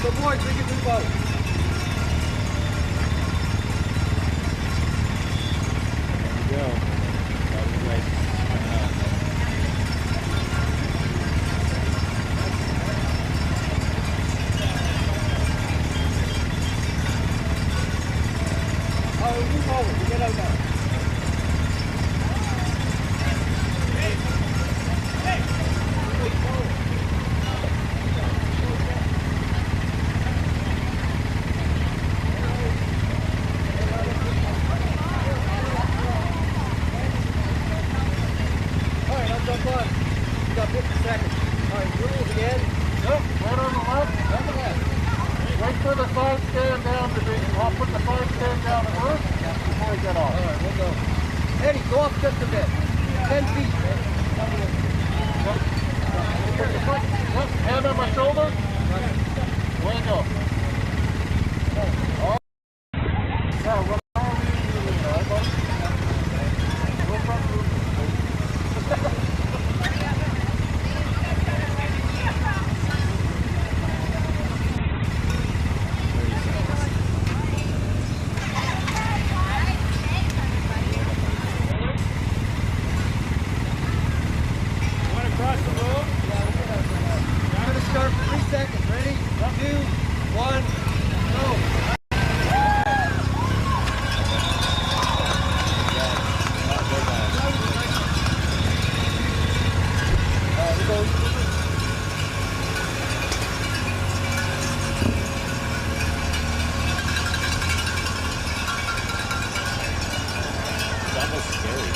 Good boy, drink it through both. There we go. That was nice. Oh, move over. Get out now. Jump on. You got 50 seconds. Alright, rules again. Yep, right on the left. Jump ahead. Wait for the side stand down to be. I'll put the side stand down first before we get off. Alright, we'll go. Eddie, go up just a bit. 10 feet. Yep, hand on my shoulder. Way to go. All right. Now, what are we doing, right, bud? We'll come through. Start for 3 seconds. Ready? 2, 1, go. That was scary.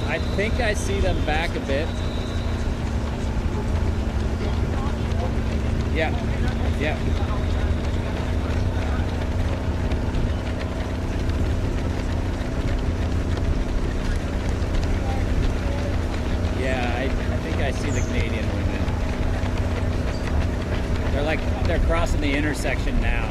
I think I see them back a bit. Yeah, yeah. Yeah, I think I see the Canadian women. They're crossing the intersection now.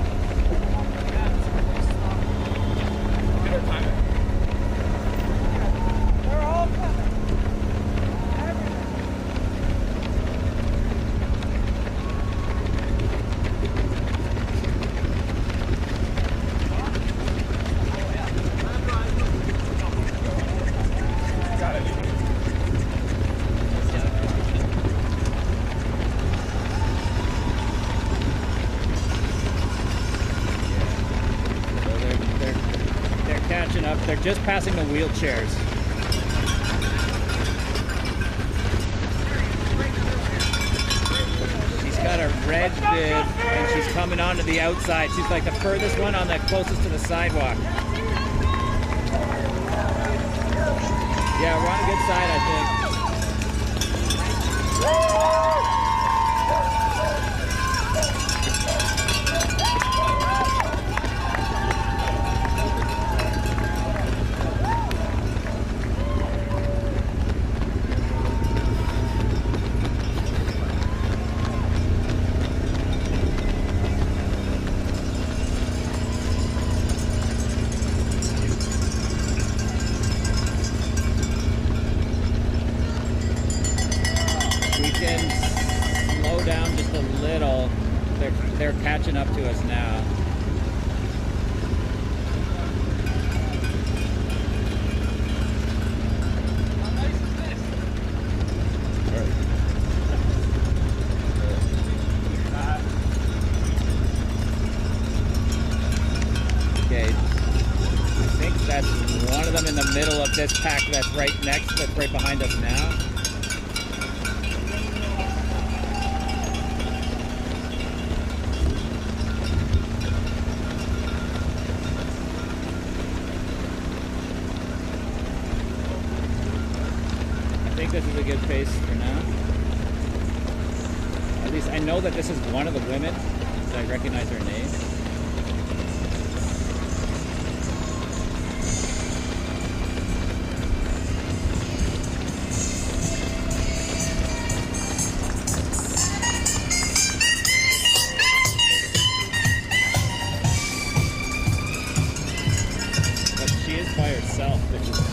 Catching up. They're just passing the wheelchairs. She's got a red bib and she's coming onto the outside. She's like the furthest one on the closest to the sidewalk. Yeah, we're on a good side, I think. Down just a little. They're catching up to us now. How nice is this? Okay, I think that's one of them in the middle of this pack that's right behind us now. I think this is a good pace for now. At least I know that this is one of the women, so I recognize her name. But she is by herself, which is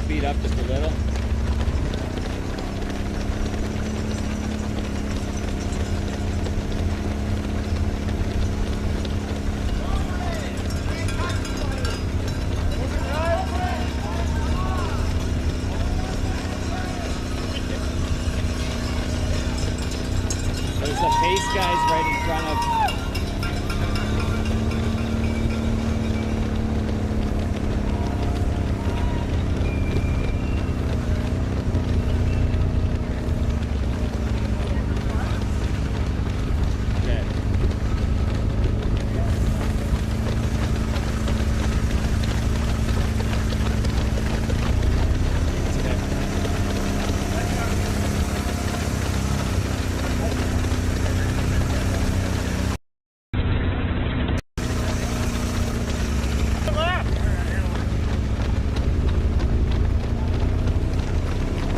speed up just a little. There's the pace guys right in front of.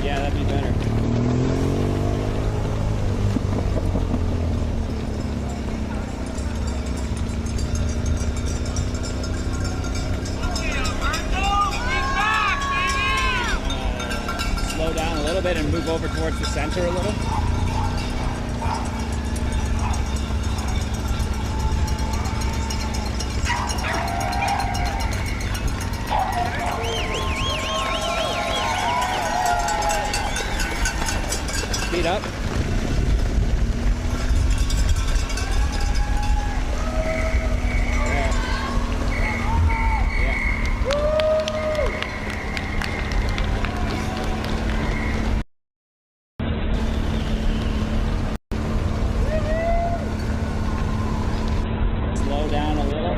Yeah, that'd be better. Slow down a little bit and move over towards the center a little. Speed up. Slow down a little.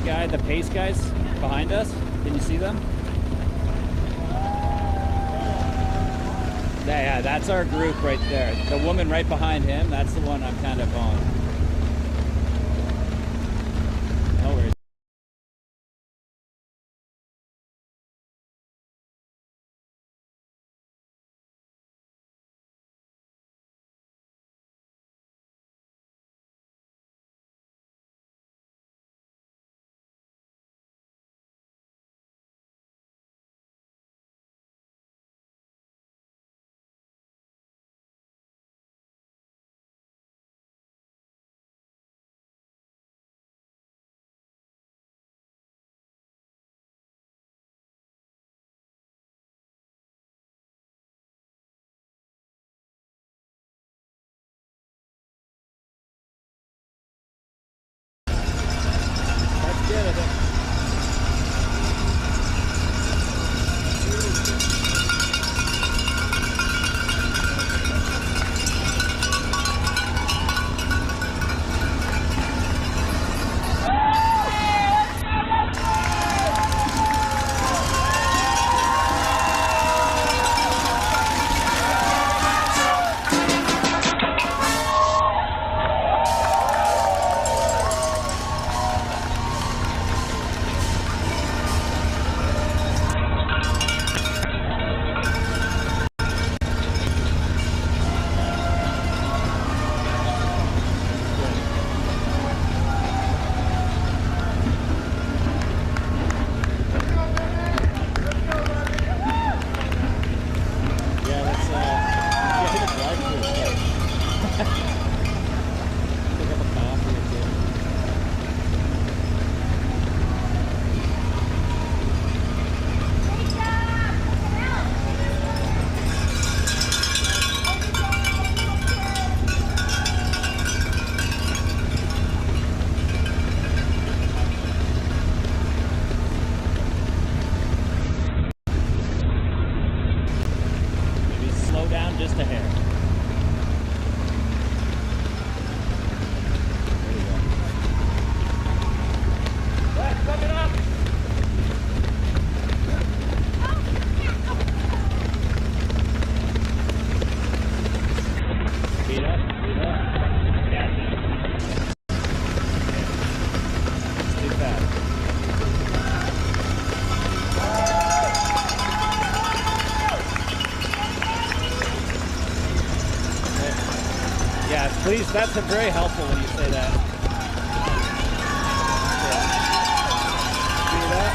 guy, the pace guys behind us. Can you see them? Yeah, that's our group right there. The woman right behind him, that's the one I'm kind of on. No worries. Let's get it. Just a hair. There you go. Let's pump it up. Speed up. Speed up. Yeah. It's too fast. Yeah, please, that's very helpful when you say that. Yeah. Speed up.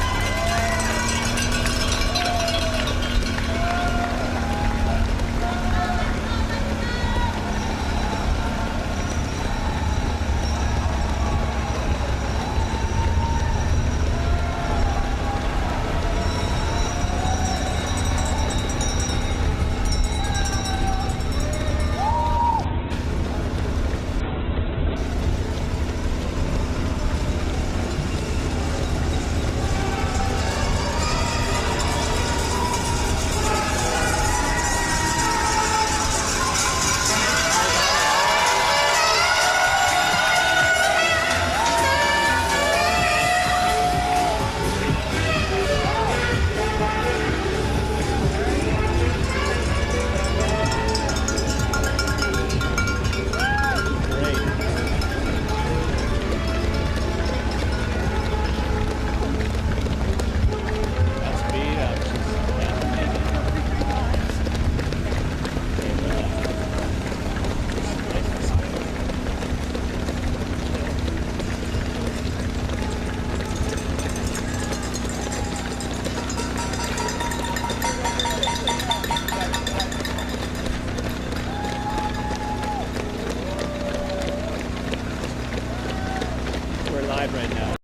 Live right now.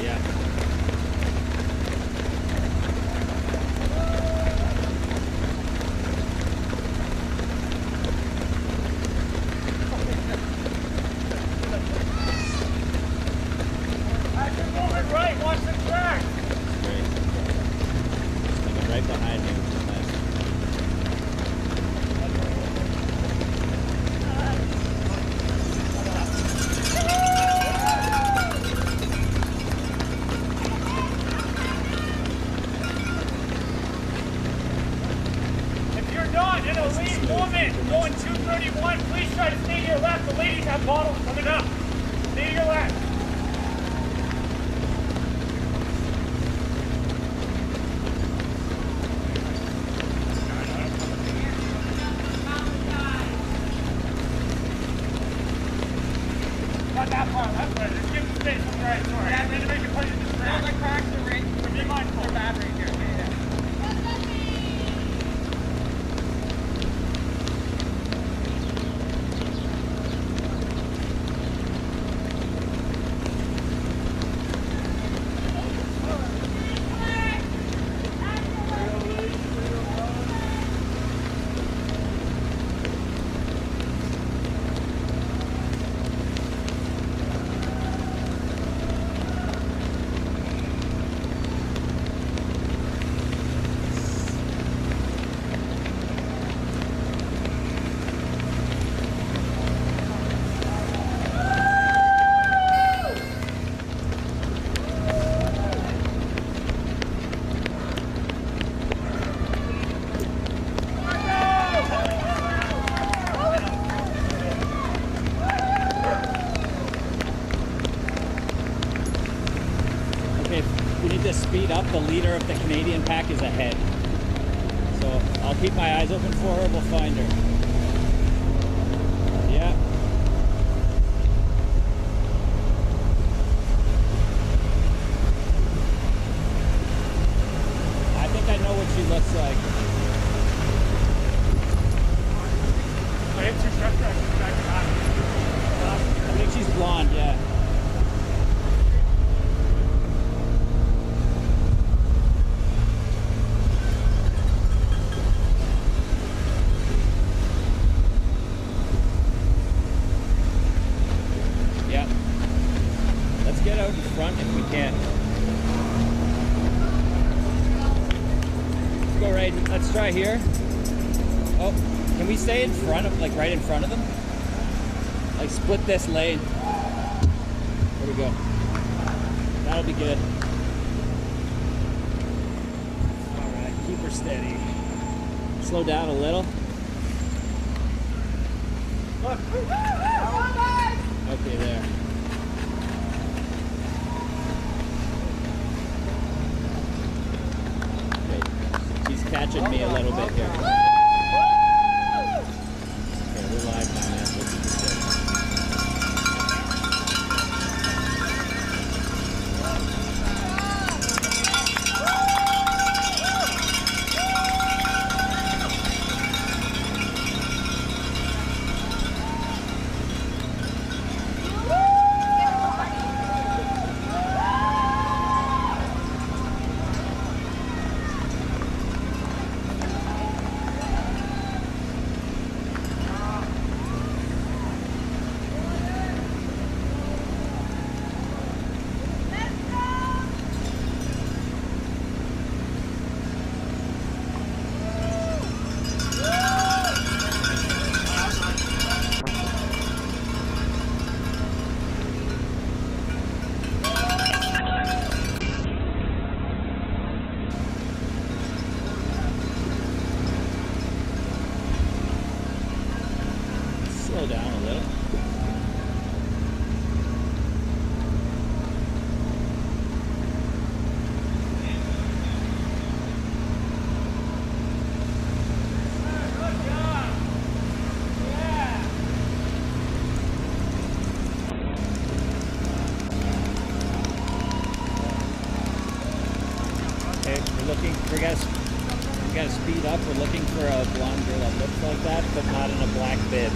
Yeah. Right, watch the track. Great. Just right behind you. Nice. in, going 231. Please try to stay to your left. The ladies have bottles coming up. Stay to your left. Not that far, that's right. Just give them space. All right, sorry. Yeah, I'm going to make it put in this round. Like cracks the ring. Be mindful. They're bad right here. Yeah. We need to speed up. The leader of the Canadian pack is ahead. So I'll keep my eyes open for her. We'll find her. Yeah. I think I know what she looks like. I think she's blonde, yeah. Get out in front if we can. Let's go right. Let's try here. Oh, can we stay in front of, like right in front of them? Like split this lane. There we go. That'll be good. All right, keep her steady. Slow down a little. Look. Okay, there. Catching me a little bit here. Okay, we're live now, man. This is good. Slow down a little. Okay, we're looking. We gotta speed up. We're looking for a blonde girl that looks like that, but not in a black bib.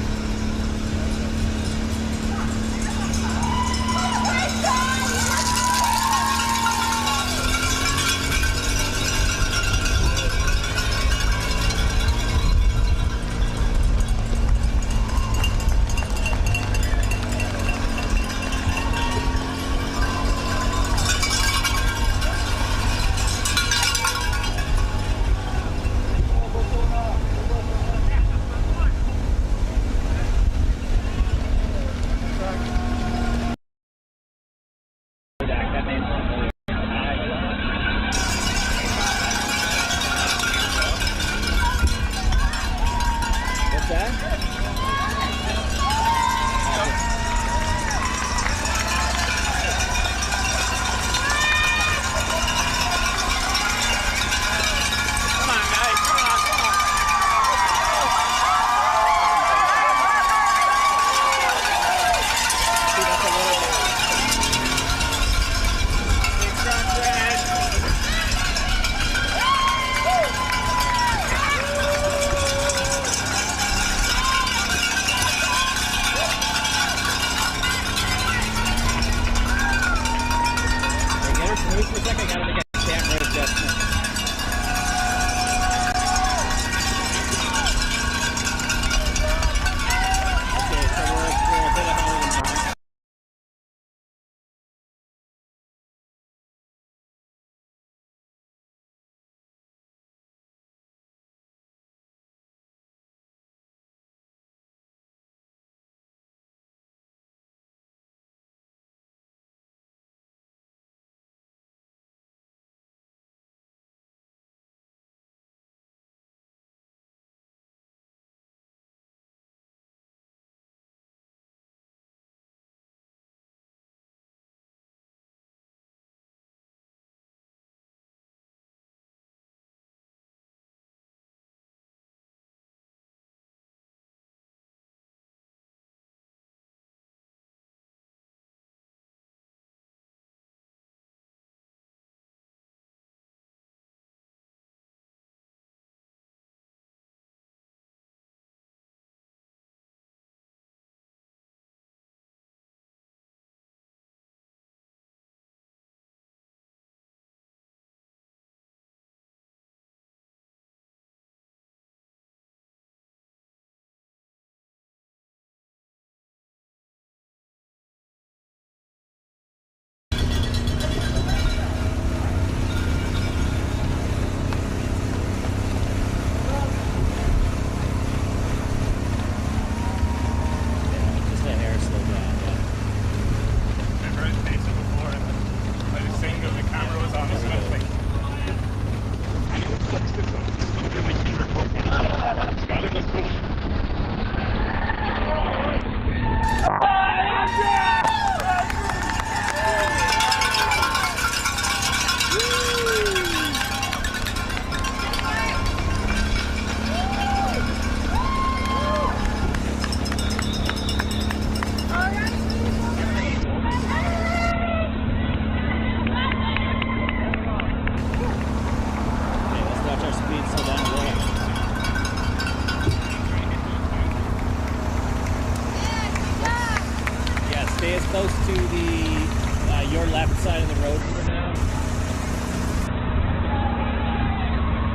left side of the road for now.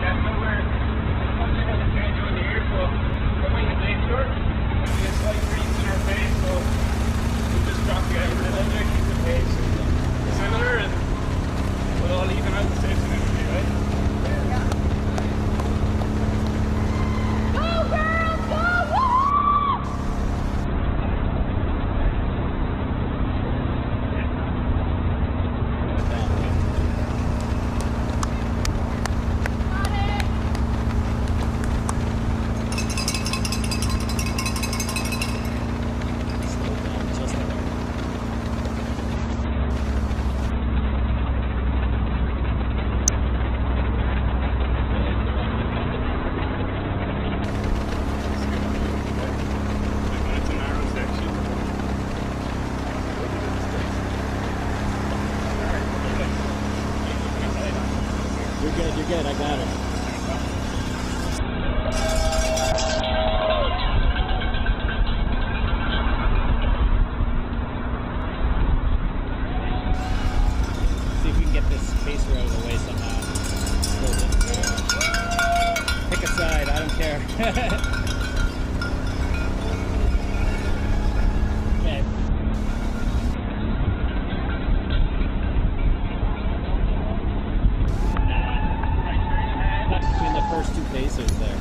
Yeah, nowhere. One thing doesn't change over here, so we're waiting to make sure. We have slight breeze in our face, so we just drop the average a little bit, keep the pace similar, and we'll all even out the station energy, right? You're good, I got it. See if we can get this pacer out of the way somehow. Pick a side, I don't care. Okay. Between the first two pacers there.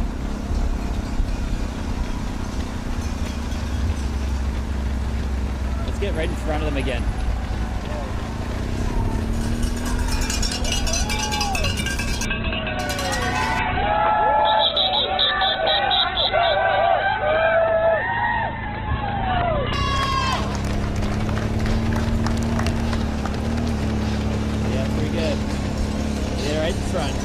Let's get right in front of them again. Yeah, pretty good. Get right in front.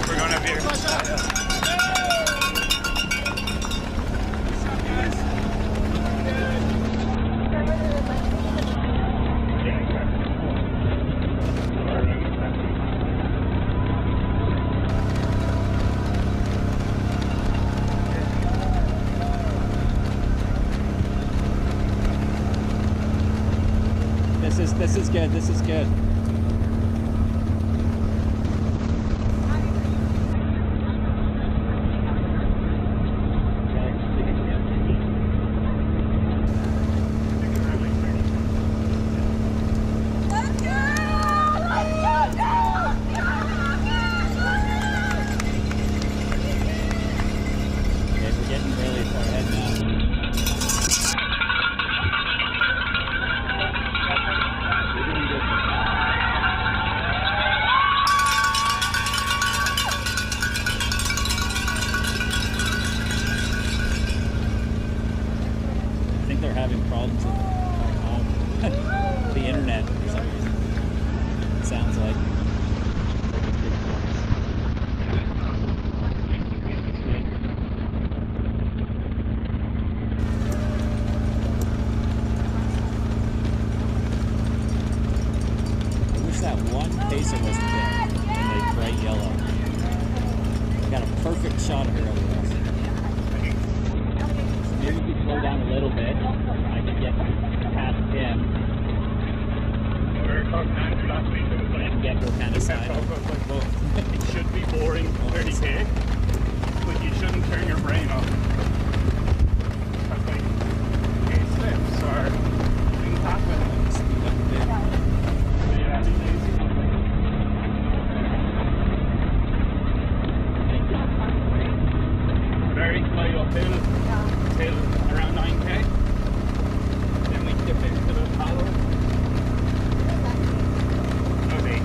We're going up here. This is good. This is good. Okay, we're getting really far ahead now. I think they're having problems with the internet for some reason. It sounds like. I wish that one pacer wasn't there in the bright yellow. Got a perfect shot of her over there. Maybe we could slow down a little bit. I could get past him We were talking Andrew last week. It was like, and get her kind of side. it should be boring 30k, but you shouldn't turn your brain off. That's like, hey, slips or things happen. Yeah, be lazy. Very light uphill till around 9k. Then we dip into the hollow. That was 8.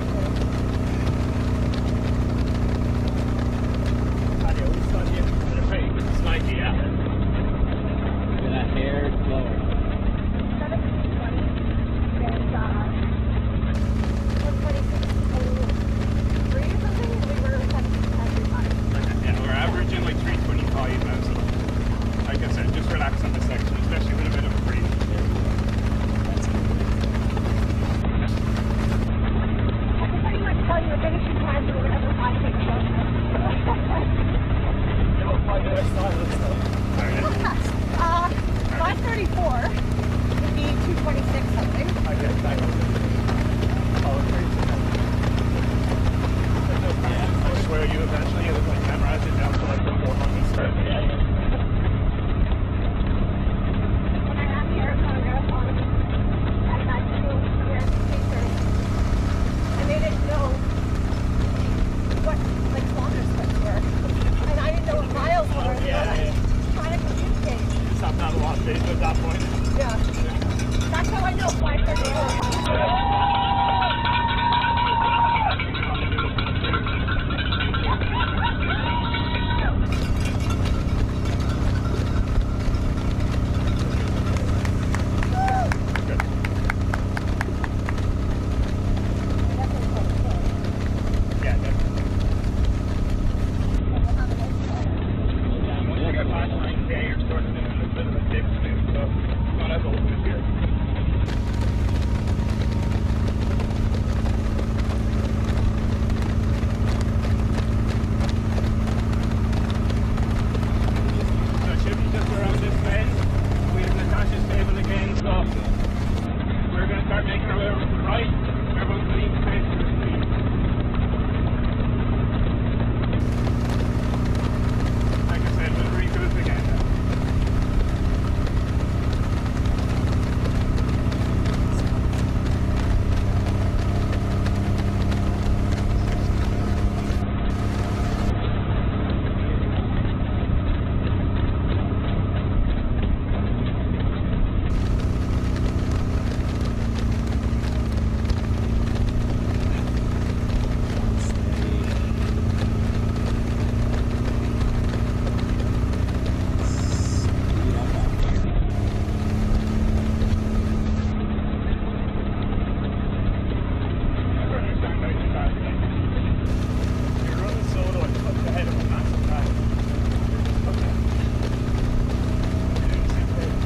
where you eventually get like memorize it down to like the 400 step. When I had the Arizona Marathon, I had to do research. I made it know what like kilometer steps were, and I didn't know what miles were. Oh, yeah, so I was trying to communicate. You stopped down a lot of days at that point. Yeah, that's how I know 5:34. Yeah, definitely. Once you get past 9K, you're starting to do a little bit of a dip soon, so it's not as open as here. So it should be just around this bend. We have Natasha's table again, so we're going to start making our way over to the right. Everyone's going to need to face to the street. Like I said, we'll recruit again. You're running solo and up ahead of a massive guy. Okay. You're doing the same thing.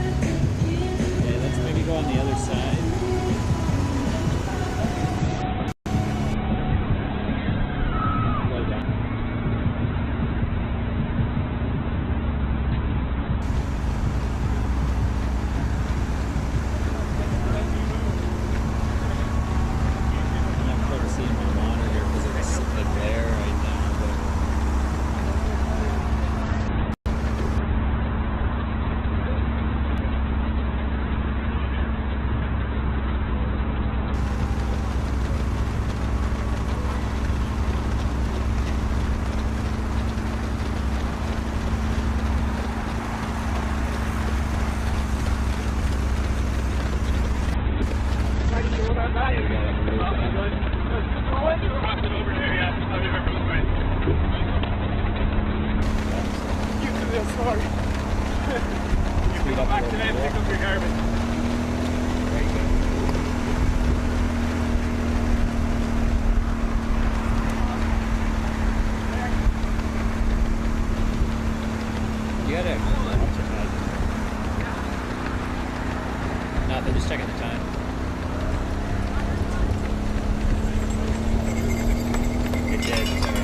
Okay, let's maybe go on the other side. Go down. I'm not sure to see my monitor because it's the glare right now. Sorry. You can go back to them and pick up your garbage. Very good. You gotta. Nothing, just checking the time. Good day, sorry.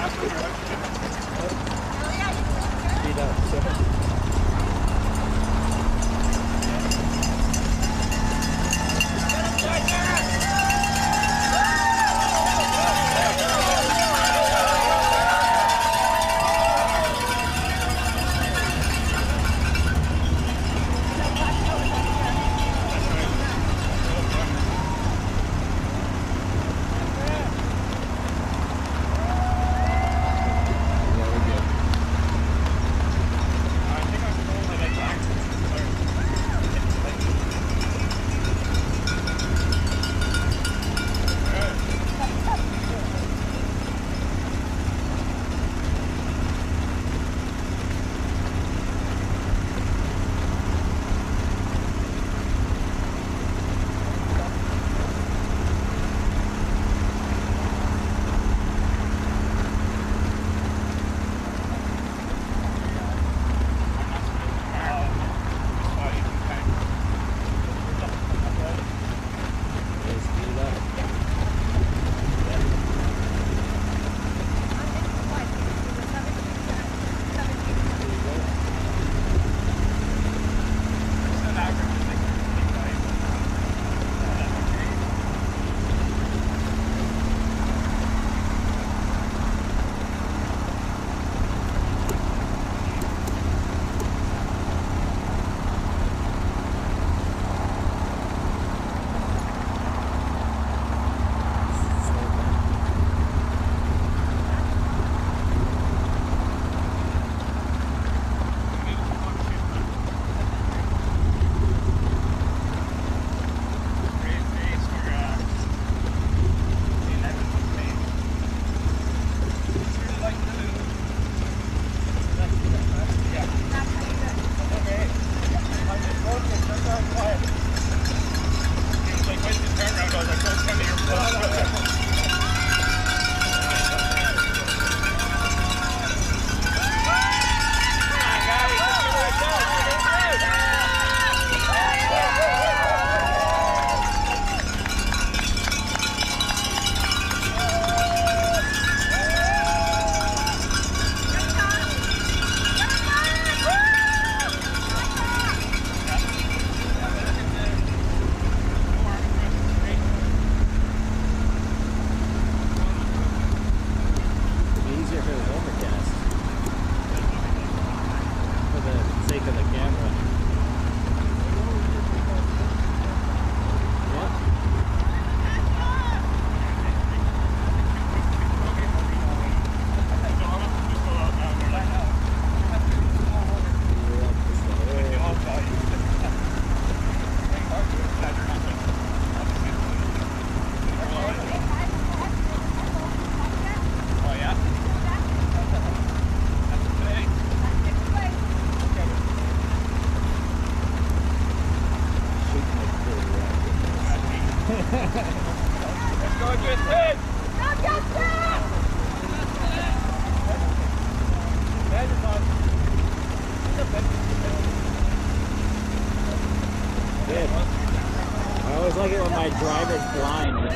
Speed up. So. I always like it when my driver's blind, you know?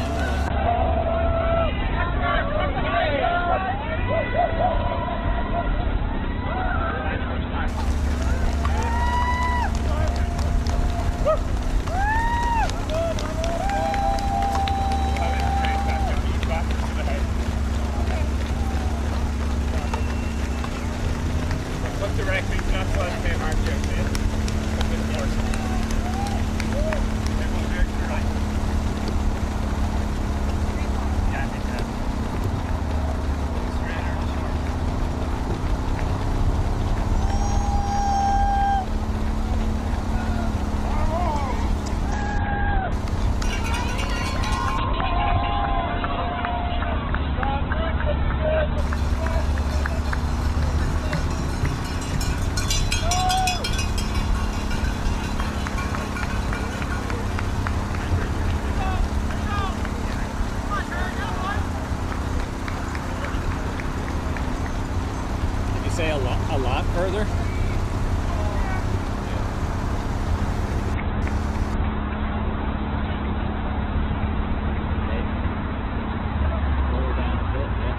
Look directly, not to let him mark you. Say a lot further. Lower down a bit, yeah.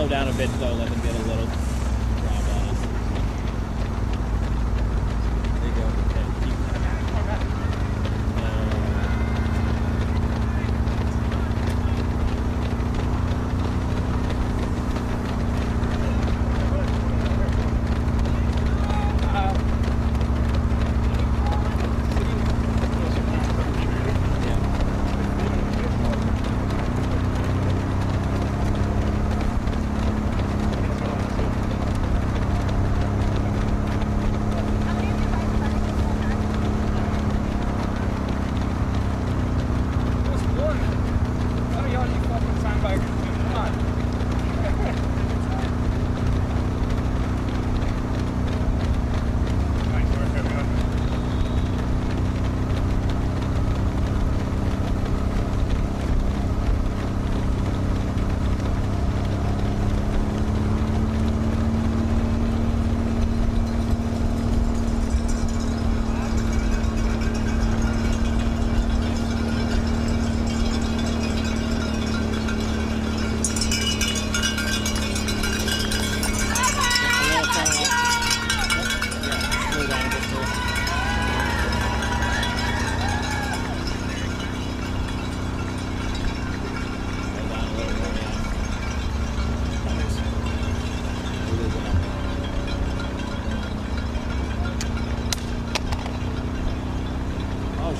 slow down a bit though, let them get a little ground on us. There you go. Okay, keep.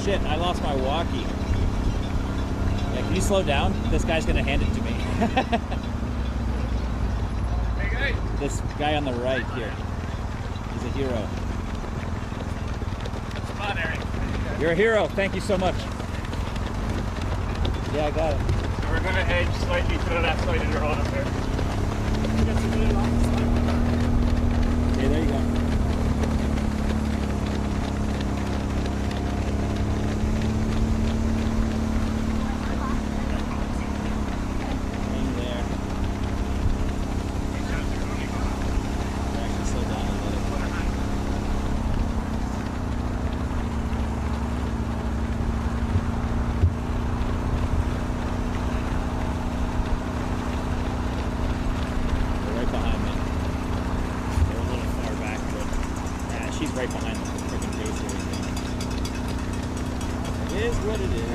Shit, I lost my walkie. Yeah, can you slow down? This guy's gonna hand it to me. Hey guys. This guy on the right here. He's a hero. Come on, Eric. You're a hero. Thank you so much. Yeah, I got it. So we're gonna edge slightly to the left side of the road up there. Okay, there you go. She's right behind the freaking face here. It is what it is.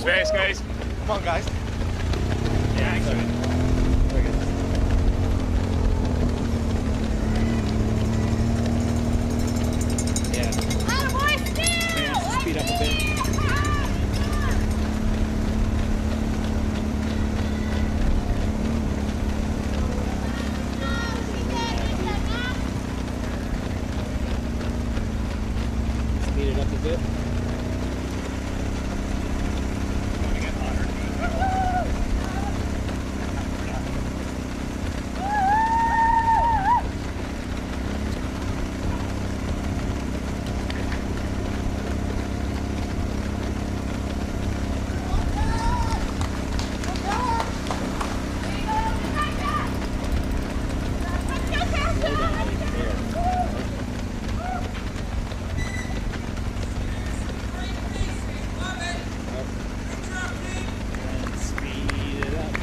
space, guys. Come on, guys. Yeah, actually. Very good. Yeah. Yeah, speed up a bit. Speed it up a bit. And speed it up.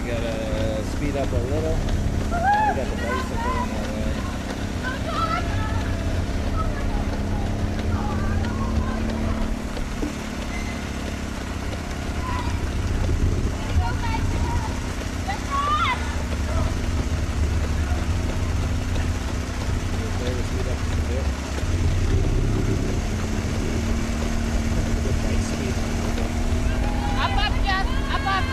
We gotta speed up a little. Now we got the bicycle in our way. Okay, we'll speed up a bit. Good bike speed. Okay. Up, Jeff. Up.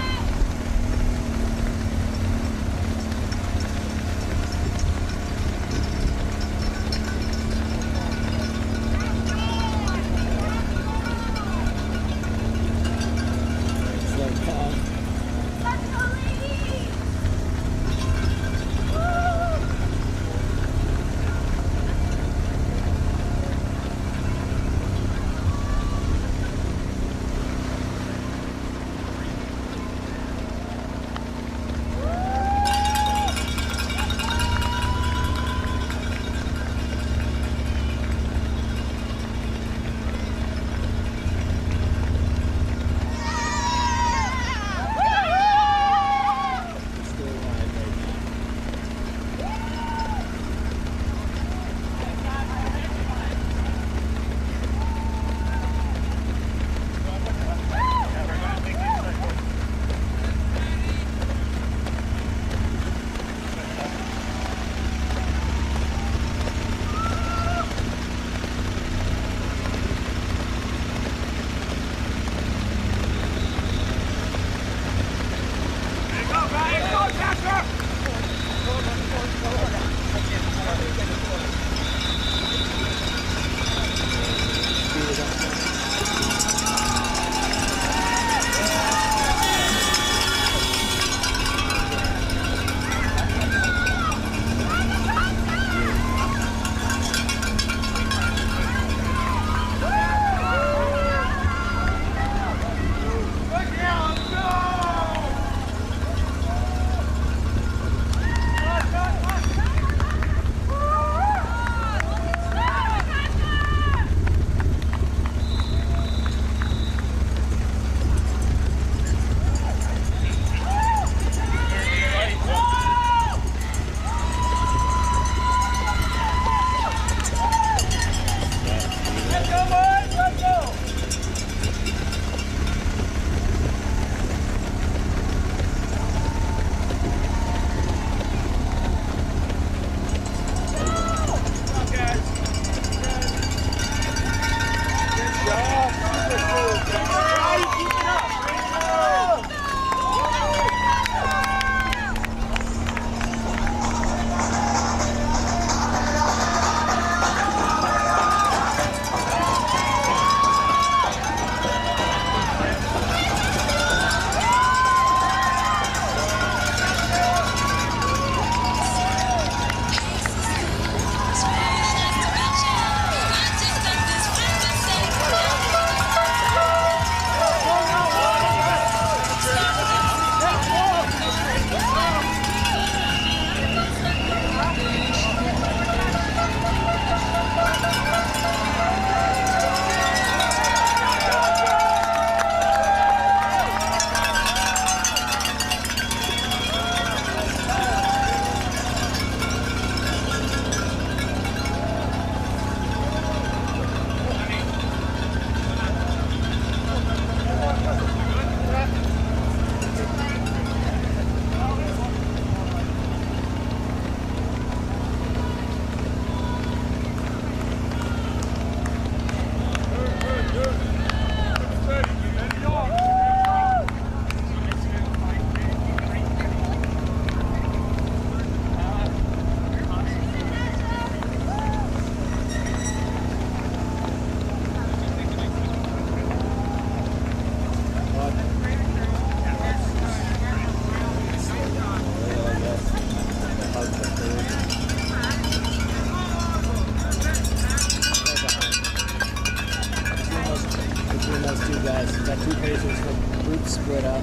Got two pacers, the group split up.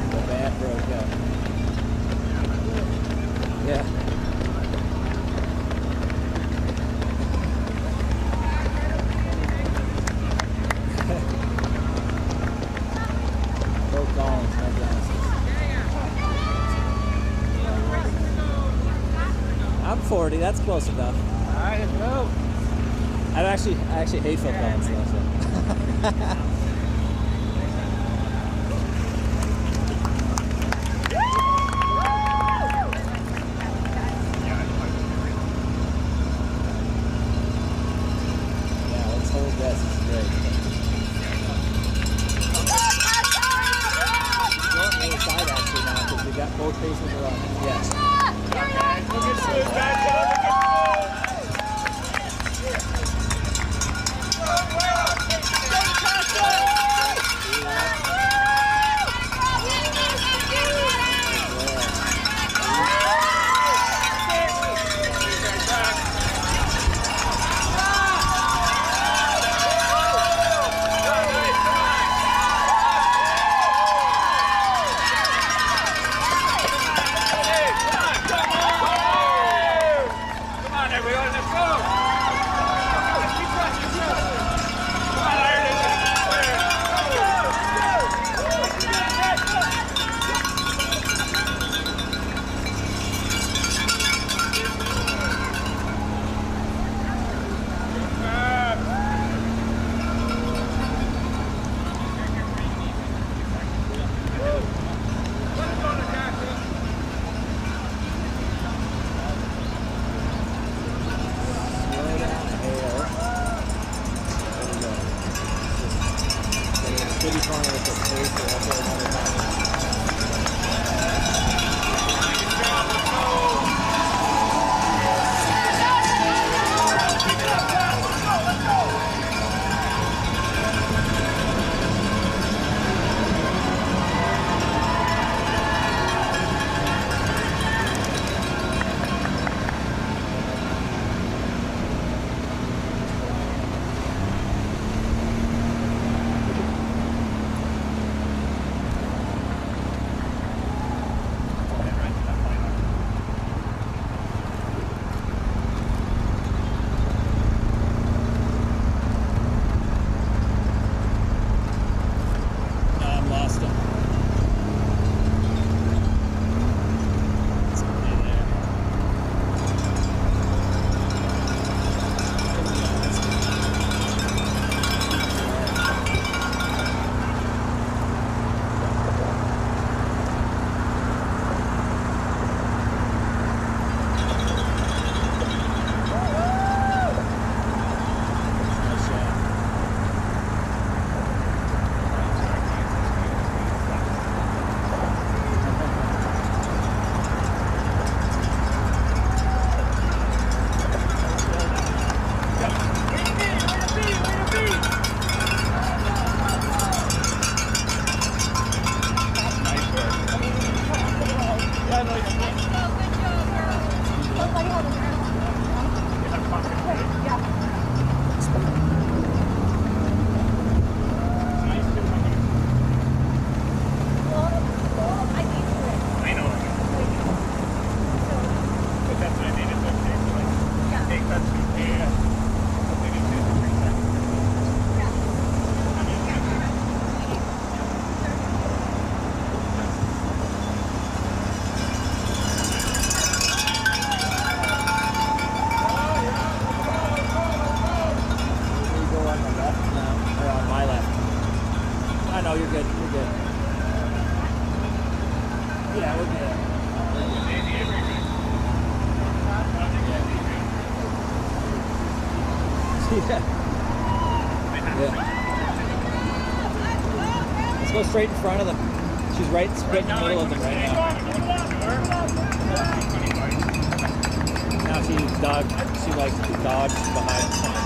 The band broke up. Yeah. Both Collins, no glasses. I'm 40, that's close enough. Alright, let's go. I actually hate Phil Collins though, so. Yeah, let's hold this. This is great. We're on the other side actually now because we got both faces are on. Yes. Look at smooth, guys. Look at smooth. No, you're good. You're good. Yeah, we're good. Yeah. Let's go straight in front of them. She's right in the middle of them right now. Now she like dodged behind something.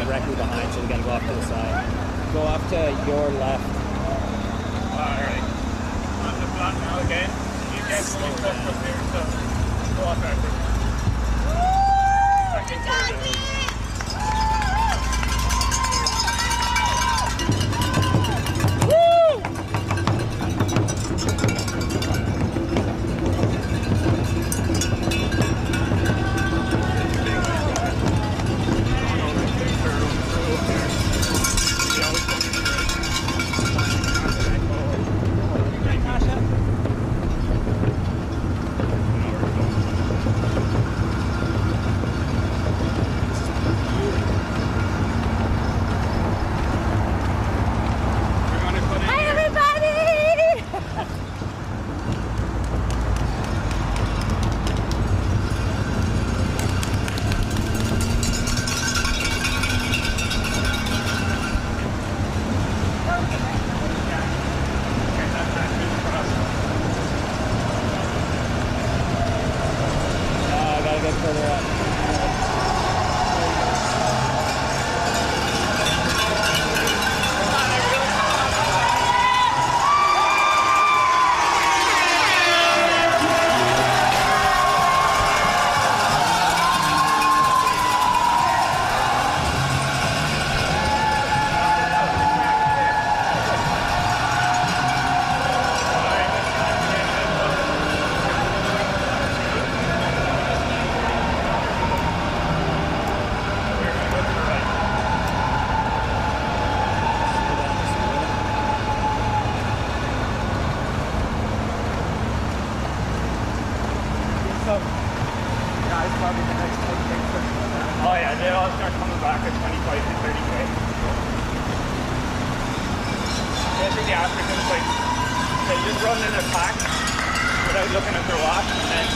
Directly behind, so we gotta go off to the side. Go off to your left. Alright. On the flat now again. You guys will look up there, so go off after. Oh yeah, they all start coming back at 25 to 30k. I think the Africans, like, they just run in a pack without looking at their watch, and then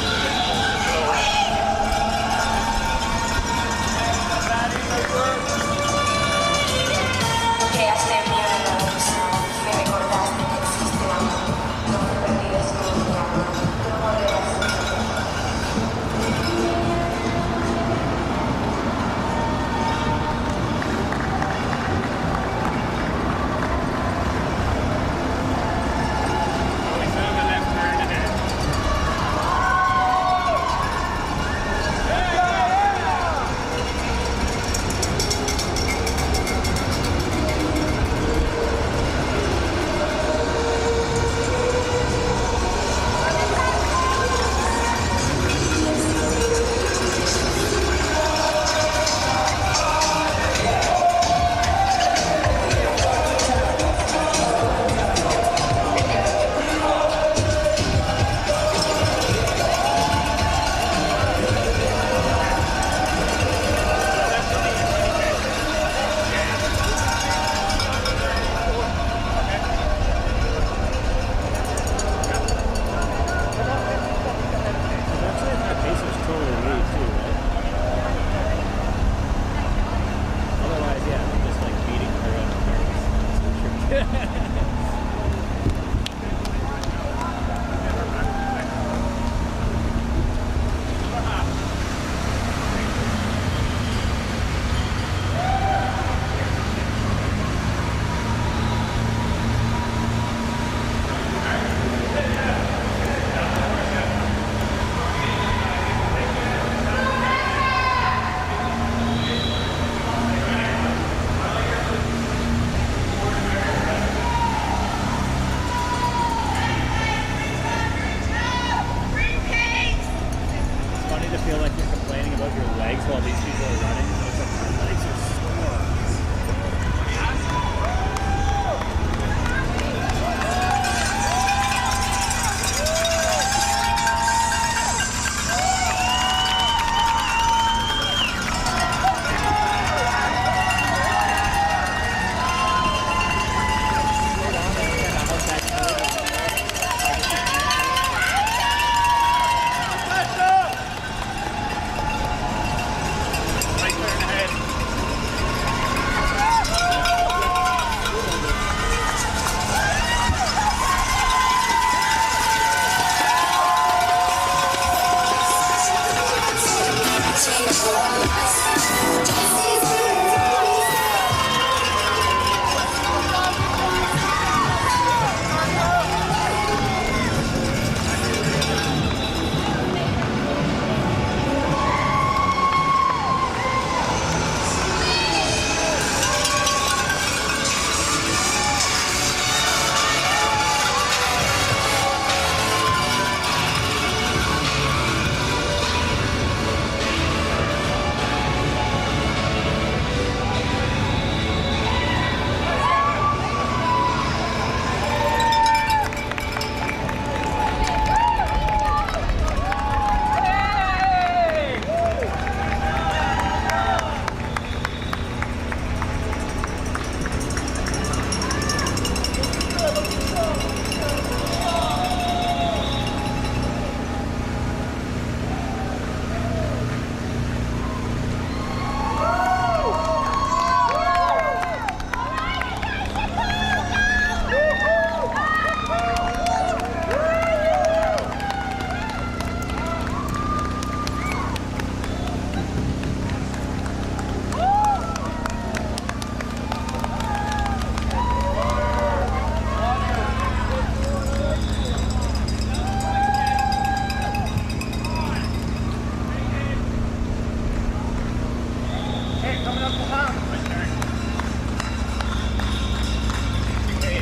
What's the harm? My turn. Okay.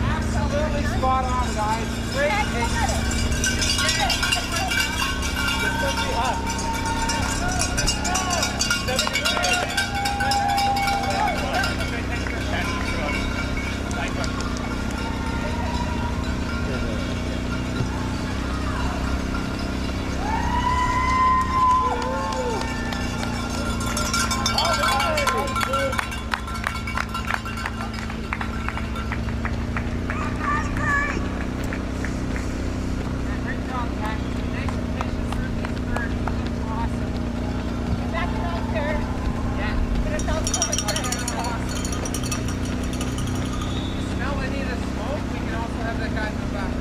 Absolutely spot on, guys. Great pitch. It's going to be hot. Great job, Pat. Thanks for patience for these birds. Awesome. Back it up there. Yeah. But it felt so much better. Smell any of the smoke? We can also have that guy come back.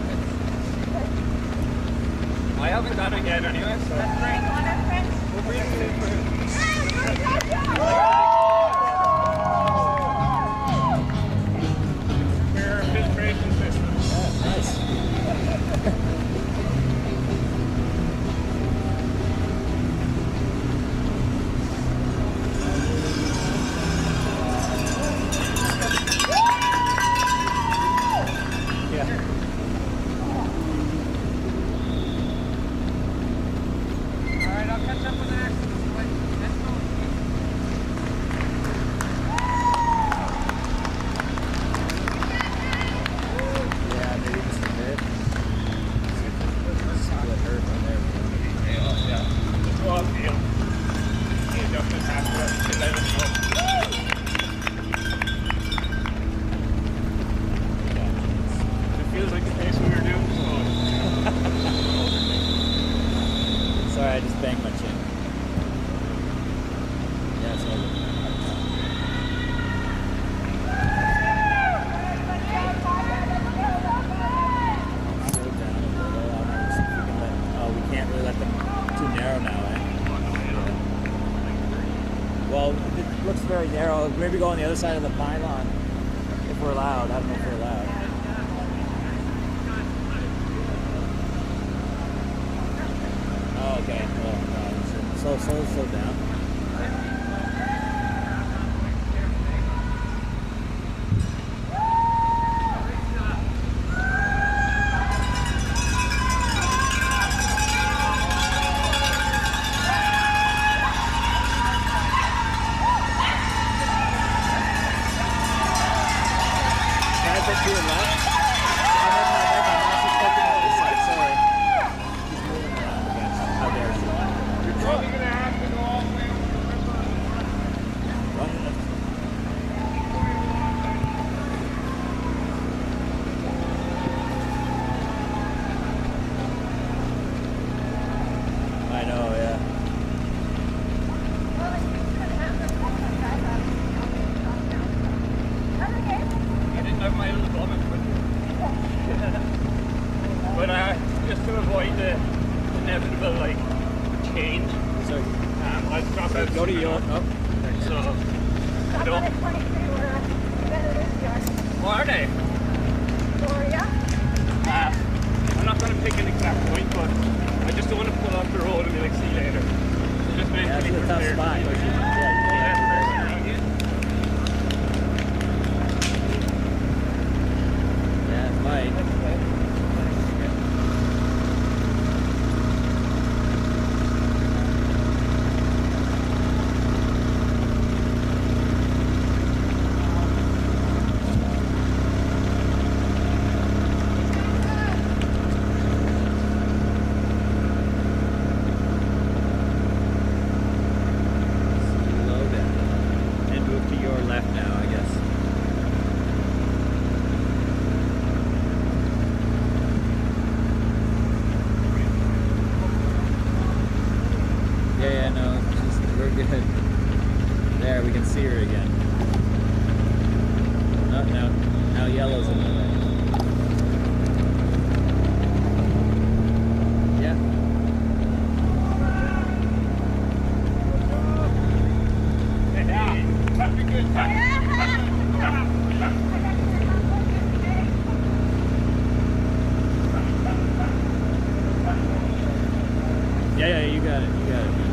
I haven't done it yet anyway, so. That's great. Waterfront. We'll bring it in for him. We're a filtration system. Nice. All right, I'll catch up with the next one. Let's go. Yeah, maybe just a bit. Split her from there. Yeah. Just go off field. Yeah, definitely pass it up. Just let us know. It feels like the pace we were doing, so. Sorry, I just banged my chin. Yeah, it's over. Slow down a little. Oh, we can't really let them too narrow now, eh? Well, it looks very narrow. Maybe go on the other side of the pylon if we're allowed. I don't know if we're allowed. Oh, okay. Well, slow down. Can I put you in left? I had my mouse is poking out this side, sorry. He's moving around again. How dare she? You're probably going to have to go all the way over to the front. Run it. I know, yeah. I didn't have my little vomit, but just to avoid the inevitable like change, So I've dropped out. go to your. Oh, So I don't. What are they? I'm not going to pick an exact point, but I just don't want to pull off the road and be like, see you later. So just yeah, that's mentally a tough prepared. spot. Yeah, it might. Slow down. And move to your left now, I guess. Yeah, no, we're good. There, we can see her again. Oh, no, now yellow's in the way. Yeah. Hey, That'd be good. Yeah, you got it. You got it.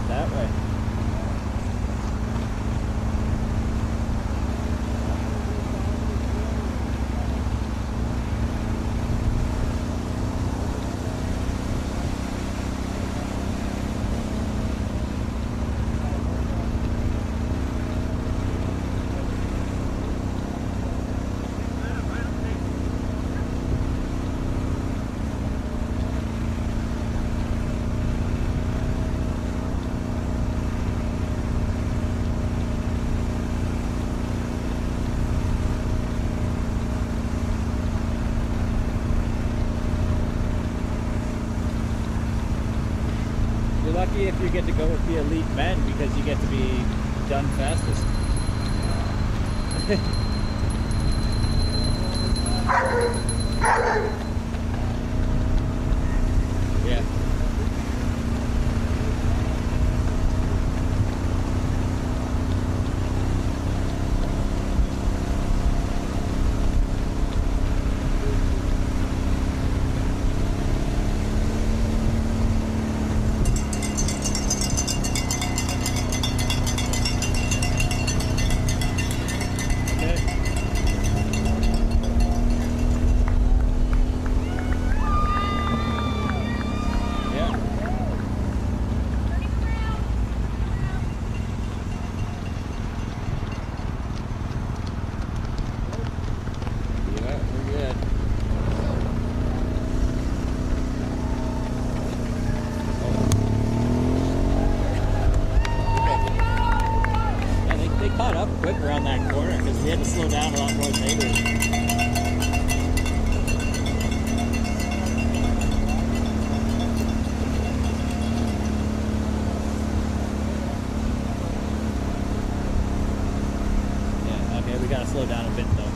that way. You're lucky if you get to go with the elite men because you get to be done fastest. Yeah. Quick around that corner because we had to slow down a lot more than they did. Yeah, okay, we gotta slow down a bit though.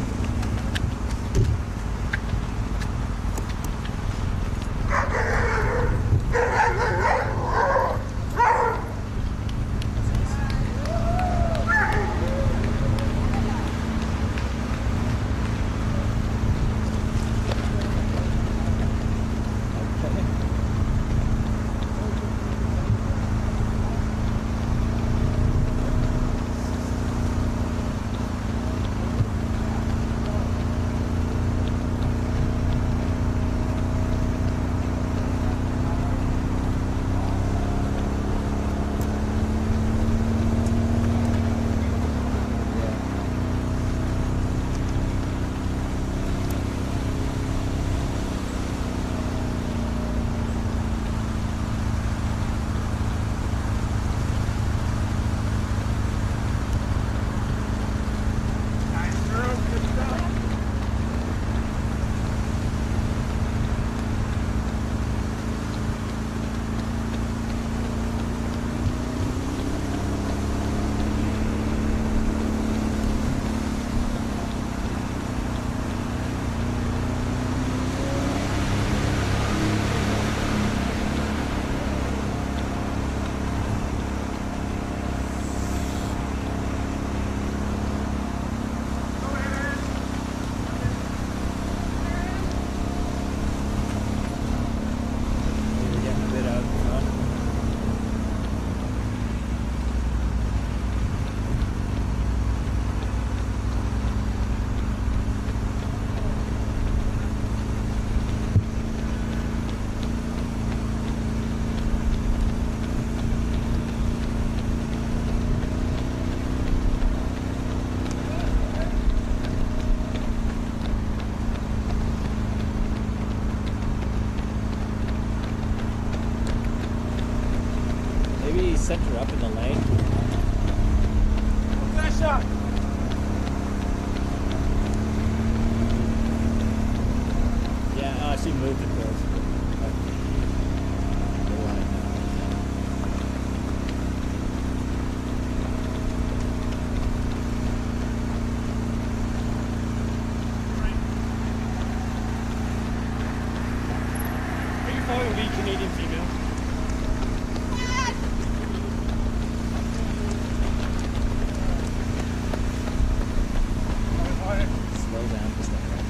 Maybe set her up in the lane. What's that shot? Yeah, she moved it close. Are you following lead Canadian female? Slow down just a bit.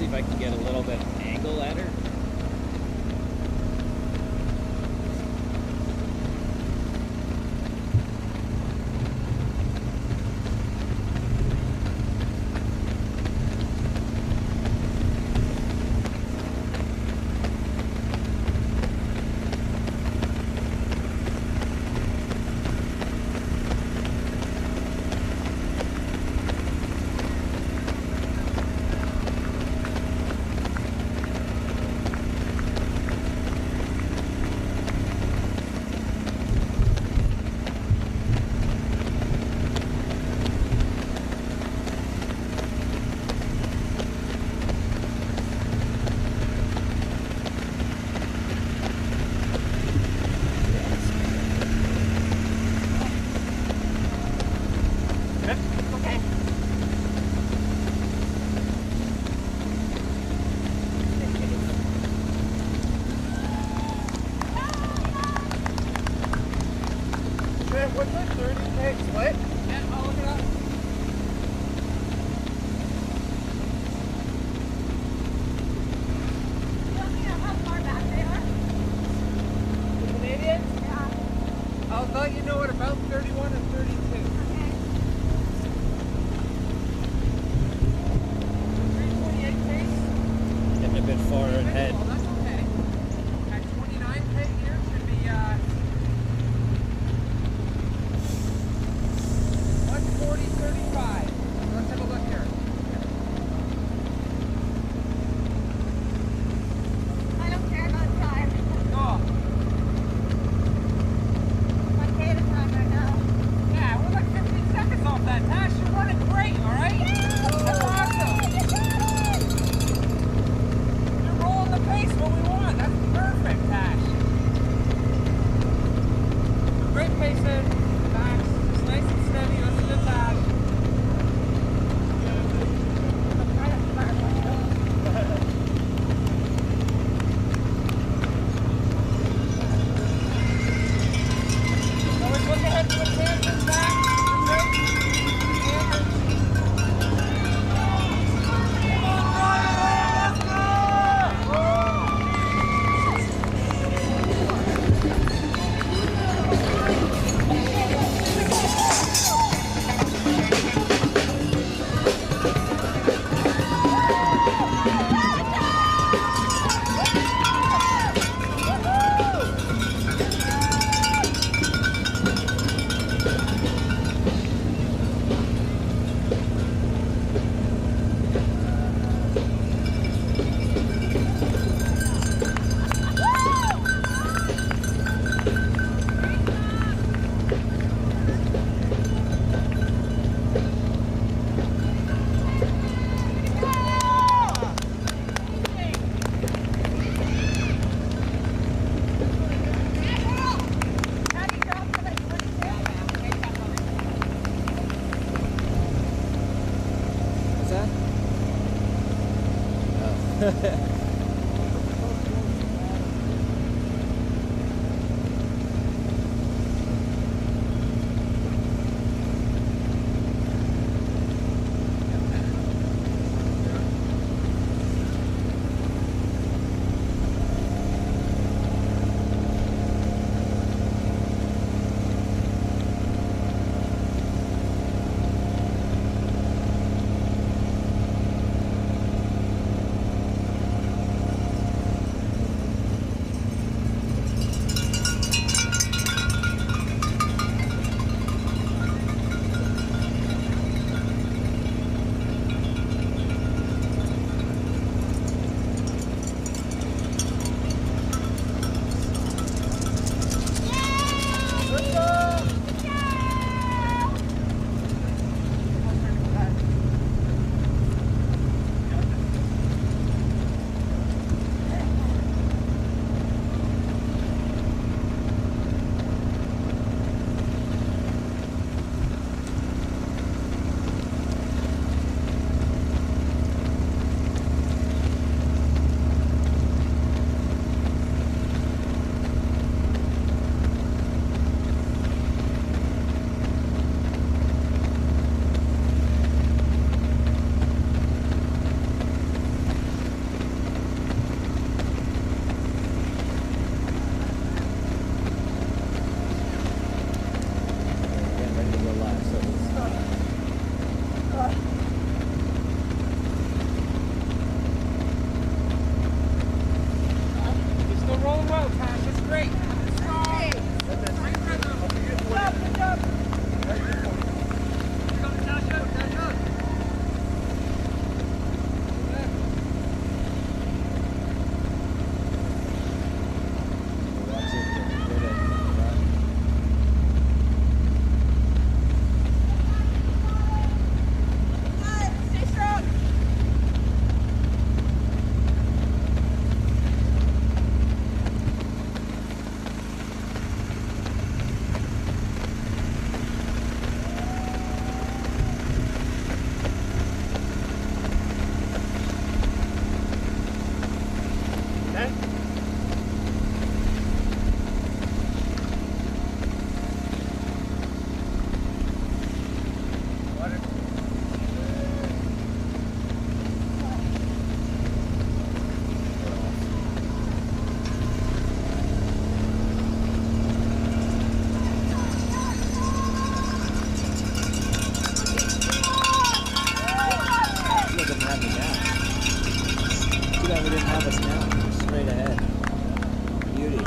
if I can get a little bit angle at her. What's that 30K split? Yeah, I'll look it up. The Canadians? Yeah. I'll let you know at about 31 and 32. Okay. 328 pace. Getting a bit far ahead. Oh, that's okay. At 29K here should be 140.35. Let's have a look here. I don't care about time. Oh, I'm okay to time right now. yeah, we're like 15 seconds off that, Tash. You're running great, all right? That's awesome. You got it! You're rolling the pace what we want. That's perfect, Tash. Great pacing, Tash. It's nice and steady. Listen to Tash. Always look ahead to the tangent, Tash. What's that? Oh. Straight. Strong. Bring rhythm. Good job. Good job. Dash out. Dash out. Stay strong. Okay? He doesn't have me now. Too bad we didn't have us now. Straight ahead. Beauty.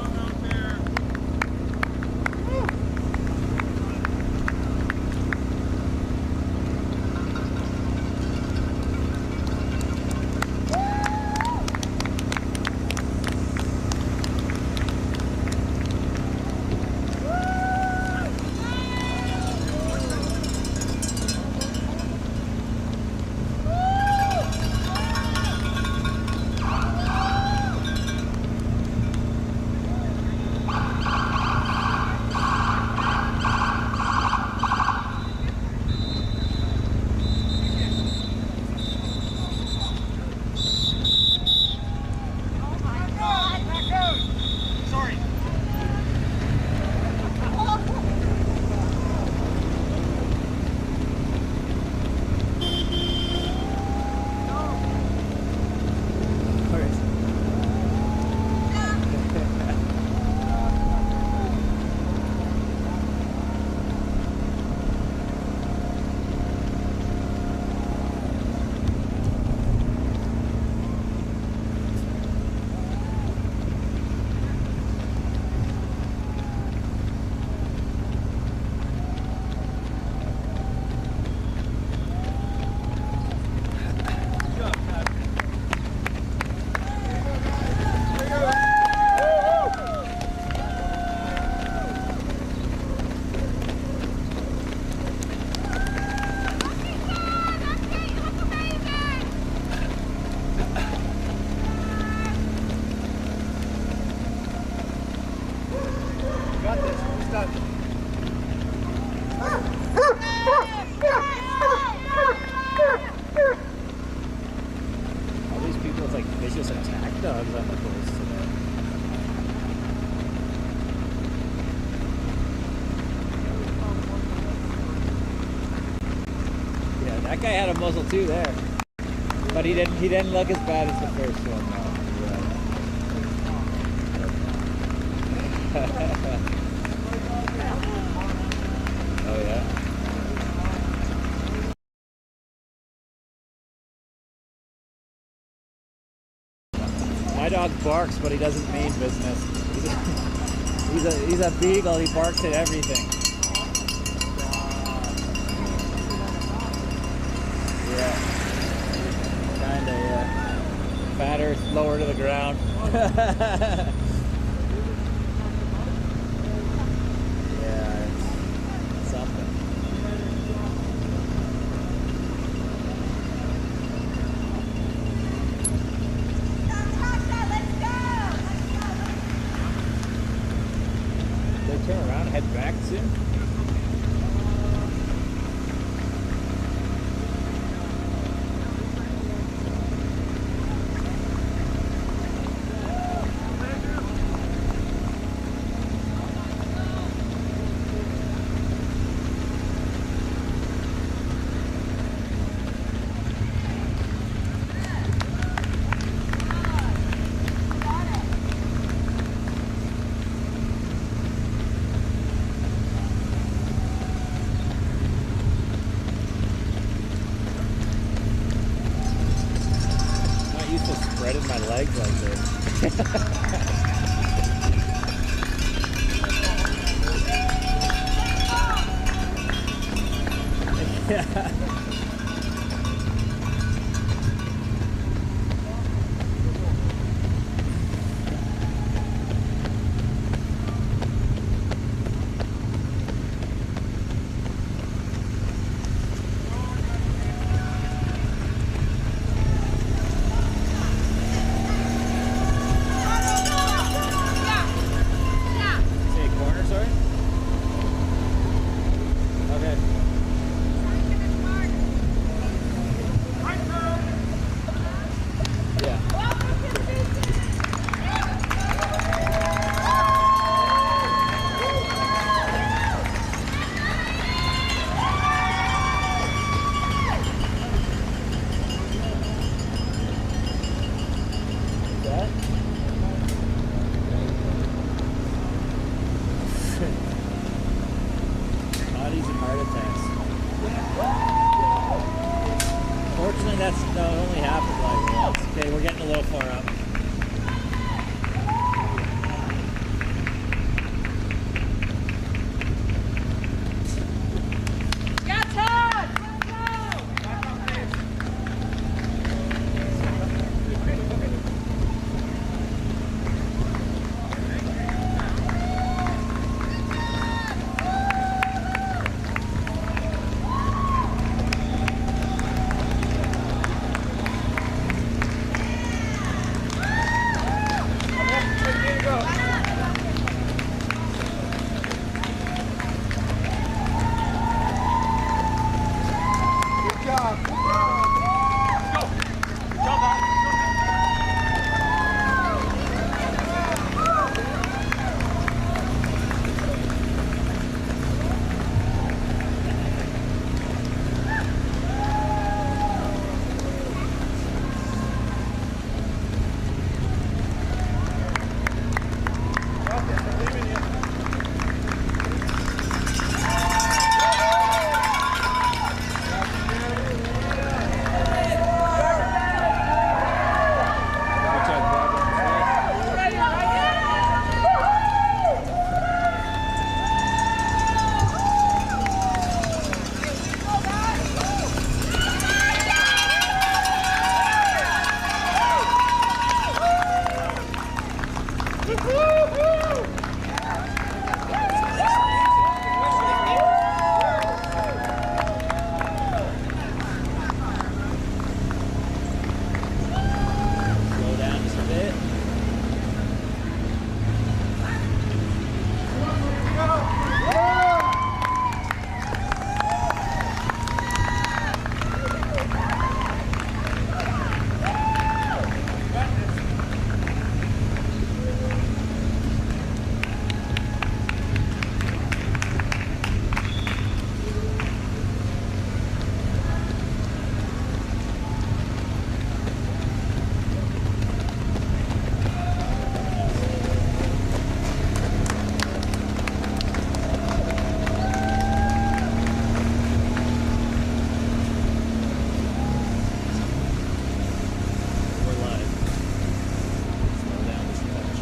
Got this. It's done. All these people with like vicious attack dogs on the course today. Yeah, that guy had a muzzle too there, but he didn't look as bad as the first one. No. Oh yeah. My dog barks, but he doesn't mean business. He's a beagle. He barks at everything. Yeah. Kinda, yeah. Fatter, lower to the ground. Yeah, it's something. They turn around and head back soon? Not used to spreading my legs like this. Yeah. Say corner, sorry? Okay. Yeah. That? Bodies and heart attacks. Fortunately, that's only half of life. Okay, we're getting a little far up. Slow down just a bit. We're live. Slow down just a touch.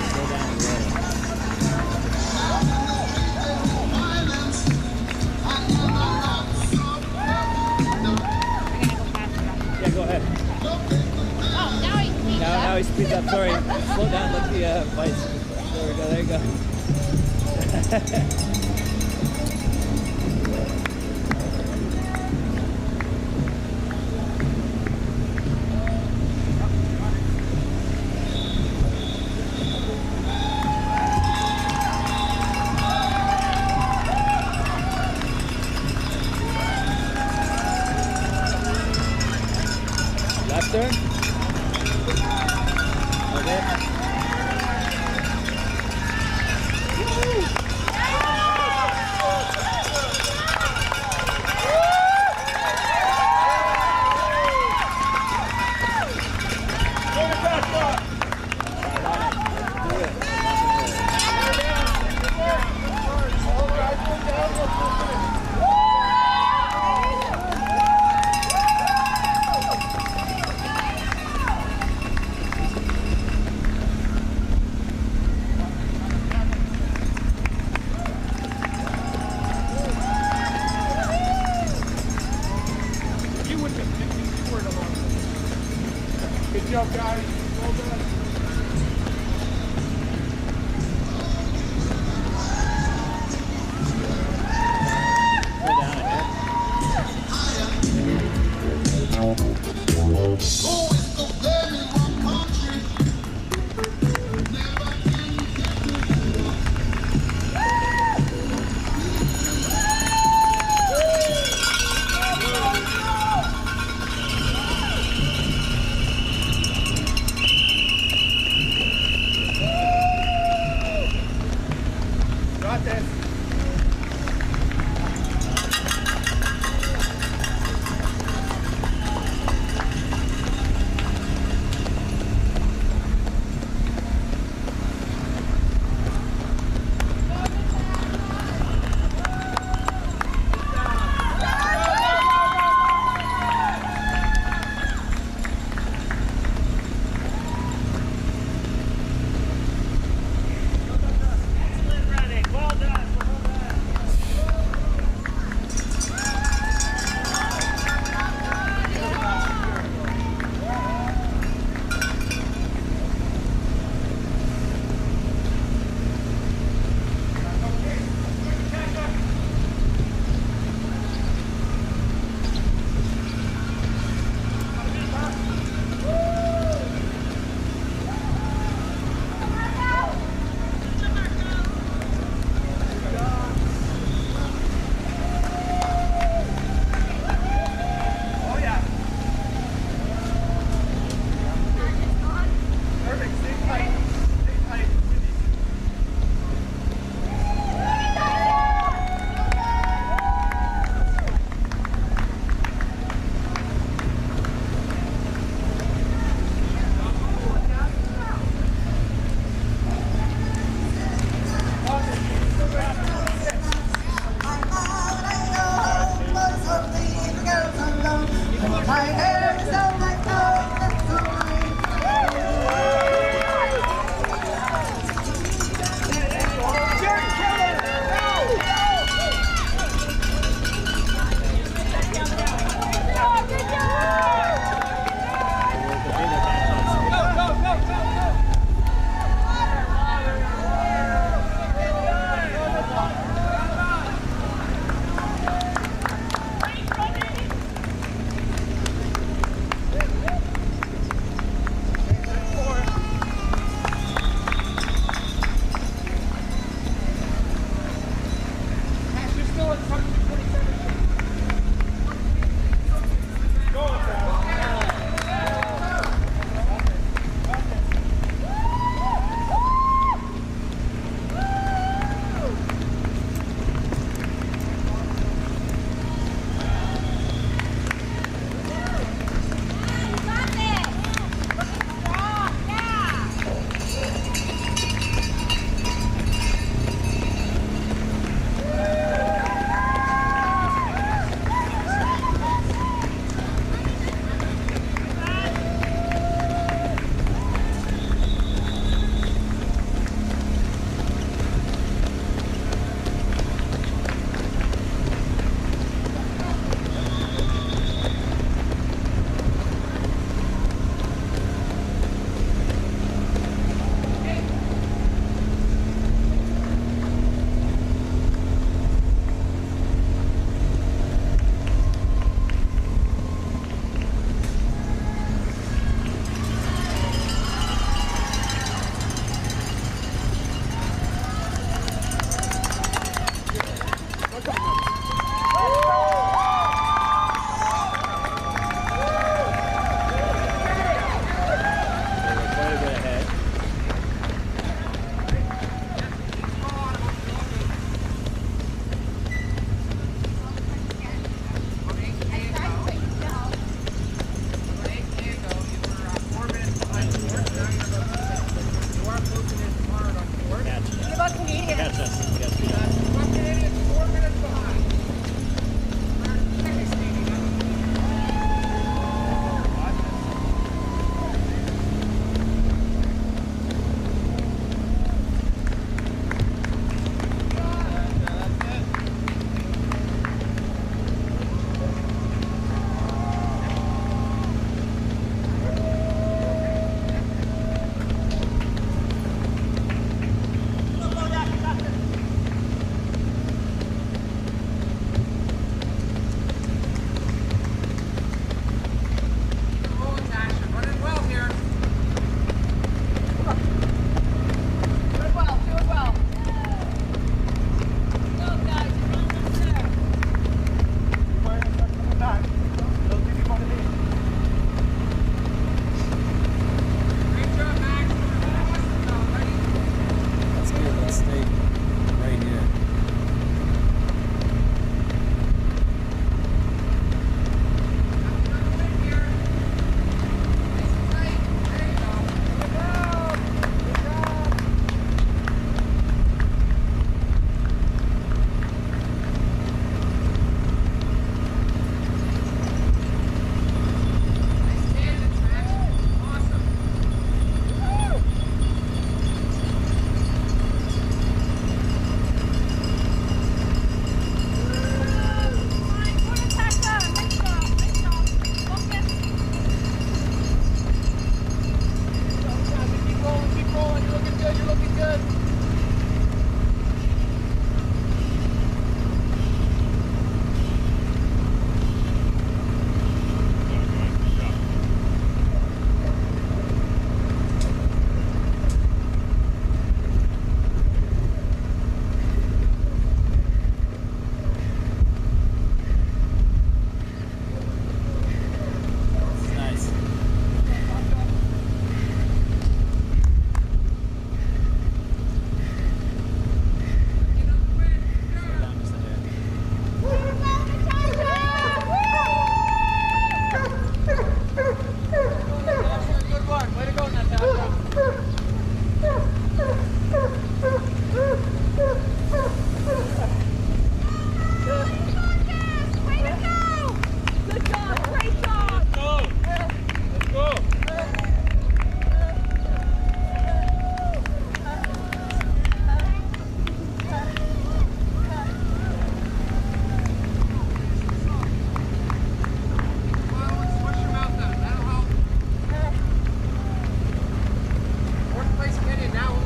Slow down a little. Yeah, go ahead. Now he speeds up. Sorry. Slow down. Let the lights. There we go. There you go. Slow down here.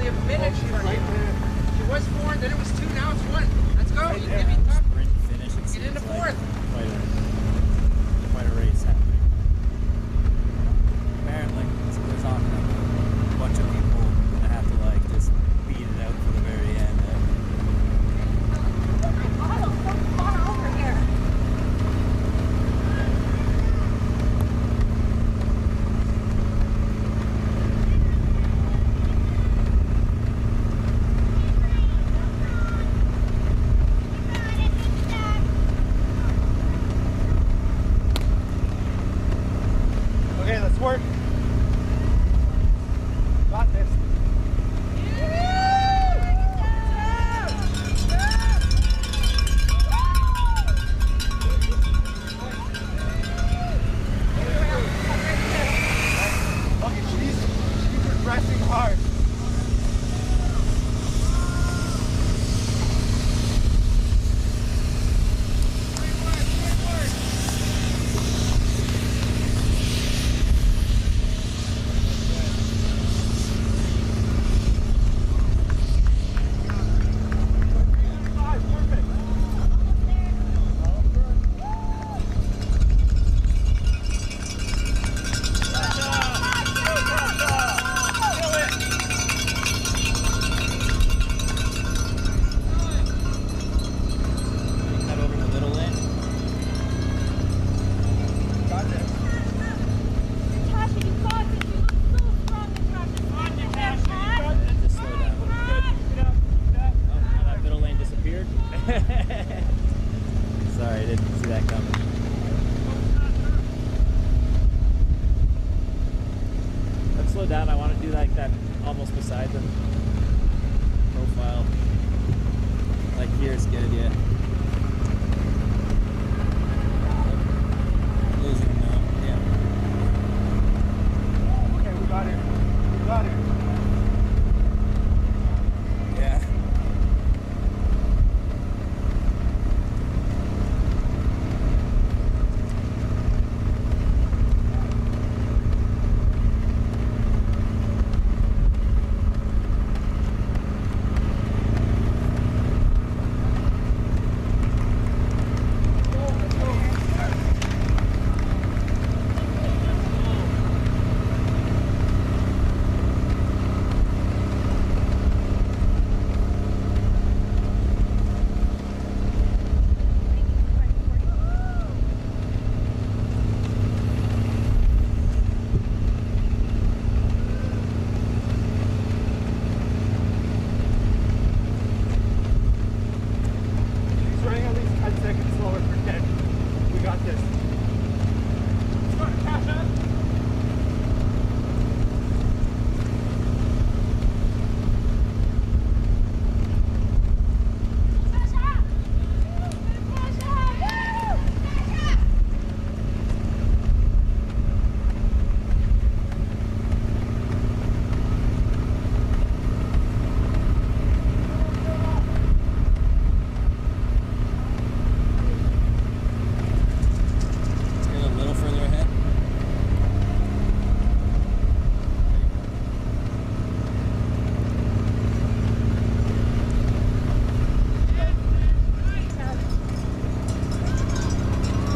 give a minute. She's right there. She was 4, then it was 2, now it's 1. Let's go. Right You there. give me top. Sprint finish. It Get seems into like 4th. quite a race happening. Apparently, so there's on a bunch of people gonna have to like just beat it out for the very end. Oh my God, I'm so far over here. Okay, let's work. Got this. Okay, she's progressing hard. Cut over the middle lane. Got this. Natasha, you got this. You look so strong, Natasha. Just slow down. Oh, that middle lane disappeared. Sorry, I didn't see that coming. Let's slow down. I want to do like that almost beside them profile. Like here's good, yeah. Losing him now. Yeah. Okay, we got it. We got it. Yeah. She's running at least 10 seconds slower for 10. We got this. Let's go, Natasha. Get a little further ahead.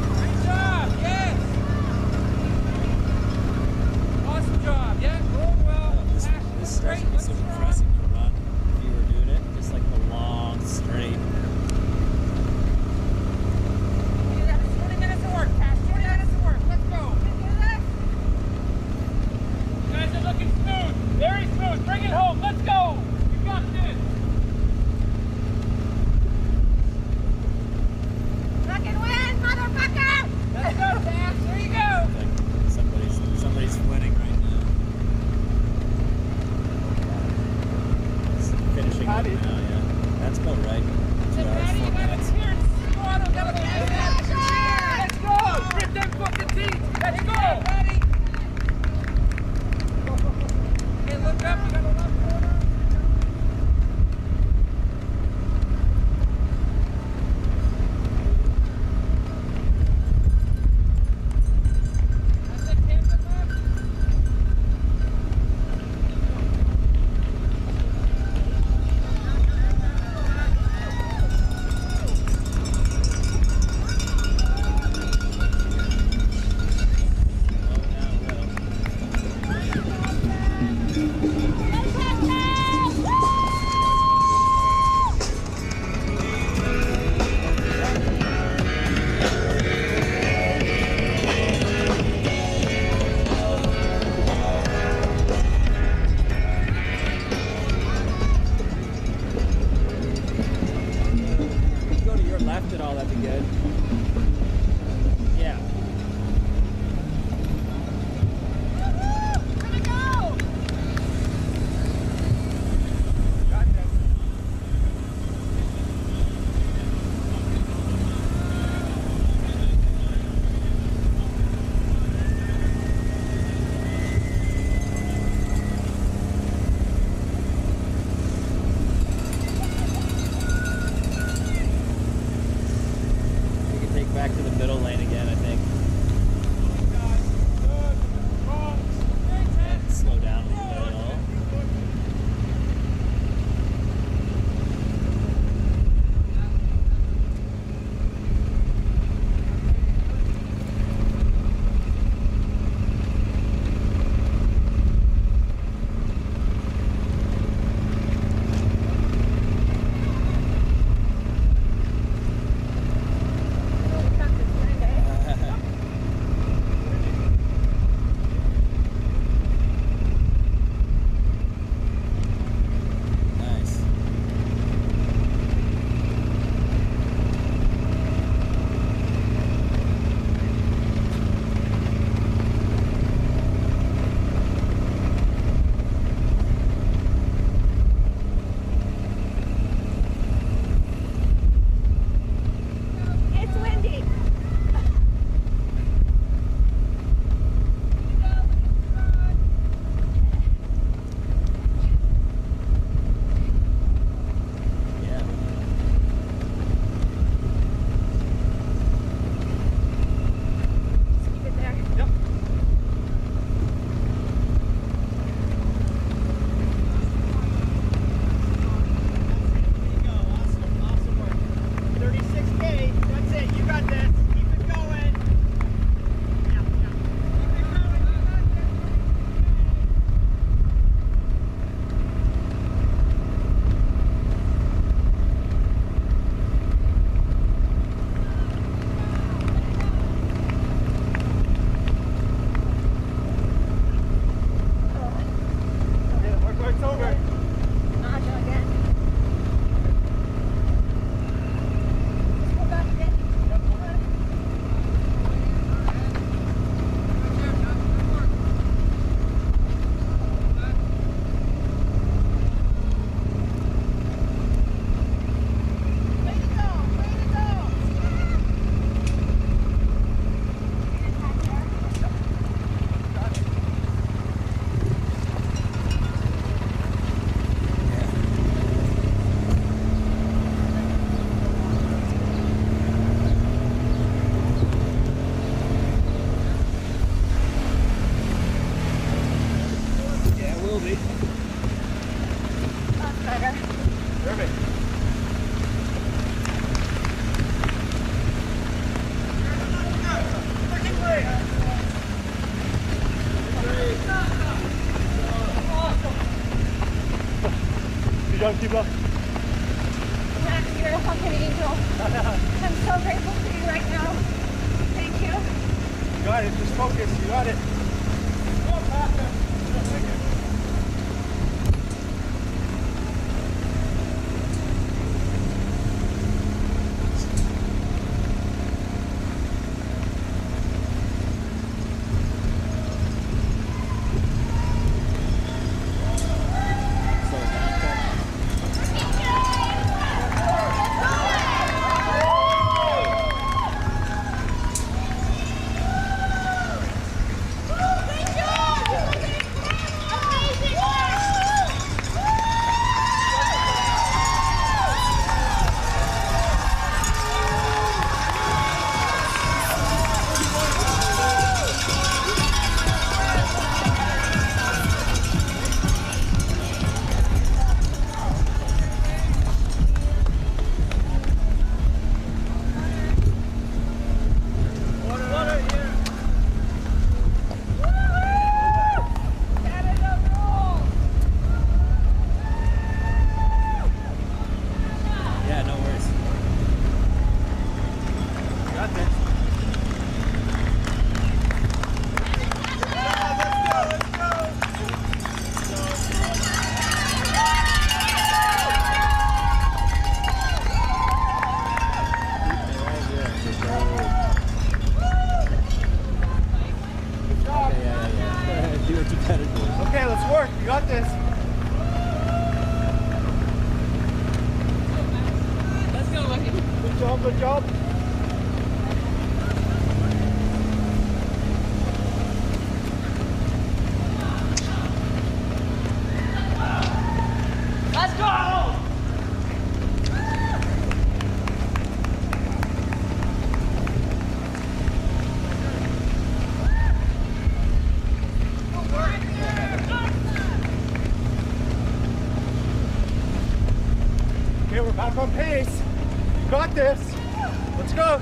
Great job. Yes. Awesome job. Yeah, going well. This starts to be so refreshing to run if you were doing it. Just like the long straight. 20 minutes of work, Cash. 20 minutes of work. Let's go. You guys are looking smooth. Very smooth. Bring it home. Let's go. You got this. Fucking win, motherfucker! Let's go, Cash. There you go. Like somebody's winning right now. It's finishing up Patty. now, yeah. That's about right. 2 hours, Patty, 4 you gotta minutes. cheer. Squad, we gotta cheer. Let's go. Rip them fucking teeth. Let's go. Patty. Okay, look up. We got a left corner. That's it, Campbell left. Yeah. Back to the middle lane again, I think. And slow down a little. Junkie block. Max, you're a fucking angel. I'm so grateful for you right now. Thank you. You got it. Just focus. You got it. Go on, Pastor. Thank you. good job. Let's go! Okay, we're back on pace. You got this. Let's go.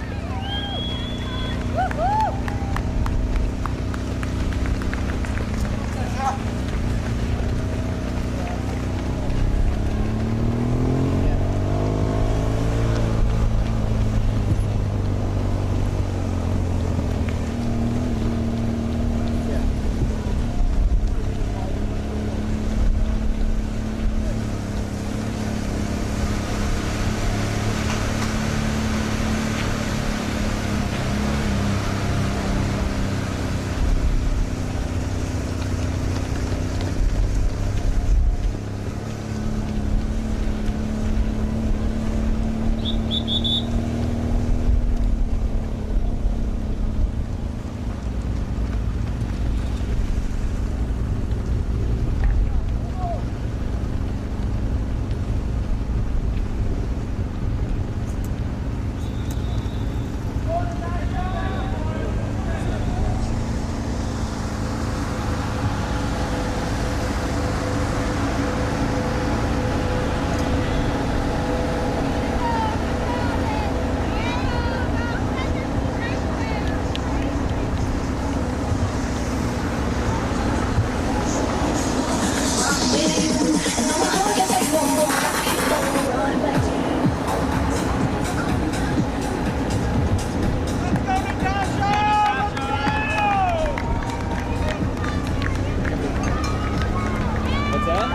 What's that?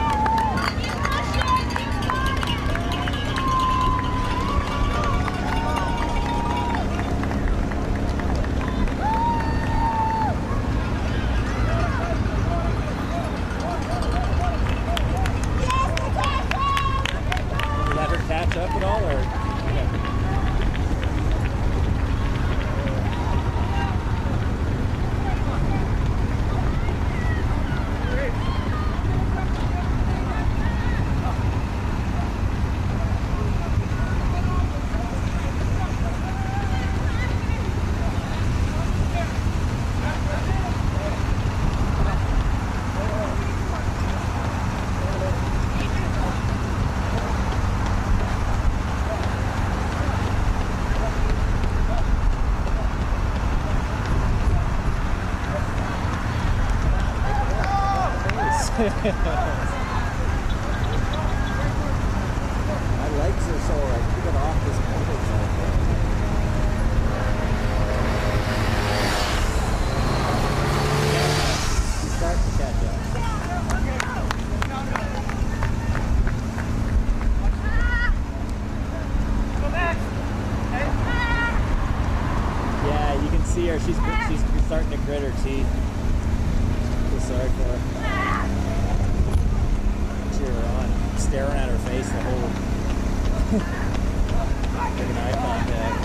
Let her catch up at all, or? My legs are sore. I can get off this motorcycle. Start to catch up. Yeah, you can see her. She's starting to grit her teeth. Feel sorry for her. On, staring at her face the whole making eye contact.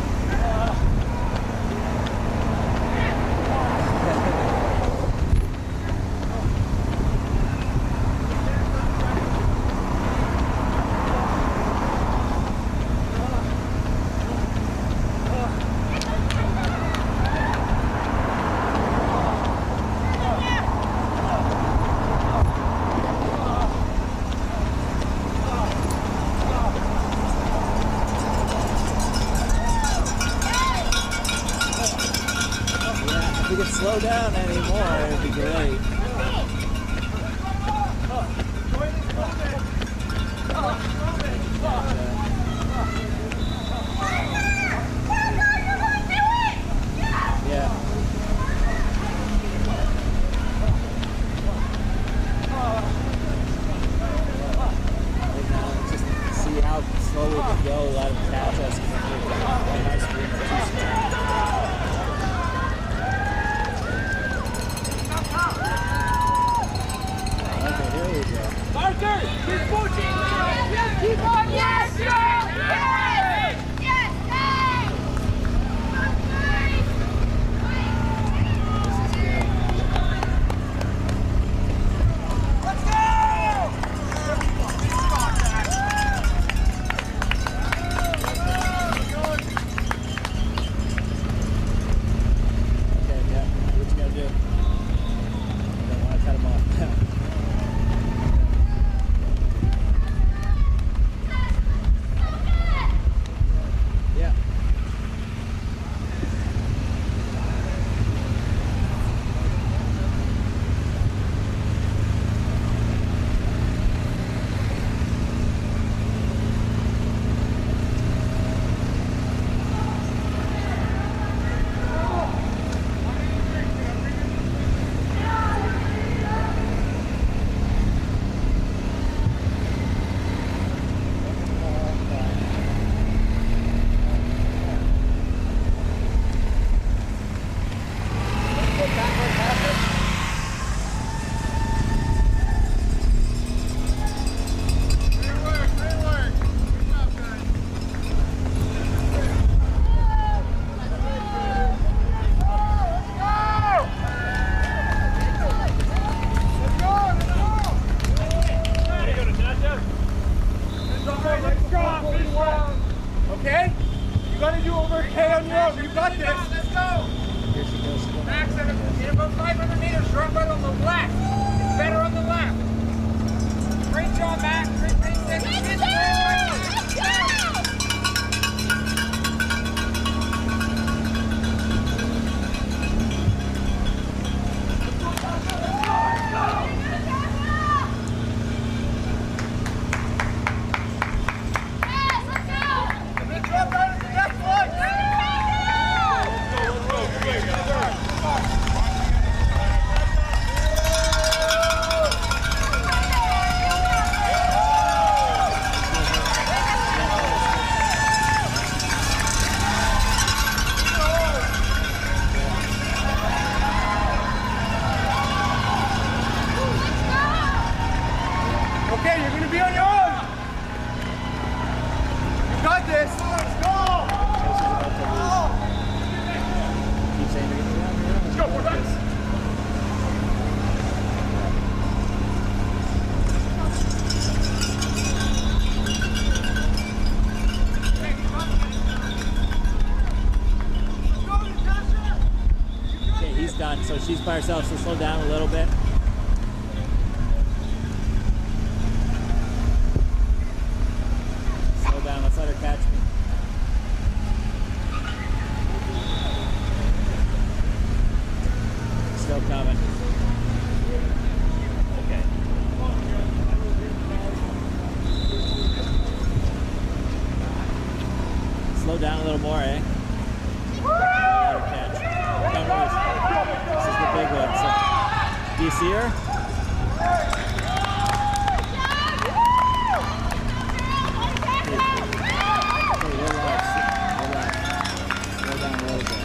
If we could slow down anymore, it'd be great. Yeah. Right now, just see how slow we can go, let them catch us. And nice green for TCS. Okay, here we go. Parker, keep pushing! Keep on! Yes, sir! Yes! Yes, sir! got this. Let's go. Here she goes. Max, in about 500 meters, drop out on the left. It's better on the left. Great job, Max. Great pace. Let's go! Let's go! Okay, you're going to be on your own. You got this. Let's go. Keep saying they're gonna be on there. Let's go. We're back. Okay, he's done. So she's by herself. So slow down a little bit. Slow down. Let's let her catch me. Still coming. Okay. Slow down a little more, eh? Let her catch. Don't lose. This is the big one. So, do you see her? Okay, relax. Relax. Slow down a little bit.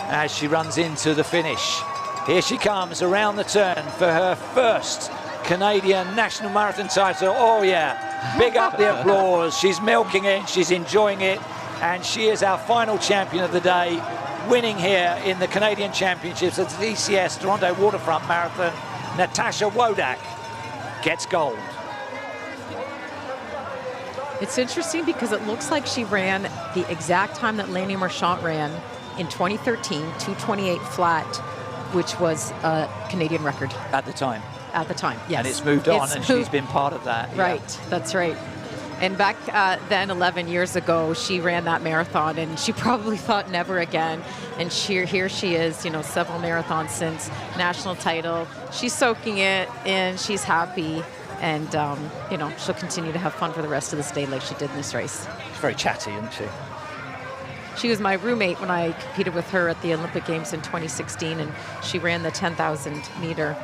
as she runs into the finish. Here she comes around the turn for her first Canadian National Marathon title. Oh yeah, big up the applause. She's milking it, she's enjoying it, and she is our final champion of the day, winning here in the Canadian Championships at the TCS Toronto Waterfront Marathon. Natasha Wodak gets gold. It's interesting because it looks like she ran the exact time that Laney Marchant ran in 2013, 2:28 flat, which was a Canadian record. At the time. At the time, yes. And it's moved on, and she's been part of that. Right, yeah. that's right. And back then, 11 years ago, she ran that marathon, and she probably thought never again. And here she is, you know, several marathons since, national title. She's soaking it in, she's happy, and, you know, she'll continue to have fun for the rest of this day like she did in this race. She's very chatty, isn't she? She was my roommate when I competed with her at the Olympic Games in 2016, and she ran the 10,000 meter.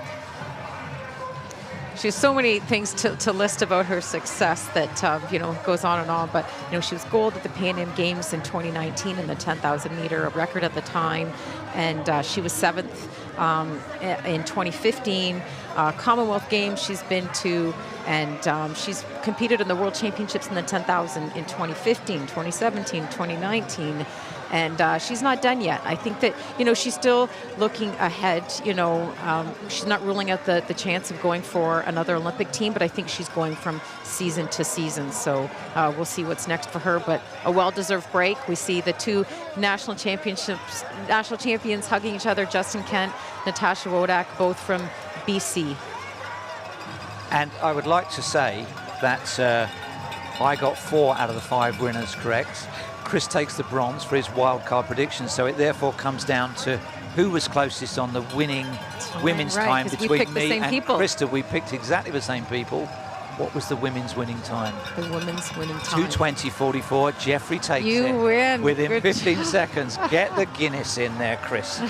She has so many things to list about her success that, you know, goes on and on. But, you know, she was gold at the Pan Am Games in 2019 in the 10,000 meter, a record at the time. And she was 7th in 2015. Commonwealth Games she's been to. And she's competed in the World Championships in the 10,000 in 2015, 2017, 2019. And she's not done yet. I think that, you know, she's still looking ahead. You know, she's not ruling out the chance of going for another Olympic team, but I think she's going from season to season. So we'll see what's next for her. But a well-deserved break. We see the two national champions hugging each other. Justin Kent, Natasha Wodak, both from BC. And I would like to say that I got 4 out of the 5 winners correct. Chris takes the bronze for his wildcard prediction, so it therefore comes down to who was closest on the winning women's time between me and Krista. We picked exactly the same people. What was the women's winning time? The women's winning time. 2:20.44. Jeffrey takes you it win. within Good 15 seconds. Get the Guinness in there, Chris.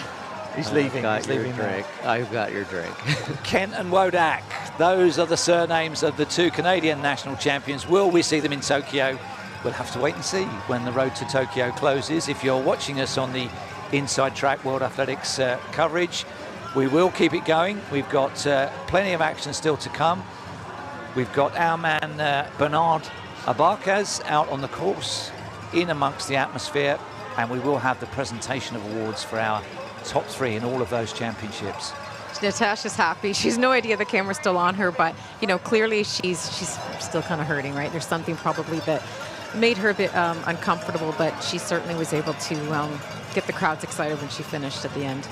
He's leaving. I've He's got your leaving drink. I've got your drink. Kent and Wodak. Those are the surnames of the two Canadian national champions. Will we see them in Tokyo? We'll have to wait and see when the road to Tokyo closes. If you're watching us on the Inside Track World Athletics coverage, we will keep it going. We've got plenty of action still to come. We've got our man Bernard Abarcaz out on the course, in amongst the atmosphere, and we will have the presentation of awards for our top 3 in all of those championships. Natasha's happy. She's no idea the camera's still on her, but, you know, clearly she's still kind of hurting, right? There's something probably that made her a bit uncomfortable, but she certainly was able to get the crowds excited when she finished at the end.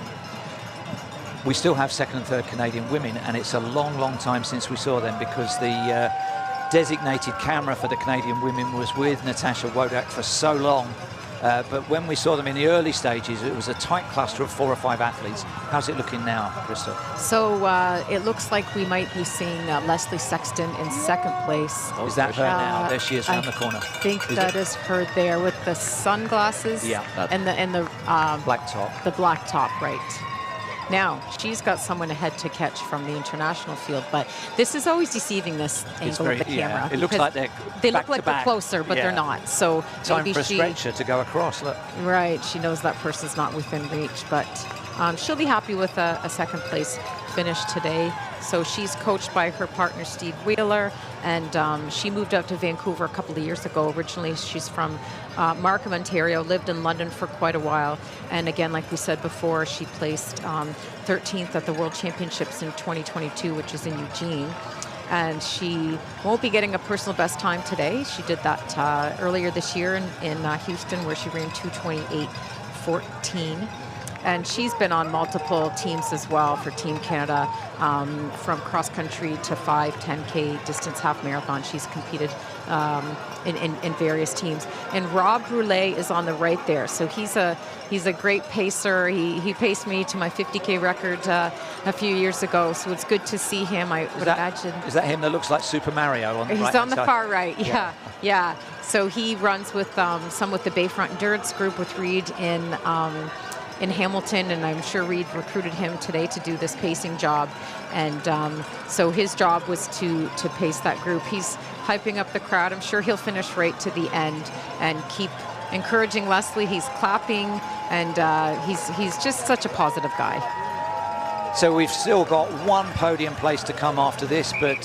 We still have 2nd and 3rd Canadian women, and it's a long, long time since we saw them because the designated camera for the Canadian women was with Natasha Wodak for so long. But when we saw them in the early stages, it was a tight cluster of 4 or 5 athletes. How's it looking now, Krista? So it looks like we might be seeing Leslie Sexton in 2nd place. Is that her now? There she is around the corner. I think that is her there with the sunglasses. Yeah. And the black top. The black top, right. Now, she's got someone ahead to catch from the international field, but this is always deceiving, this angle of the camera. Yeah, it looks like they look like they're closer, but they're not. So time maybe for a stretcher to go across, look. Right, she knows that person's not within reach, but she'll be happy with a 2nd place finish today. So she's coached by her partner, Steve Wheeler, and she moved out to Vancouver a couple of years ago. Originally, she's from Markham, Ontario, lived in London for quite a while. And again, like we said before, she placed 13th at the World Championships in 2022, which is in Eugene. And she won't be getting a personal best time today. She did that earlier this year in Houston, where she ran 2:28.14. And she's been on multiple teams as well for Team Canada, from cross country to 5, 10K distance half marathon. She's competed in various teams. And Rob Brulé is on the right there. So he's a great pacer. He paced me to my 50K record a few years ago. So it's good to see him. I would imagine. Is that him that looks like Super Mario on the right? He's on the far right. Yeah. So he runs with some with the Bayfront Endurance group with Reed in Hamilton, and I'm sure Reed recruited him today to do this pacing job. And so his job was to pace that group. He's hyping up the crowd. I'm sure he'll finish right to the end and keep encouraging Leslie. He's clapping, and he's just such a positive guy. So we've still got one podium place to come after this, but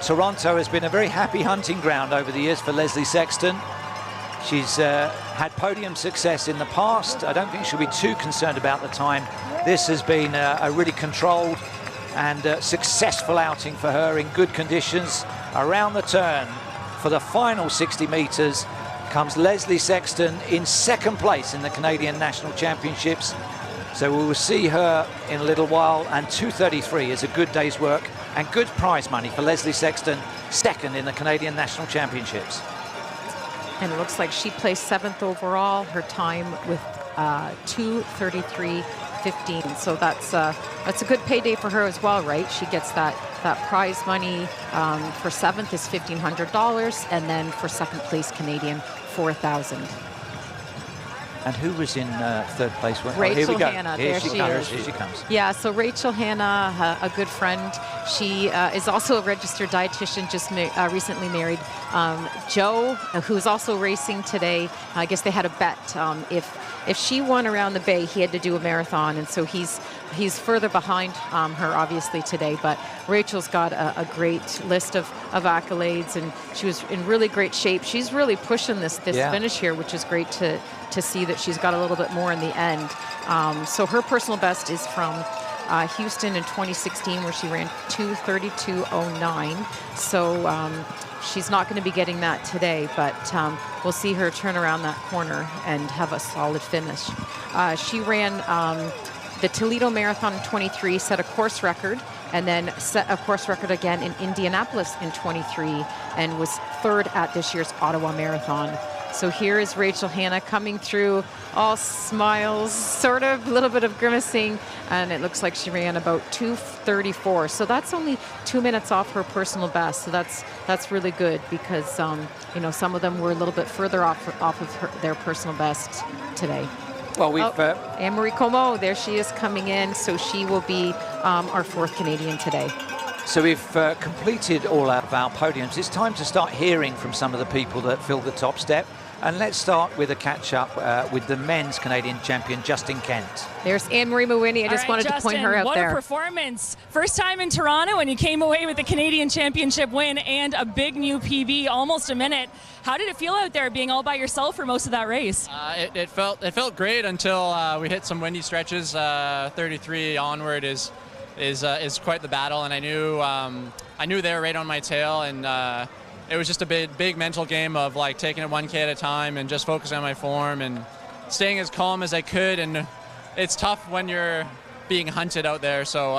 Toronto has been a very happy hunting ground over the years for Leslie Sexton. She's had podium success in the past. I don't think she'll be too concerned about the time. This has been a really controlled and successful outing for her in good conditions. Around the turn for the final 60 meters comes Leslie Sexton in second place in the Canadian National Championships. So we will see her in a little while, and 2:33 is a good day's work and good prize money for Leslie Sexton, second in the Canadian National Championships. And it looks like she placed 7th overall, her time with 2:33.15. So that's a good payday for her as well, right? She gets that prize money for 7th is $1,500, and then for second place Canadian, $4,000. And who was in third place? Rachel here we go. Hanna. Here There she she comes. is. Here she comes. Yeah, so Rachel Hanna, a good friend. She is also a registered dietitian, just recently married. Joe, who's also racing today, I guess they had a bet. If she won around the Bay, he had to do a marathon, and so he's further behind her, obviously, today. But Rachel's got a great list of accolades, and she was in really great shape. She's really pushing this finish here, which is great to see that she's got a little bit more in the end. So her personal best is from Houston in 2016, where she ran 2:32.09. So she's not going to be getting that today, but we'll see her turn around that corner and have a solid finish. She ran the Toledo Marathon in 23, set a course record, and then set a course record again in Indianapolis in 23, and was third at this year's Ottawa Marathon. So here is Rachel Hanna coming through, all smiles, sort of, a little bit of grimacing, and it looks like she ran about 2:34. So that's only 2 minutes off her personal best. So that's really good, because you know, some of them were a little bit further off of their personal best today. Well, we've Anne-Marie Comeau, there she is coming in. So she will be our 4th Canadian today. So we've completed all of our podiums. It's time to start hearing from some of the people that filled the top step. And let's start with a catch-up with the men's Canadian champion, Justin Kent. There's Anne-Marie Mawhinney. I just wanted to point her out what there. What a performance. First time in Toronto, and you came away with the Canadian Championship win and a big new PB, almost a minute. How did it feel out there being all by yourself for most of that race? It felt great until we hit some windy stretches. 33 onward is quite the battle, and I knew they were right on my tail, and it was just a big mental game of like taking it 1K at a time and just focusing on my form and staying as calm as I could. And it's tough when you're being hunted out there, so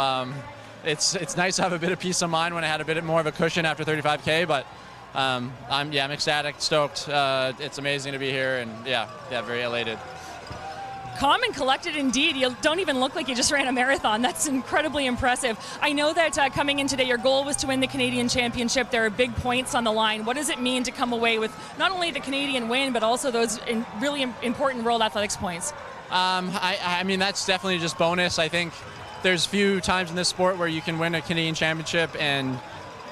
it's nice to have a bit of peace of mind when I had a bit more of a cushion after 35K. But I'm ecstatic, stoked. It's amazing to be here, and yeah, very elated. Calm and collected indeed. You don't even look like you just ran a marathon. That's incredibly impressive. I know that coming in today, your goal was to win the Canadian Championship. There are big points on the line. What does it mean to come away with not only the Canadian win, but also those really important World Athletics points? I mean, that's definitely just bonus. I think there's few times in this sport where you can win a Canadian Championship and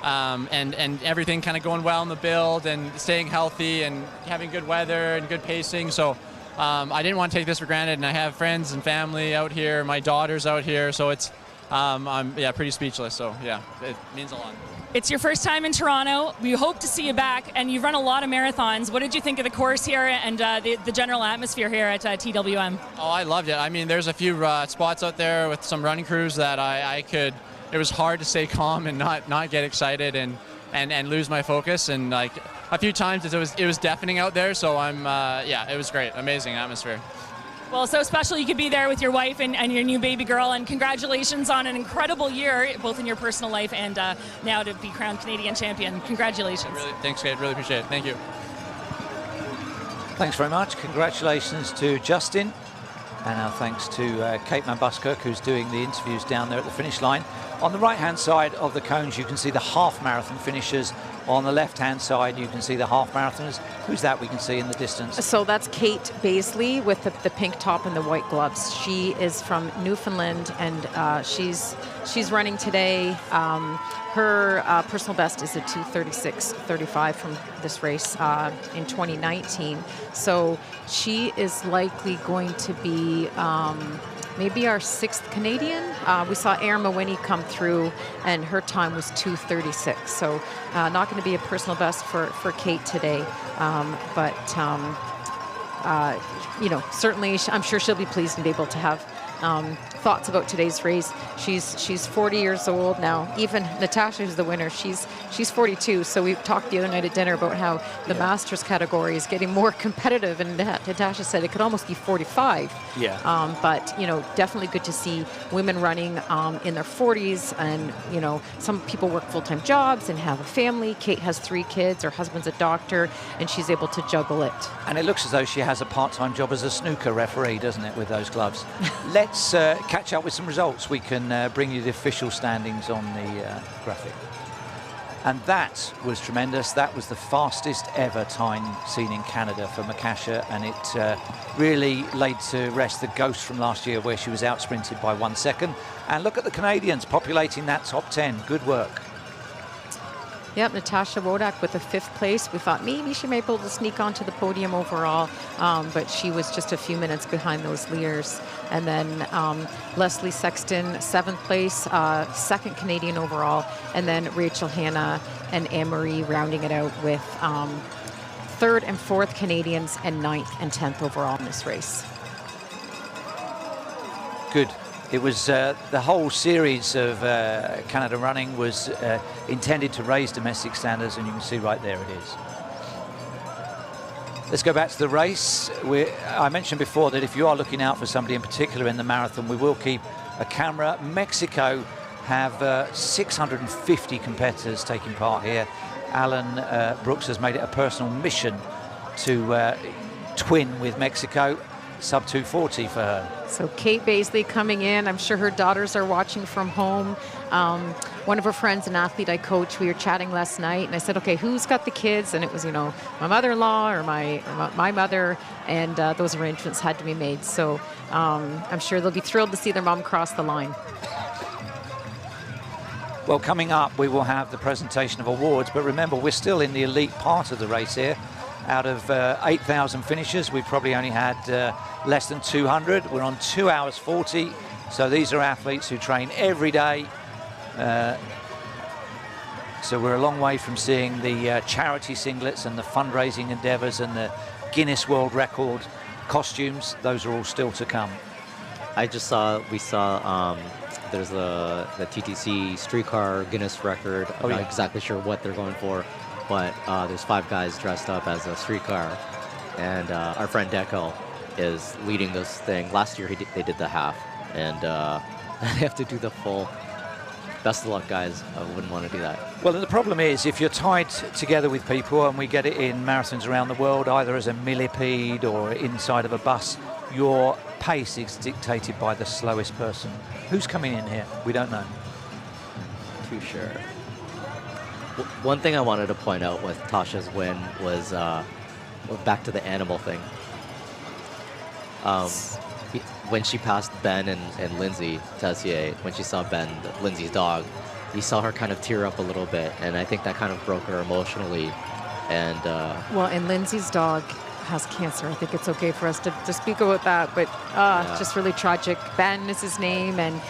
everything kind of going well in the build and staying healthy and having good weather and good pacing. So I didn't want to take this for granted, and I have friends and family out here. My daughter's out here, so it's I'm pretty speechless. So yeah, it means a lot. It's your first time in Toronto. We hope to see you back, and you've run a lot of marathons. What did you think of the course here and the general atmosphere here at TWM? Oh, I loved it. I mean, there's a few spots out there with some running crews that it was hard to stay calm and not get excited and lose my focus, and like a few times it was deafening out there. So it was great, amazing atmosphere. Well, so special you could be there with your wife and your new baby girl, and congratulations on an incredible year, both in your personal life and now to be crowned Canadian champion. Congratulations. Thanks, Kate. Really appreciate it. Thank you. Thanks very much. Congratulations to Justin. And our thanks to Kate Mambuskirk, who's doing the interviews down there at the finish line. On the right-hand side of the cones, you can see the half marathon finishers On the left-hand side, you can see the half marathoners. Who's that we can see in the distance? So that's Kate Baisley with the pink top and the white gloves. She is from Newfoundland, and she's running today. Her personal best is a 2:36.35 from this race in 2019. So she is likely going to be maybe our 6th Canadian. We saw Erin Mawhinney come through, and her time was 2:36. So not going to be a personal best for Kate today, but you know, certainly I'm sure she'll be pleased and be able to have thoughts about today's race. She's 40 years old now. Even Natasha, who's the winner, she's 42. So we talked the other night at dinner about how the Masters category is getting more competitive, and Natasha said it could almost be 45. Yeah. But you know, definitely good to see women running in their 40s, and you know, some people work full-time jobs and have a family. Kate has 3 kids. Her husband's a doctor, and she's able to juggle it. And it looks as though she has a part-time job as a snooker referee, doesn't it, with those gloves? Let's catch up with some results. We can bring you the official standings on the graphic. And that was tremendous. That was the fastest ever time seen in Canada for Makasha, and it really laid to rest the ghost from last year where she was out-sprinted by 1 second. And look at the Canadians populating that top 10. Good work. Yep, Natasha Wodak with the 5th place. We thought maybe she may be able to sneak onto the podium overall, but she was just a few minutes behind those leaders. And then Leslie Sexton, 7th place, 2nd Canadian overall, and then Rachel Hanna and Anne-Marie rounding it out with 3rd and 4th Canadians and 9th and 10th overall in this race. Good. It was the whole series of Canada running was intended to raise domestic standards, and you can see right there it is. Let's go back to the race. I mentioned before that if you are looking out for somebody in particular in the marathon, we will keep a camera. Mexico have 650 competitors taking part here. Alan Brooks has made it a personal mission to twin with Mexico. Sub 240 for her. So Kate Baisley coming in. I'm sure her daughters are watching from home. One of her friends, an athlete I coach, we were chatting last night, and I said, okay, who's got the kids? And it was, you know, my mother-in-law or my mother, and those arrangements had to be made. So I'm sure they'll be thrilled to see their mom cross the line. Well, coming up, we will have the presentation of awards, but remember, we're still in the elite part of the race here. Out of 8,000 finishers, we've probably only had less than 200. We're on 2 hours 40. So these are athletes who train every day. So we're a long way from seeing the charity singlets and the fundraising endeavors and the Guinness World Record costumes. Those are all still to come. We saw there's the TTC streetcar Guinness record. I'm not exactly sure what they're going for. But there's 5 guys dressed up as a streetcar, and our friend Deco is leading this thing. Last year they did the half, and they have to do the full. Best of luck, guys. I wouldn't want to do that. Well, the problem is if you're tied together with people, and we get it in marathons around the world, either as a millipede or inside of a bus, your pace is dictated by the slowest person. Who's coming in here? We don't know. Too sure. One thing I wanted to point out with Tasha's win was back to the animal thing. When she passed Ben and Lindsay Tessier, when she saw Ben, Lindsay's dog, you saw her kind of tear up a little bit, and I think that kind of broke her emotionally. And well, and Lindsay's dog has cancer. I think it's okay for us to speak about that, but just really tragic. Ben is his name, and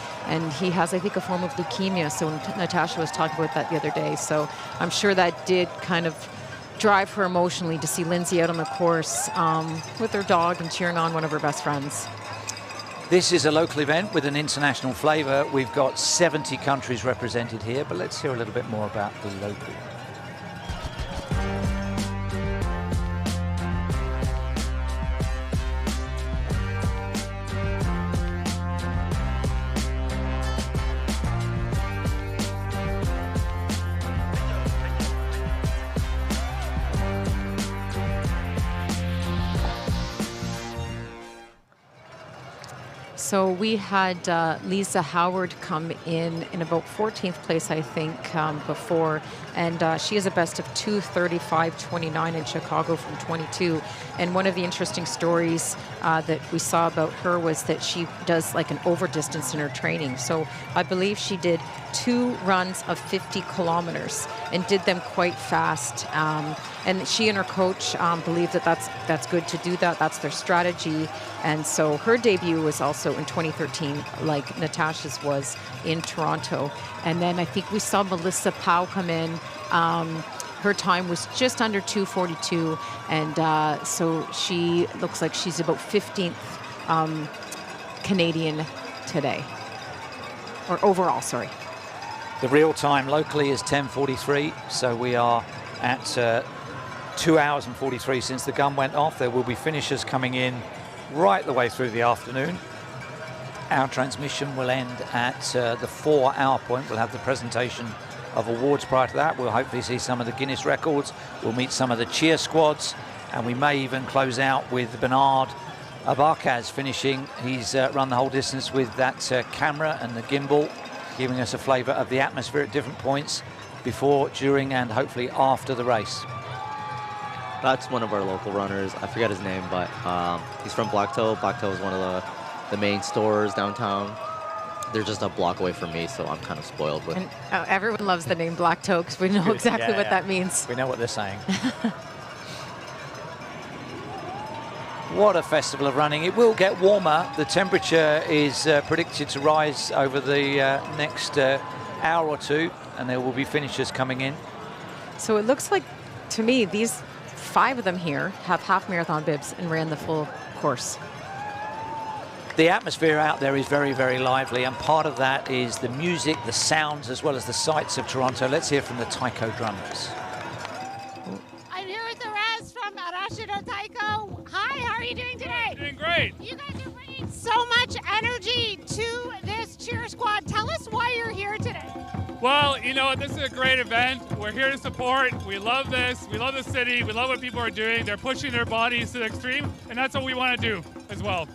he has, I think, a form of leukemia. So Natasha was talking about that the other day. So I'm sure that did kind of drive her emotionally to see Lindsay out on the course with her dog and cheering on one of her best friends. This is a local event with an international flavor. We've got 70 countries represented here, but let's hear a little bit more about the local. So we had Lisa Howard come in about 14th place, I think, before, and she has a best of 2:35.29 in Chicago from 22. And one of the interesting stories that we saw about her was that she does like an over distance in her training. So I believe she did 2 runs of 50 kilometers and did them quite fast. And she and her coach believe that that's good to do that. That's their strategy. And so her debut was also in 2013, like Natasha's was in Toronto. And then I think we saw Melissa Powell come in. Her time was just under 2:42, and so she looks like she's about 15th Canadian today, or overall, sorry. The real time locally is 10:43, so we are at 2 hours and 43 since the gun went off. There will be finishers coming in right the way through the afternoon. Our transmission will end at the 4-hour point. We'll have the presentation of awards prior to that. We'll hopefully see some of the Guinness records. We'll meet some of the cheer squads, and we may even close out with Bernard Abarcaz finishing. He's run the whole distance with that camera and the gimbal, giving us a flavour of the atmosphere at different points before, during, and hopefully after the race. That's one of our local runners. I forget his name, but he's from Blacktoe. Blacktoe is one of the main stores downtown. They're just a block away from me, so I'm kind of spoiled with. And everyone loves the name Blacktoe because we know exactly what that means. We know what they're saying. What a festival of running. It will get warmer. The temperature is predicted to rise over the next hour or two, and there will be finishers coming in. So it looks like, to me, these 5 of them here have half marathon bibs and ran the full course. The atmosphere out there is very, very lively, and part of that is the music, the sounds, as well as the sights of Toronto. Let's hear from the taiko drummers. I'm here with the rest from Arashido Taiko. Hi, how are you doing today? Doing great. You guys are bringing so much energy to this cheer squad. Tell us why you're here today. Well, you know, this is a great event. We're here to support. We love this. We love the city. We love what people are doing. They're pushing their bodies to the extreme, and that's what we want to do as well.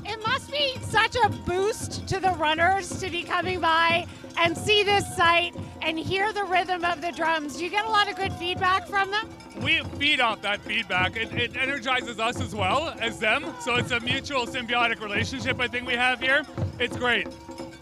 It must be such a boost to the runners to be coming by and see this site and hear the rhythm of the drums. Do you get a lot of good feedback from them? We feed off that feedback. It energizes us as well as them. So it's a mutual symbiotic relationship I think we have here. It's great.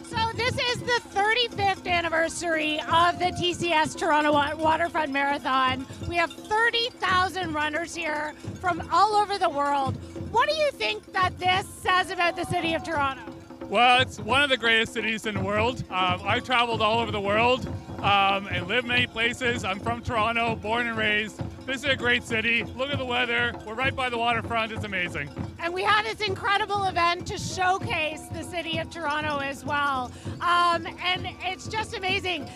So this is the 35th anniversary of the TCS Toronto Waterfront Marathon. We have 30,000 runners here from all over the world. What do you think that this says about the city of Toronto? Well, it's one of the greatest cities in the world. I've traveled all over the world and lived many places. I'm from Toronto, born and raised. This is a great city. Look at the weather. We're right by the waterfront. It's amazing. And we had this incredible event to showcase the city of Toronto as well. And it's just amazing.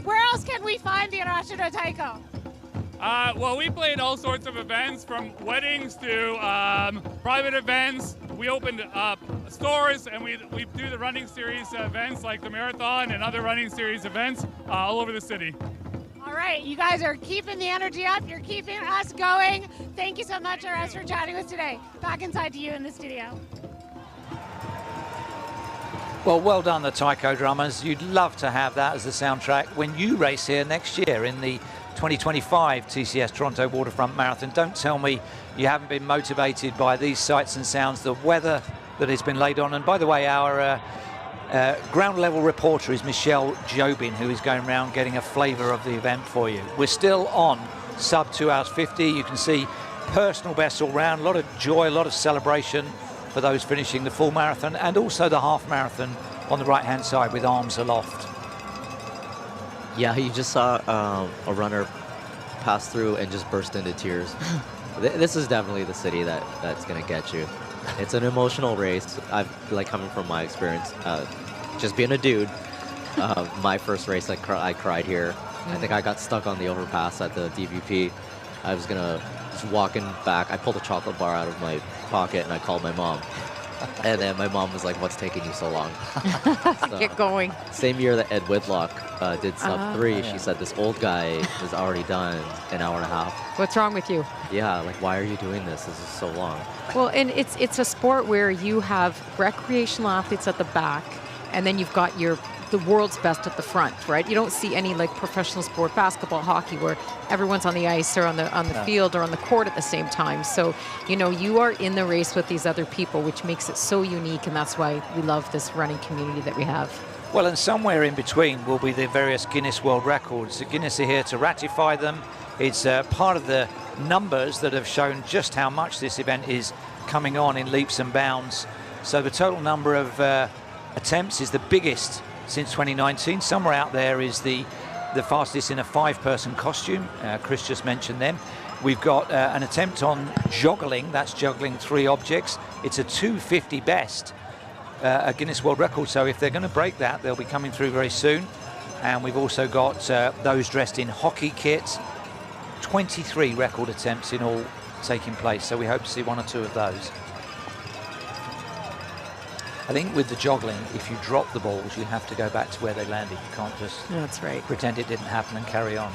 Where else can we find the Arashido Taiko? Well, we played all sorts of events, from weddings to private events. We opened up stores, and we do the running series events like the marathon and other running series events all over the city. All right, you guys are keeping the energy up. You're keeping us going. Thank you so much, RS, for chatting with us today. Back inside to you in the studio. Well done, the taiko drummers. You'd love to have that as the soundtrack when you race here next year in the 2025 TCS Toronto Waterfront Marathon. Don't tell me you haven't been motivated by these sights and sounds, the weather that has been laid on. And by the way, our ground level reporter is Michelle Jobin, who is going around getting a flavour of the event for you. We're still on sub 2 hours 50. You can see personal bests all round, a lot of joy, a lot of celebration for those finishing the full marathon, and also the half marathon on the right hand side with arms aloft. Yeah, you just saw a runner pass through and just burst into tears. This is definitely the city that's going to get you. It's an emotional race. I've, like, coming from my experience, just being a dude, my first race, I cried here. I think I got stuck on the overpass at the DVP. I was just walking back. I pulled a chocolate bar out of my pocket and I called my mom. And then my mom was like, "What's taking you so long?" So, Get going. same year that Ed Whitlock did sub 3, yeah. she said this old guy was already done an hour and a half. What's wrong with you? Yeah, like, why are you doing this? This is so long. Well, and it's a sport where you have recreational athletes at the back, and then you've got the world's best at the front, right? You don't see any like professional sport, basketball, hockey, where everyone's on the ice or on the field or on the court at the same time. So, you are in the race with these other people, which makes it so unique, and that's why we love this running community that we have. Well, and somewhere in between will be the various Guinness World Records. The Guinness are here to ratify them. It's part of the numbers that have shown just how much this event is coming on in leaps and bounds. So the total number of attempts is the biggest since 2019. Somewhere out there is the fastest in a 5-person costume. Chris just mentioned them. We've got an attempt on joggling. That's juggling 3 objects. It's a 250 best, a Guinness World Record. So if they're going to break that, they'll be coming through very soon. And we've also got those dressed in hockey kit. 23 record attempts in all taking place. So we hope to see 1 or 2 of those. I think with the joggling, if you drop the balls, you have to go back to where they landed. You can't just That's right. pretend it didn't happen and carry on.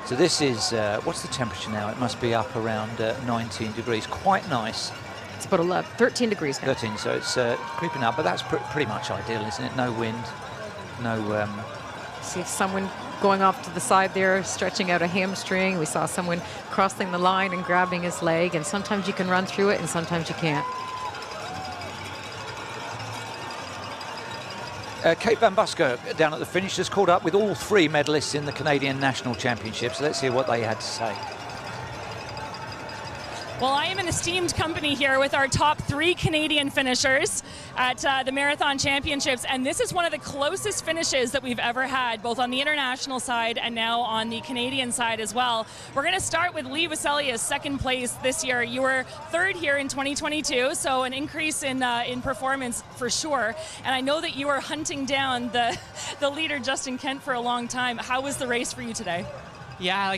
So this is, what's the temperature now? It must be up around 19 degrees. Quite nice. It's about 13 degrees now. 13, so it's creeping up, but that's pretty much ideal, isn't it? No wind, no... See if someone going off to the side there, stretching out a hamstring. We saw someone crossing the line and grabbing his leg, and sometimes you can run through it and sometimes you can't. Kate Van Busker down at the finish has caught up with all 3 medalists in the Canadian National Championships. Let's hear what they had to say. Well, I am in esteemed company here with our top 3 Canadian finishers at the Marathon Championships, and this is one of the closest finishes that we've ever had, both on the international side and now on the Canadian side as well. We're going to start with Lee Waselia's 2nd place this year. You were 3rd here in 2022, so an increase in performance for sure. And I know that you were hunting down the leader, Justin Kent, for a long time. How was the race for you today? Yeah,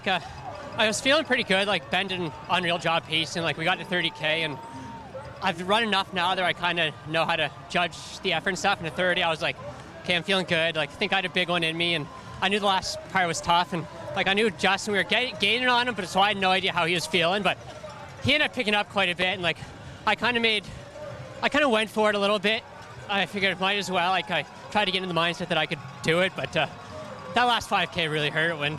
I was feeling pretty good, Ben did an unreal job pacing. We got to 30K, and I've run enough now that I kind of know how to judge the effort and stuff. And at 30, I was like, okay, I'm feeling good. I think I had a big one in me, and I knew the last part was tough. And I knew Justin, we were gaining on him, but so I had no idea how he was feeling. But he ended up picking up quite a bit, and I kind of went for it a little bit. I figured it might as well. I tried to get in the mindset that I could do it, but that last 5K really hurt when.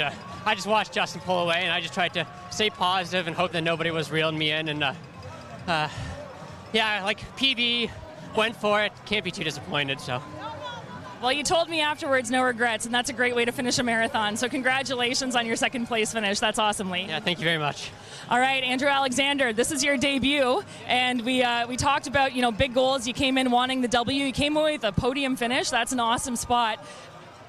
I just watched Justin pull away, and I just tried to stay positive and hope that nobody was reeling me in. And PB, went for it. Can't be too disappointed. So. Well, you told me afterwards, no regrets, and that's a great way to finish a marathon. So congratulations on your 2nd place finish. That's awesome, Lee. Yeah, thank you very much. All right, Andrew Alexander, this is your debut, and we talked about big goals. You came in wanting the W. You came away with a podium finish. That's an awesome spot.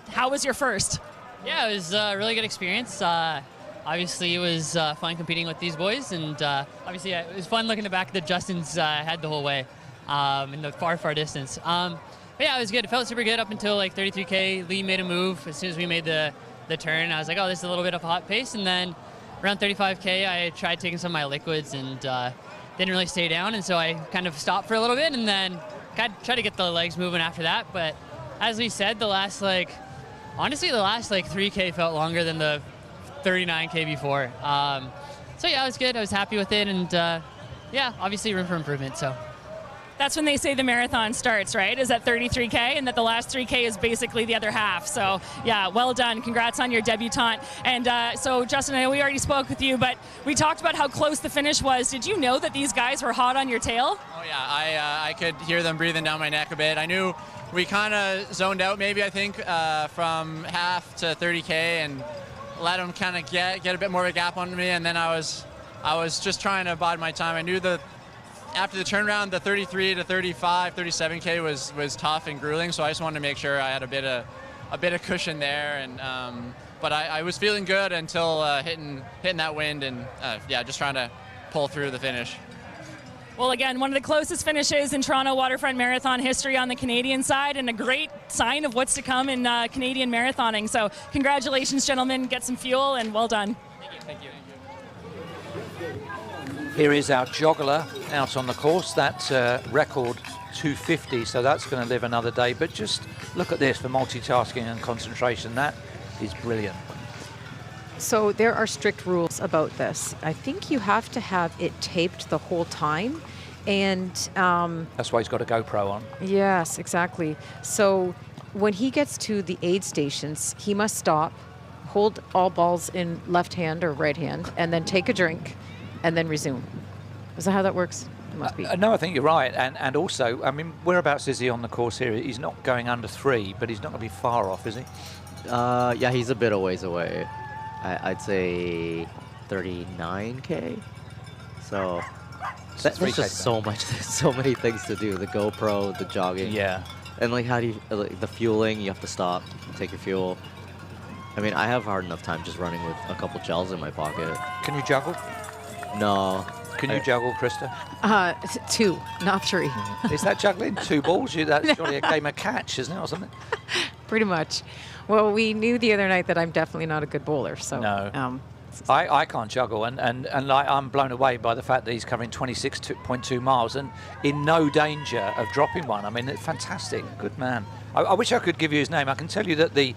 How was your first? Yeah, it was a really good experience. Obviously, it was fun competing with these boys, and obviously it was fun looking back that Justin's had the whole way in the far distance. But yeah, it was good. It felt super good up until 33K. Lee made a move as soon as we made the turn. I was like, oh, this is a little bit of a hot pace. And then around 35K, I tried taking some of my liquids and didn't really stay down. And so I kind of stopped for a little bit and then tried to get the legs moving after that. But as Lee said, the last 3K felt longer than the 39K before. So yeah, it was good. I was happy with it, and yeah, obviously room for improvement. So that's when they say the marathon starts, right? Is at 33K, and that the last 3K is basically the other half. So yeah, well done. Congrats on your debutante. And so Justin, I know we already spoke with you, but we talked about how close the finish was. Did you know that these guys were hot on your tail? Oh yeah, I could hear them breathing down my neck a bit. I knew we kind of zoned out maybe, I think, from half to 30K and let them kind of get a bit more of a gap on me, and then I was just trying to bide my time. I knew that after the turnaround, the 33 to 35, 37K was tough and grueling, so I just wanted to make sure I had a bit of cushion there, and but I was feeling good until hitting that wind, and yeah, just trying to pull through the finish. Well, again, one of the closest finishes in Toronto Waterfront Marathon history on the Canadian side, and a great sign of what's to come in Canadian marathoning. So congratulations, gentlemen. Get some fuel, and well done. Thank you. Here is our joggler out on the course. That record 250, so that's going to live another day. But just look at this for multitasking and concentration. That is brilliant. So there are strict rules about this. I think you have to have it taped the whole time. And that's why he's got a GoPro on. Yes, exactly. So when he gets to the aid stations, he must stop, hold all balls in left hand or right hand, and then take a drink, and then resume. Is that how that works? It must be. No, I think you're right. And also, I mean, whereabouts is he on the course here? He's not going under 3, but he's not going to be far off, is he? Yeah, he's a bit a ways away. I'd say 39K. So there's just so much, there's so many things to do. The GoPro, the jogging. Yeah. And like, how do you, like, the fueling, you have to stop, take your fuel. I mean, I have hard enough time just running with a couple gels in my pocket. Can you juggle? No. Can you juggle, Krista? 2, not 3. Is that juggling? 2 balls? That's surely a game of catch, isn't it, or something? Pretty much. Well, we knew the other night that I'm definitely not a good bowler, so. No. I can't juggle, and I'm blown away by the fact that he's covering 26.2 miles and in no danger of dropping one. I mean, fantastic, good man. I wish I could give you his name. I can tell you that the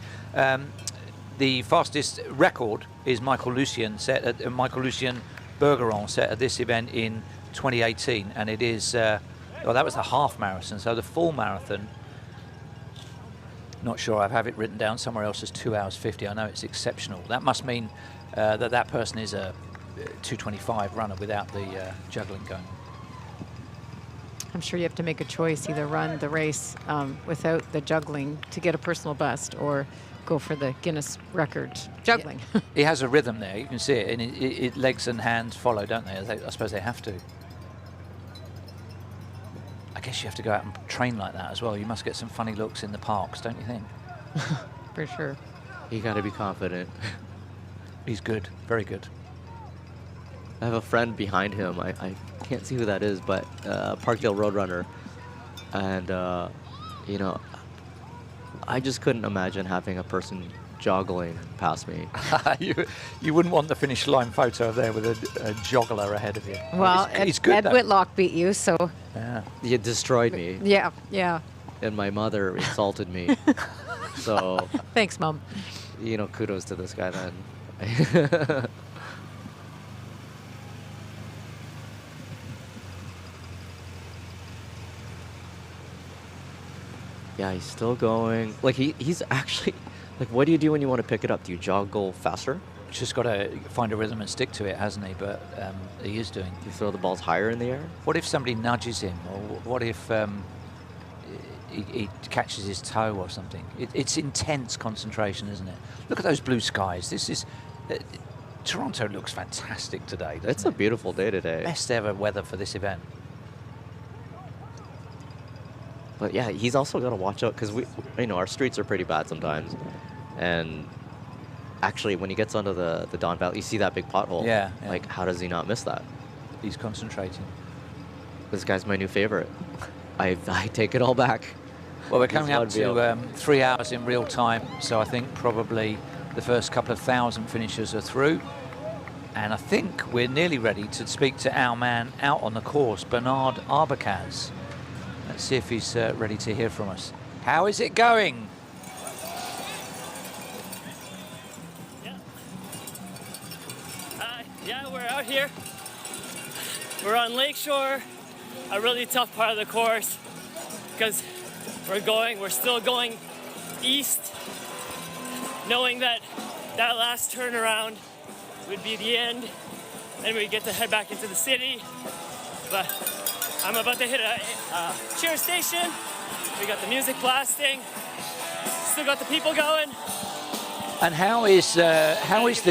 fastest record is Michael Lucien Bergeron set at this event in 2018, and it is well, that was the half marathon. So the full marathon, not sure, I have it written down somewhere else as 2 hours 50. I know it's exceptional. That must mean that person is a 225 runner without the juggling going. I'm sure you have to make a choice, either run the race without the juggling to get a personal best, or go for the Guinness record juggling. Yeah. He has a rhythm there, you can see it, and legs and hands follow, don't they? I suppose they have to. I guess you have to go out and train like that as well. You must get some funny looks in the parks, don't you think? For sure. You got to be confident. He's good, very good. I have a friend behind him. I can't see who that is, but Parkdale Roadrunner. And, you know, I just couldn't imagine having a person joggling past me. You wouldn't want the finish line photo there with a joggler ahead of you. Well, he's good, Ed Whitlock beat you, so. Yeah. You destroyed me. Yeah, yeah. And my mother insulted me. So. Thanks, Mom. You know, kudos to this guy then. Yeah, he's still going. Like, he's actually, like, what do you do when you want to pick it up? Do you joggle faster? Just got to find a rhythm and stick to it, hasn't he? But he is doing. Do you throw the balls higher in the air? What if somebody nudges him? Or what if he catches his toe or something? It's intense concentration, isn't it? Look at those blue skies. This is... Toronto looks fantastic today. It's a beautiful day today. Best ever weather for this event. But yeah, he's also got to watch out because you know, our streets are pretty bad sometimes. And actually, when he gets onto the Don Valley, you see that big pothole. Yeah. Like, how does he not miss that? He's concentrating. This guy's my new favorite. I take it all back. Well, we're coming up to 3 hours in real time, so I think probably the first couple of thousand finishers are through. And I think we're nearly ready to speak to our man out on the course, Bernard Arbacaz. Let's see if he's ready to hear from us. How is it going? Yeah, we're out here. We're on Lakeshore, a really tough part of the course, because we're still going east, knowing that that last turnaround would be the end, and we get to head back into the city. But I'm about to hit a cheer station. We got the music blasting. Still got the people going. And how is the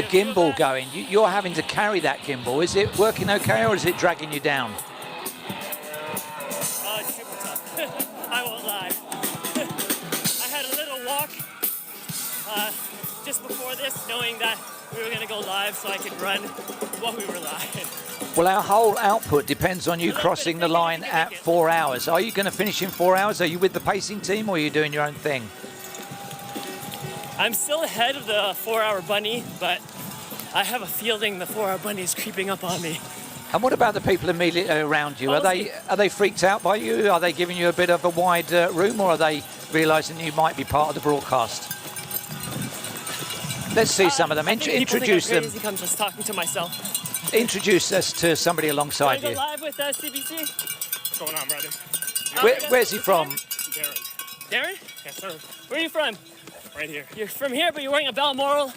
gimbal going? You're having to carry that gimbal. Is it working okay, or is it dragging you down? Oh, it's super tough. I won't lie. I had a little walk just before this, knowing that we were going to go live so I could run while we were live. Well, our whole output depends on you crossing the line at 4 hours. Are you going to finish in 4 hours? Are you with the pacing team, or are you doing your own thing? I'm still ahead of the 4 Hour Bunny, but I have a feeling the 4-hour bunny is creeping up on me. And what about the people immediately around you? Honestly, Are they freaked out by you? Are they giving you a bit of a wide room, or are they realising you might be part of the broadcast? Let's see some of them. Introduce them. I'm just talking to myself. Introduce us to somebody alongside Going you. live with CBC. What's going on, brother? Where's he from? Darren. Darren? Yes, sir. Where are you from? Right here. You're from here, but you're wearing a Balmoral.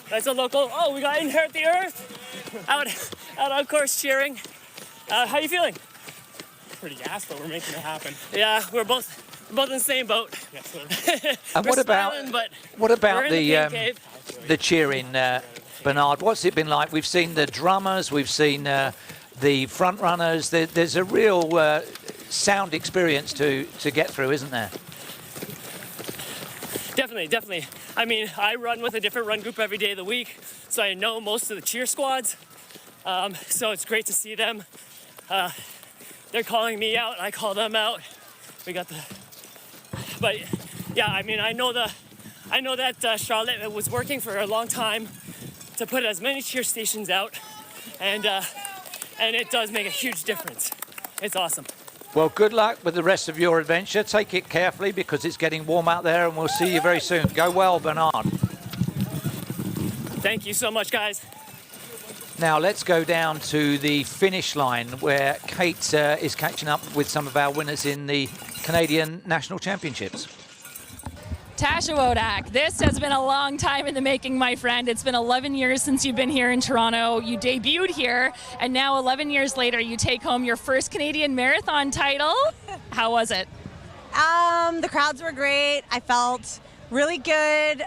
That's a local. Oh, we got Inherit the Earth. out on course cheering. How you feeling? Pretty gassed, but we're making it happen. Yeah, we're both in the same boat. Yes, sir. And We're smiling, but what about we're in the pain cave. the cheering, Bernard? What's it been like? We've seen the drummers, we've seen the front runners. There's a real sound experience to get through, isn't there? Definitely. I mean, I run with a different run group every day of the week, so I know most of the cheer squads. So it's great to see them. They're calling me out, I call them out. But yeah, I mean, I know that Charlotte was working for a long time to put as many cheer stations out, and it does make a huge difference. It's awesome. Well, good luck with the rest of your adventure. Take it carefully because it's getting warm out there, and we'll see you very soon. Go well, Bernard. Thank you so much, guys. Now let's go down to the finish line where Kate is catching up with some of our winners in the Canadian National Championships. Tasha Wodak, this has been a long time in the making, my friend. It's been 11 years since you've been here in Toronto. You debuted here, and now 11 years later, you take home your first Canadian marathon title. How was it? The crowds were great. I felt really good,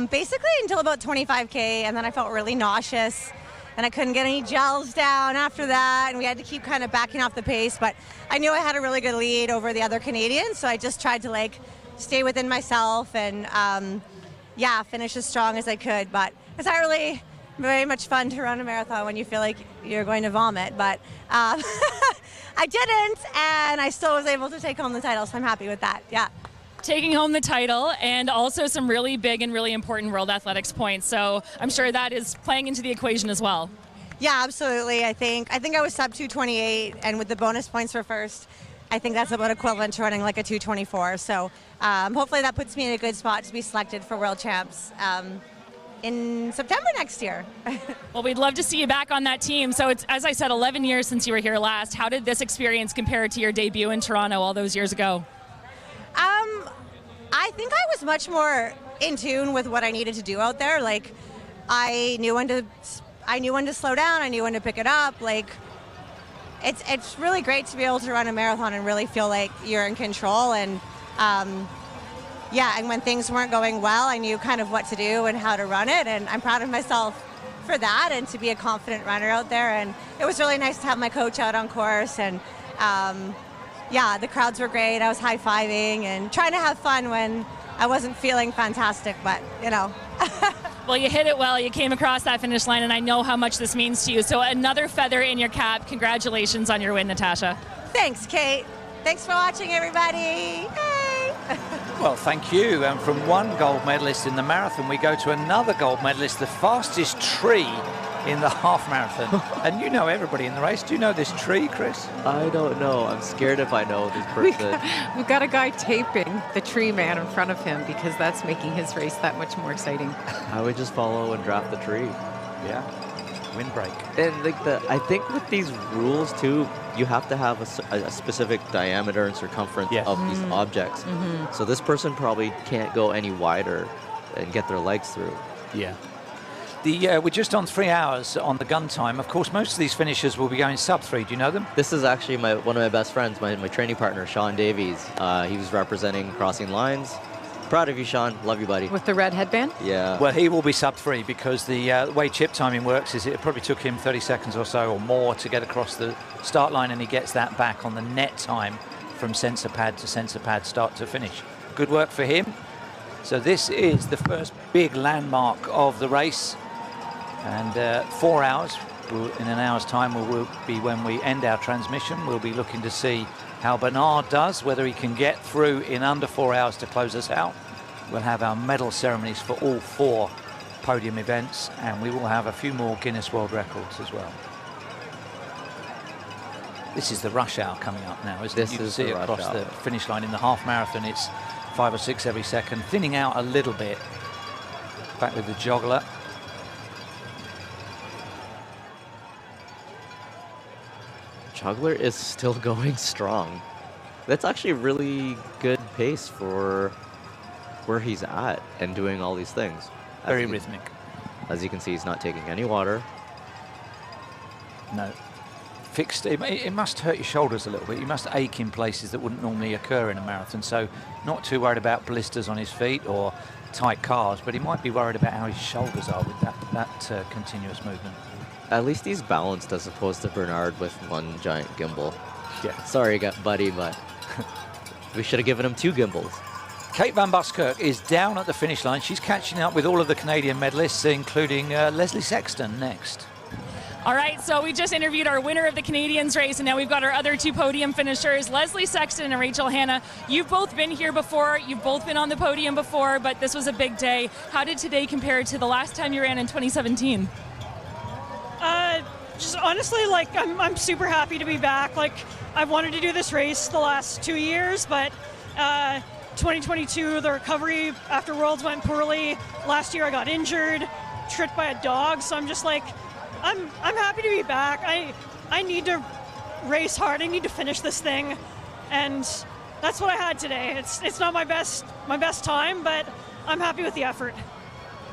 basically until about 25K, and then I felt really nauseous, and I couldn't get any gels down after that, and we had to keep kind of backing off the pace, but I knew I had a really good lead over the other Canadians, so I just tried to stay within myself and finish as strong as I could. But it's not really very much fun to run a marathon when you feel like you're going to vomit, but I didn't, and I still was able to take home the title, so I'm happy with that. Yeah. Taking home the title and also some really big and really important World Athletics points, so I'm sure that is playing into the equation as well. Yeah, absolutely. I think I was sub 228, and with the bonus points for first, I think that's about equivalent to running like a 224. So hopefully that puts me in a good spot to be selected for World Champs in September next year. Well, we'd love to see you back on that team. So it's, as I said, 11 years since you were here last. How did this experience compare to your debut in Toronto all those years ago? I think I was much more in tune with what I needed to do out there. I knew when to slow down. I knew when to pick it up. It's really great to be able to run a marathon and really feel like you're in control. And and when things weren't going well, I knew kind of what to do and how to run it. And I'm proud of myself for that and to be a confident runner out there. And it was really nice to have my coach out on course. And the crowds were great. I was high-fiving and trying to have fun when I wasn't feeling fantastic, but Well, you hit it well. You came across that finish line, and I know how much this means to you. So another feather in your cap. Congratulations on your win, Natasha. Thanks, Kate. Thanks for watching, everybody. Yay! Well, thank you. And from one gold medalist in the marathon, we go to another gold medalist, the fastest tree in the half marathon. And you know everybody in the race. Do you know this tree, Chris? I don't know. I'm scared if I know this person. We've got a guy taping the tree man in front of him because that's making his race that much more exciting. I would just follow and draft the tree. Yeah. Windbreak. And I think with these rules too, you have to have a specific diameter and circumference of these objects. Mm-hmm. So this person probably can't go any wider and get their legs through. Yeah. We're just on 3 hours on the gun time. Of course, most of these finishers will be going sub 3. Do you know them? This is actually one of my best friends, my training partner, Sean Davies. He was representing Crossing Lines. Proud of you, Sean. Love you, buddy. With the red headband? Yeah. Well, he will be sub 3 because the way chip timing works is it probably took him 30 seconds or so or more to get across the start line, and he gets that back on the net time from sensor pad to sensor pad, start to finish. Good work for him. So this is the first big landmark of the race. And 4 hours, in an hour's time, will be when we end our transmission. We'll be looking to see how Bernard does, whether he can get through in under 4 hours to close us out. We'll have our medal ceremonies for all 4 podium events, and we will have a few more Guinness World Records as well. This is the rush hour coming up now, isn't it? You can see it across the finish line. In the half marathon, it's 5 or 6 every second, thinning out a little bit. Back with the joggler. Juggler is still going strong. That's actually a really good pace for where he's at and doing all these things. Very rhythmic. As you can see, he's not taking any water. No. Fixed. It must hurt your shoulders a little bit. You must ache in places that wouldn't normally occur in a marathon. So not too worried about blisters on his feet or tight calves, but he might be worried about how his shoulders are with that continuous movement. At least he's balanced as opposed to Bernard with one giant gimbal. Yeah. Sorry, buddy, but we should have given him 2 gimbals. Kate Van Buskirk is down at the finish line. She's catching up with all of the Canadian medalists, including Leslie Sexton next. All right, so we just interviewed our winner of the Canadians race, and now we've got our other 2 podium finishers, Leslie Sexton and Rachel Hanna. You've both been here before, you've both been on the podium before, but this was a big day. How did today compare to the last time you ran in 2017? Just honestly, like, I'm super happy to be back. Like, I've wanted to do this race the last 2 years, but 2022, the recovery after Worlds went poorly. Last year I got injured, tripped by a dog, so I'm just like, I'm happy to be back. I need to race hard. I need to finish this thing, and that's what I had today. It's not my best time, but I'm happy with the effort.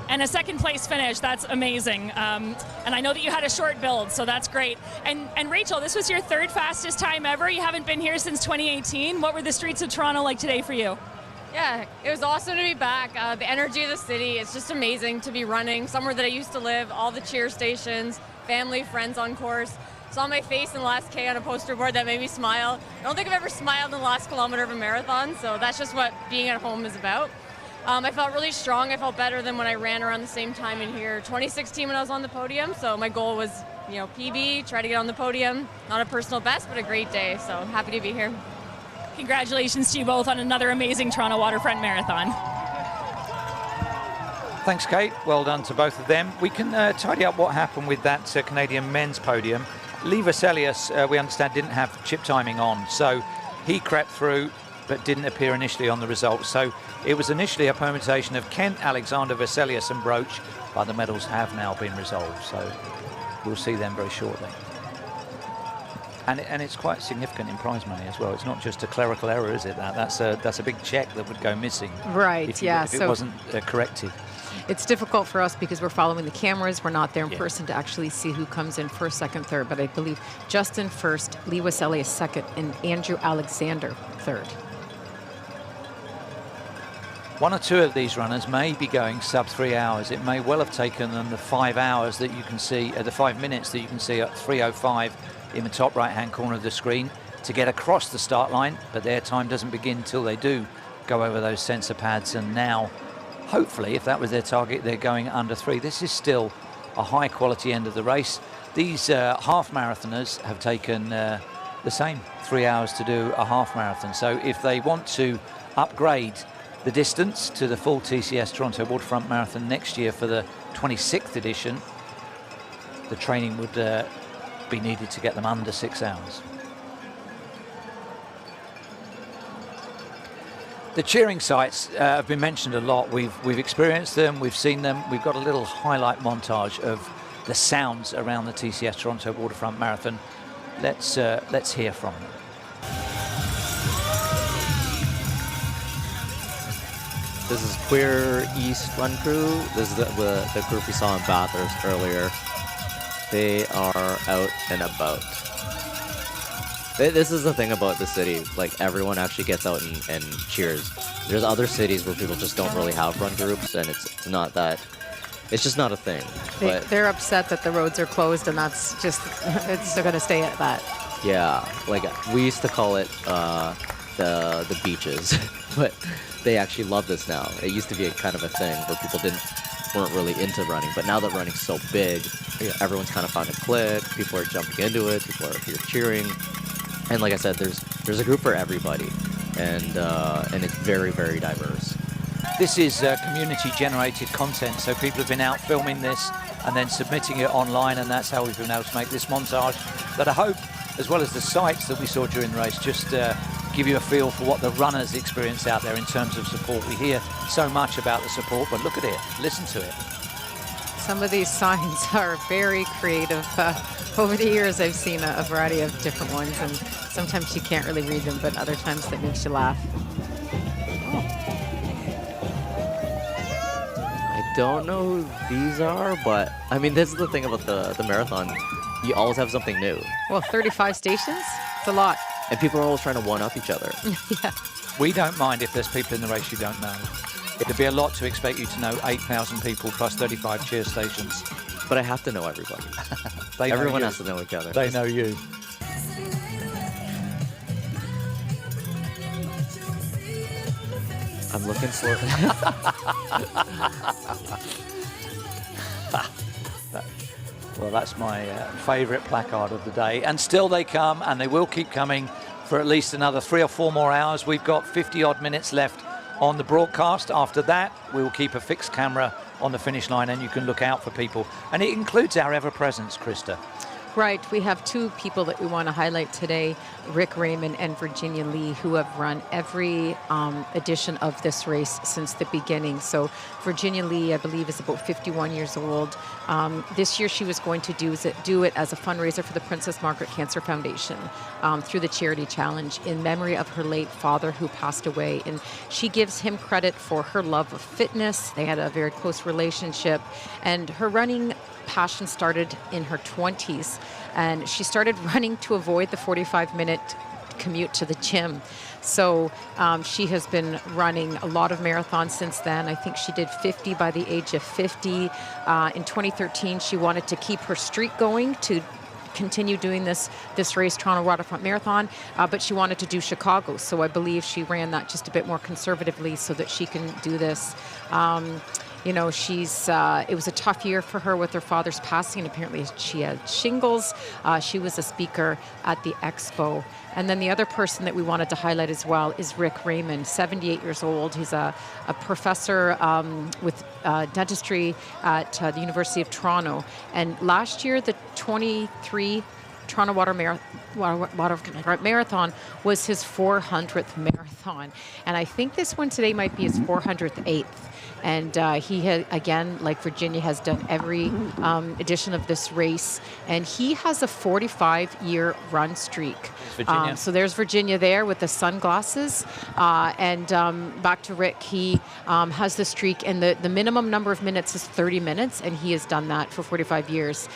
And a second place finish, that's amazing. And I know that you had a short build, so that's great. And Rachel, this was your 3rd fastest time ever. You haven't been here since 2018. What were the streets of Toronto like today for you? Yeah, it was awesome to be back. The energy of the city, it's just amazing to be running somewhere that I used to live, all the cheer stations, family, friends on course. Saw my face in the last K on a poster board that made me smile. I don't think I've ever smiled in the last kilometer of a marathon, so that's just what being at home is about. I felt really strong. I felt better than when I ran around the same time in here 2016 when I was on the podium, so my goal was, PB, try to get on the podium. Not a personal best, but a great day, so happy to be here. Congratulations to you both on another amazing Toronto Waterfront Marathon. Thanks, Kate. Well done to both of them. We can tidy up what happened with that Canadian men's podium. Lee Veselius, we understand, didn't have chip timing on, so he crept through but didn't appear initially on the results. So it was initially a permutation of Kent, Alexander, Veselius and Broach, but the medals have now been resolved, so we'll see them very shortly. And it's quite significant in prize money as well. It's not just a clerical error, is it? That's a big check that would go missing. Right, if it wasn't corrected. It's difficult for us because we're following the cameras. We're not there in person to actually see who comes in first, second, third. But I believe Justin first, Lee Veselius second, and Andrew Alexander third. One or two of these runners may be going sub 3 hours. It may well have taken them the 5 hours that you can see, the 5 minutes that you can see at 3:05 in the top right-hand corner of the screen to get across the start line, but their time doesn't begin till they do go over those sensor pads. And now, hopefully, if that was their target, they're going under 3. This is still a high-quality end of the race. These half marathoners have taken the same 3 hours to do a half marathon. So if they want to upgrade the distance to the full TCS Toronto Waterfront Marathon next year for the 26th edition, the training would be needed to get them under 6 hours. The cheering sites have been mentioned a lot. We've experienced them, we've seen them. We've got a little highlight montage of the sounds around the TCS Toronto Waterfront Marathon. Let's hear from them. This is Queer East Run Crew. This is the group we saw in Bathurst earlier. They are out and about. This is the thing about the city. Like, everyone actually gets out and cheers. There's other cities where people just don't really have run groups, and it's not that. It's just not a thing. They're upset that the roads are closed, and that's just, it's going to stay at that. Yeah, like we used to call it the beaches, but they actually love this now. It used to be a kind of a thing where people weren't really into running, but now that running's so big, everyone's kind of found a click. People are jumping into it. People are here cheering, and like I said, there's a group for everybody, and it's very, very diverse. This is community-generated content, so people have been out filming this and then submitting it online, and that's how we've been able to make this montage that I hope, as well as the sights that we saw during the race, just give you a feel for what the runners experience out there in terms of support. We hear so much about the support, but look at it, listen to it. Some of these signs are very creative. Over the years, I've seen a variety of different ones, and sometimes you can't really read them, but other times that makes you laugh. I don't know who these are, but I mean, this is the thing about the marathon. You always have something new. Well, 35 stations? It's a lot. And people are always trying to one-up each other. Yeah. We don't mind if there's people in the race you don't know. It'd be a lot to expect you to know 8,000 people plus 35 cheer stations. But I have to know everybody. Everyone has to know each other. They know you. I'm looking for Well, that's my favourite placard of the day. And still they come, and they will keep coming for at least another 3 or 4 more hours. We've got 50-odd minutes left on the broadcast. After that, we will keep a fixed camera on the finish line, and you can look out for people. And it includes our ever-presence, Krista. Right, we have 2 people that we want to highlight today, Rick Raymond and Virginia Lee, who have run every edition of this race since the beginning. So Virginia Lee, I believe, is about 51 years old. This year she was going to do it as a fundraiser for the Princess Margaret Cancer Foundation through the Charity Challenge in memory of her late father who passed away. And she gives him credit for her love of fitness. They had a very close relationship, and her running passion started in her 20s, and she started running to avoid the 45-minute commute to the gym. So she has been running a lot of marathons since then. I think she did 50 by the age of 50. In 2013, she wanted to keep her streak going to continue doing this race, Toronto Waterfront Marathon, but she wanted to do Chicago. So I believe she ran that just a bit more conservatively so that she can do this. You know, it was a tough year for her with her father's passing. Apparently she had shingles. She was a speaker at the expo. And then the other person that we wanted to highlight as well is Rick Raymond, 78 years old. He's a professor with dentistry at the University of Toronto. And last year, the 23 Toronto Waterfront Marathon was his 400th marathon. And I think this one today might be his 408th. And he had, again, like Virginia, has done every edition of this race. And he has a 45-year run streak. So there's Virginia there with the sunglasses. And back to Rick, he has the streak. And the minimum number of minutes is 30 minutes. And he has done that for 45 years.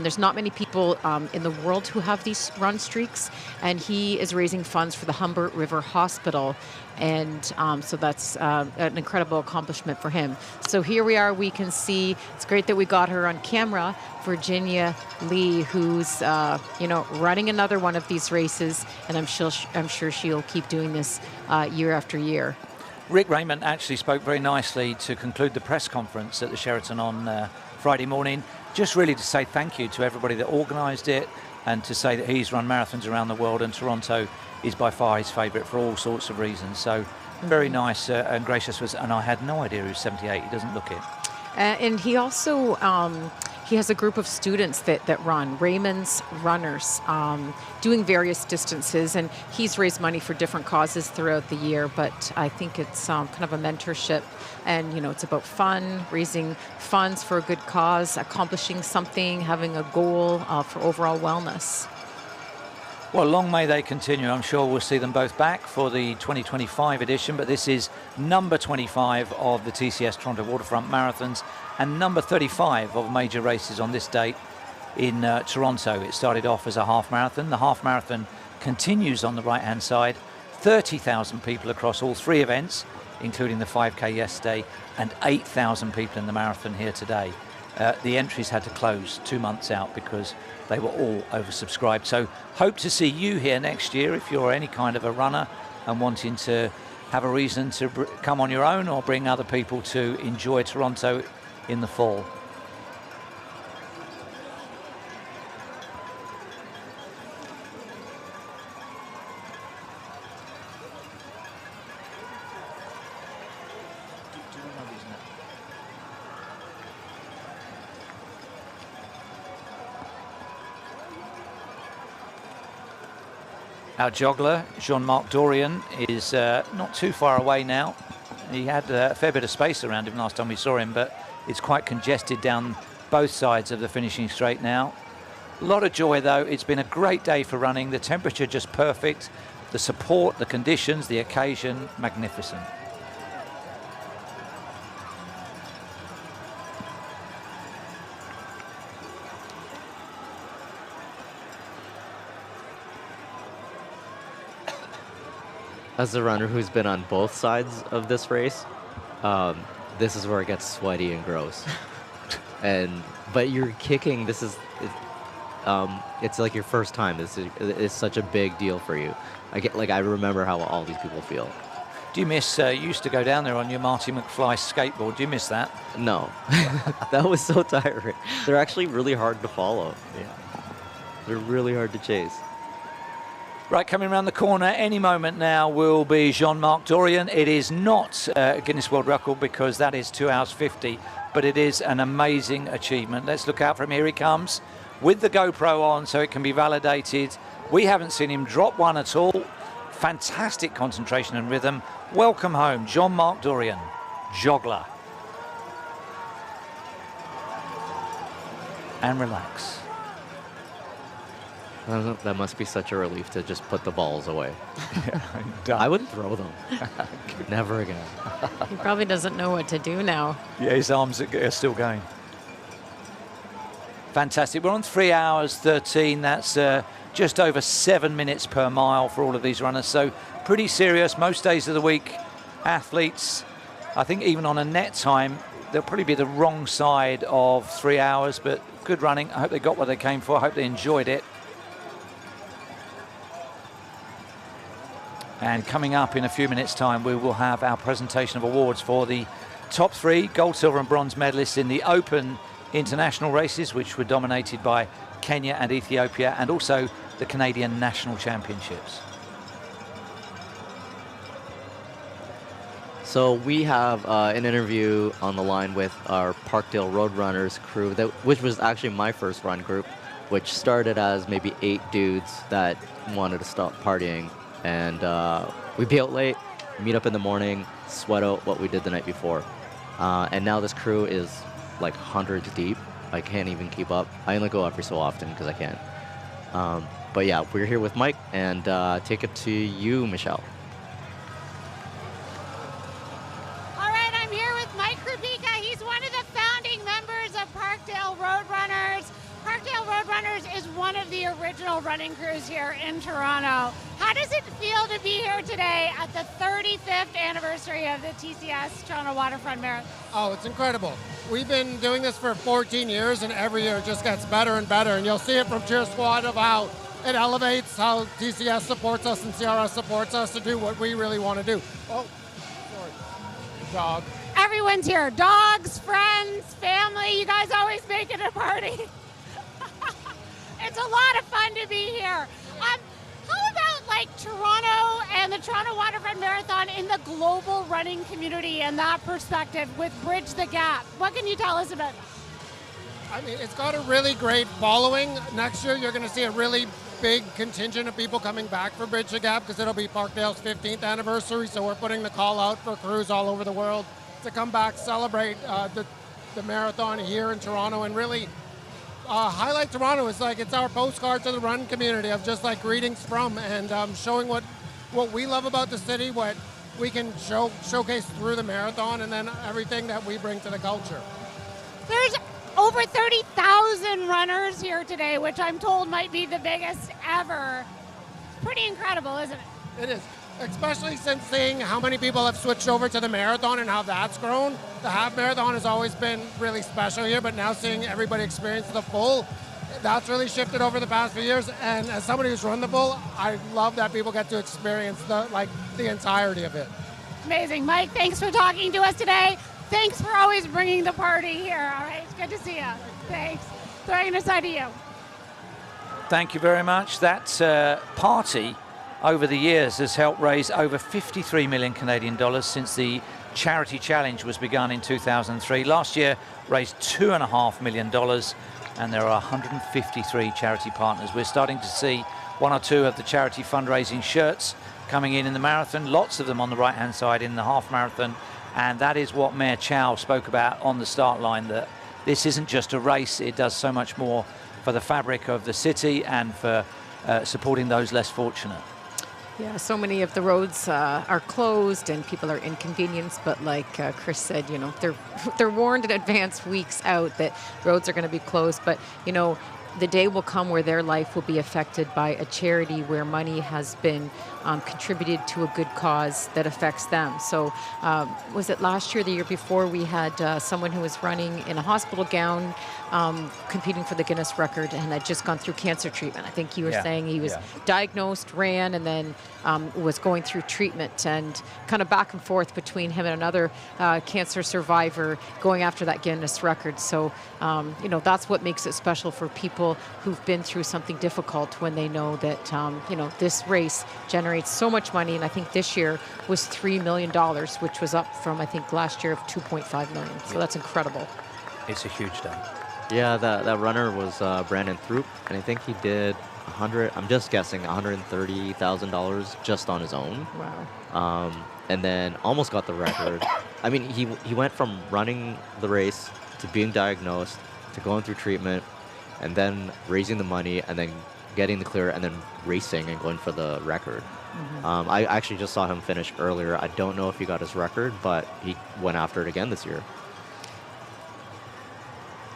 There's not many people in the world who have these run streaks. And he is raising funds for the Humber River Hospital. And so that's an incredible accomplishment for him. So here we are. We can see, it's great that we got her on camera, Virginia Lee, who's running another one of these races, and I'm sure she'll keep doing this year after year. Rick Raymond actually spoke very nicely to conclude the press conference at the Sheraton on Friday morning, just really to say thank you to everybody that organised it, and to say that he's run marathons around the world, and Toronto is by far his favourite for all sorts of reasons. So very nice and gracious. And I had no idea he was 78. He doesn't look it. And he also, he has a group of students that run, Raymond's Runners, doing various distances. And he's raised money for different causes throughout the year. But I think it's kind of a mentorship. And, you know, it's about fun, raising funds for a good cause, accomplishing something, having a goal for overall wellness. Well, long may they continue. I'm sure we'll see them both back for the 2025 edition, but this is number 25 of the TCS Toronto Waterfront Marathons and number 35 of major races on this date in Toronto. It started off as a half marathon. The half marathon continues on the right-hand side. 30,000 people across all 3 events, including the 5K yesterday, and 8,000 people in the marathon here today. The entries had to close 2 months out because they were all oversubscribed. So hope to see you here next year if you're any kind of a runner and wanting to have a reason to come on your own or bring other people to enjoy Toronto in the fall. Our joggler, Jean-Marc Dorian, is not too far away now. He had a fair bit of space around him last time we saw him, but it's quite congested down both sides of the finishing straight now. A lot of joy though. It's been a great day for running. The temperature just perfect. The support, the conditions, the occasion, magnificent. As a runner who's been on both sides of this race, this is where it gets sweaty and gross. But you're kicking. It's like your first time. It's such a big deal for you. I remember how all these people feel. Do you miss? You used to go down there on your Marty McFly skateboard. Do you miss that? No, that was so tiring. They're actually really hard to follow. Yeah, they're really hard to chase. Right, coming around the corner any moment now will be Jean-Marc Dorian. It is not a Guinness World Record because that is 2 hours 50, but it is an amazing achievement. Let's look out for him. Here he comes with the GoPro on so it can be validated. We haven't seen him drop one at all. Fantastic concentration and rhythm. Welcome home, Jean-Marc Dorian, joggler. And relax. That must be such a relief to just put the balls away. I wouldn't throw them. Never again. He probably doesn't know what to do now. Yeah, his arms are still going. Fantastic. We're on 3 hours 13. That's just over 7 minutes per mile for all of these runners. So pretty serious. Most days of the week, athletes, I think even on a net time, they'll probably be the wrong side of 3 hours, but good running. I hope they got what they came for. I hope they enjoyed it. And coming up in a few minutes' time, we will have our presentation of awards for the top 3 gold, silver and bronze medalists in the Open international races, which were dominated by Kenya and Ethiopia, and also the Canadian National Championships. So we have an interview on the line with our Parkdale Roadrunners crew, which was actually my first run group, which started as maybe 8 dudes that wanted to stop partying. And we'd be out late, meet up in the morning, sweat out what we did the night before. And now this crew is like hundreds deep. I can't even keep up. I only go every so often because I can. But yeah, we're here with Mike, and take it to you, Michelle. All right, I'm here with Mike Krupika. He's one of the founding members of Parkdale Roadrunners. Parkdale Roadrunners is one of the original running crews here in Toronto. How does it feel to be here today at the 35th anniversary of the TCS Toronto Waterfront Marathon? Oh, it's incredible. We've been doing this for 14 years, and every year it just gets better and better. And you'll see it from Cheer Squad of how it elevates, how TCS supports us and CRS supports us to do what we really want to do. Oh, sorry. Dog. Everyone's here. Dogs, friends, family. You guys always make it a party. It's a lot of fun to be here. How about like Toronto and the Toronto Waterfront Marathon in the global running community and that perspective with Bridge the Gap? What can you tell us about it? I mean, it's got a really great following. Next year, you're going to see a really big contingent of people coming back for Bridge the Gap because it'll be Parkdale's 15th anniversary. So we're putting the call out for crews all over the world to come back, celebrate the marathon here in Toronto, and really highlight Toronto. It's like it's our postcard to the run community of just like greetings from, and showing what we love about the city, what we can showcase through the marathon, and then everything that we bring to the culture. There's over 30,000 runners here today, which I'm told might be the biggest ever. It's pretty incredible, isn't it? It is, especially since seeing how many people have switched over to the marathon and how that's grown. The half marathon has always been really special here, but now seeing everybody experience the full, that's really shifted over the past few years. And as somebody who's run the full, I love that people get to experience the entirety of it. Amazing. Mike, thanks for talking to us today. Thanks for always bringing the party here. All right, it's good to see you. Thanks. Throwing it aside to you. Thank you very much. That party over the years has helped raise over 53 million Canadian dollars since the charity challenge was begun in 2003. Last year raised $2.5 million, and there are 153 charity partners. We're starting to see one or two of the charity fundraising shirts coming in the marathon, lots of them on the right-hand side in the half marathon. And that is what Mayor Chow spoke about on the start line, that this isn't just a race, it does so much more for the fabric of the city and for supporting those less fortunate. Yeah, so many of the roads are closed and people are inconvenienced, but like Chris said, you know, they're warned in advance weeks out that roads are going to be closed, but you know, the day will come where their life will be affected by a charity where money has been contributed to a good cause that affects them. So was it last year, the year before, we had someone who was running in a hospital gown competing for the Guinness record and had just gone through cancer treatment. I think you were saying he was diagnosed, ran, and then was going through treatment, and kind of back and forth between him and another cancer survivor going after that Guinness record. So, you know, that's what makes it special for people who've been through something difficult when they know that, you know, this race generates so much money. And I think this year was $3 million, which was up from, I think, last year of $2.5 million. So that's incredible. It's a huge day. Yeah, that runner was Brandon Throop, and I think he did I'm just guessing, $130,000 just on his own. Wow. And then almost got the record. I mean, he went from running the race to being diagnosed to going through treatment and then raising the money and then getting the clear and then racing and going for the record. Mm-hmm. I actually just saw him finish earlier. I don't know if he got his record, but he went after it again this year.